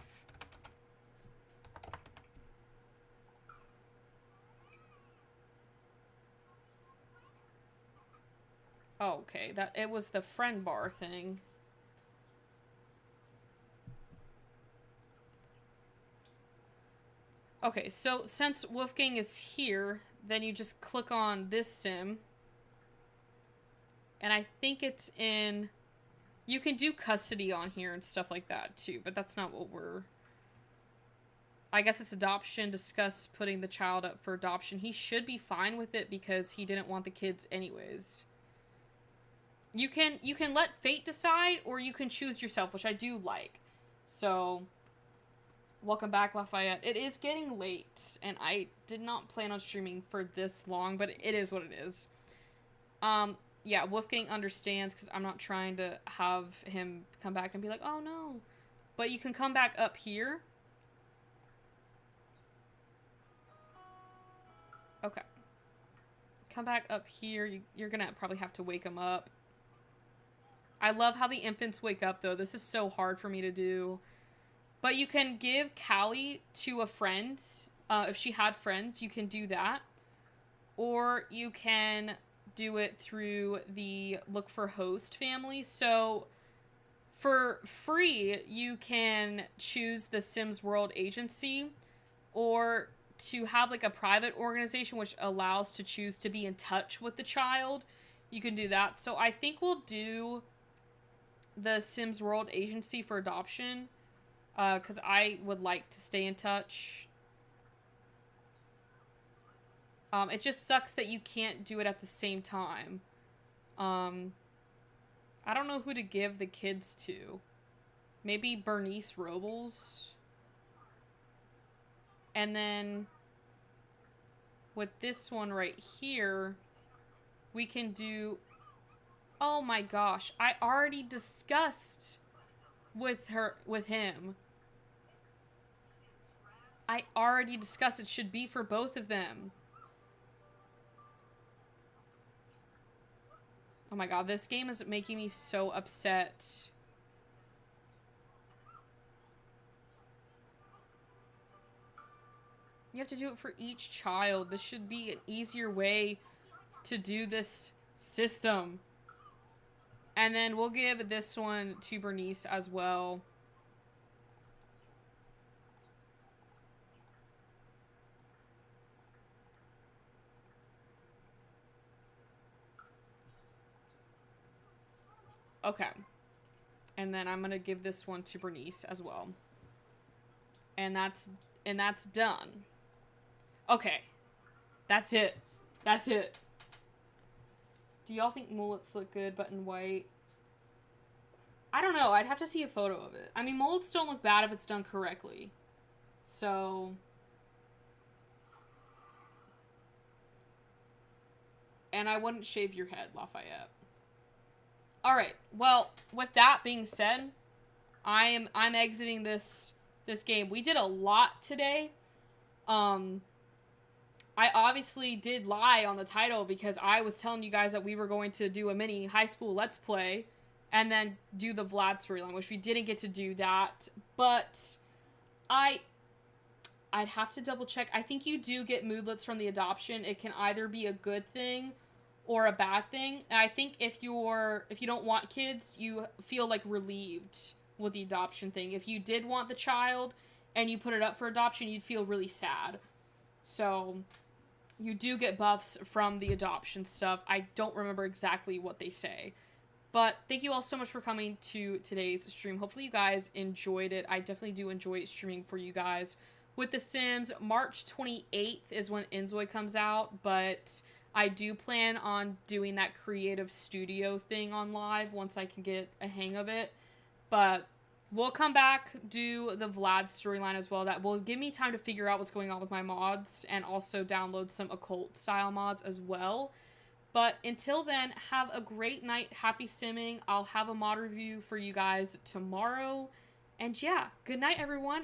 [SPEAKER 1] Oh, okay. That it was the friend bar thing. Okay, so since Wolfgang is here, then you just click on this sim. And I think it's in... You can do custody on here and stuff like that, too. But that's not what we're... I guess it's adoption. Discuss putting the child up for adoption. He should be fine with it because he didn't want the kids anyways. You can let fate decide, or you can choose yourself, which I do like. So, welcome back, Lafayette. It is getting late, and I did not plan on streaming for this long, but it is what it is. Yeah, Wolfgang understands because I'm not trying to have him come back and be like, oh no. But you can come back up here. Okay. Come back up here. You're gonna probably have to wake him up. I love how the infants wake up, though. This is so hard for me to do. But you can give Callie to a friend. If she had friends, you can do that. Or you can... do it through the look for host family. So for free, you can choose the Sims World Agency, or to have like a private organization which allows to choose to be in touch with the child. You can do that. So I think we'll do the Sims World Agency for adoption, because I would like to stay in touch. It just sucks that you can't do it at the same time. I don't know who to give the kids to. Maybe Bernice Robles. And then with this one right here, we can do... Oh my gosh, I already discussed with him. I already discussed it should be for both of them. Oh my god, this game is making me so upset. You have to do it for each child. This should be an easier way to do this system. And then we'll give this one to Bernice as well. Okay. And then I'm gonna give this one to Bernice as well. And that's done. Okay. That's it. That's it. Do y'all think mullets look good but in white? I don't know. I'd have to see a photo of it. I mean, mullets don't look bad if it's done correctly. So... And I wouldn't shave your head, Lafayette. Alright, well, with that being said, I'm exiting this game. We did a lot today. I obviously did lie on the title because I was telling you guys that we were going to do a mini high school Let's Play and then do the Vlad storyline, which we didn't get to do that. But I'd have to double check. I think you do get moodlets from the adoption. It can either be a good thing or a bad thing. And I think if you don't want kids, you feel like relieved with the adoption thing. If you did want the child and you put it up for adoption, you'd feel really sad. So you do get buffs from the adoption stuff. I don't remember exactly what they say. But thank you all so much for coming to today's stream. Hopefully you guys enjoyed it. I definitely do enjoy streaming for you guys. With The Sims, March 28th is when Enzoy comes out, but I do plan on doing that creative studio thing on live once I can get a hang of it. But we'll come back, do the Vlad storyline as well. That will give me time to figure out what's going on with my mods and also download some occult style mods as well. But until then, have a great night. Happy simming. I'll have a mod review for you guys tomorrow. And yeah, good night, everyone.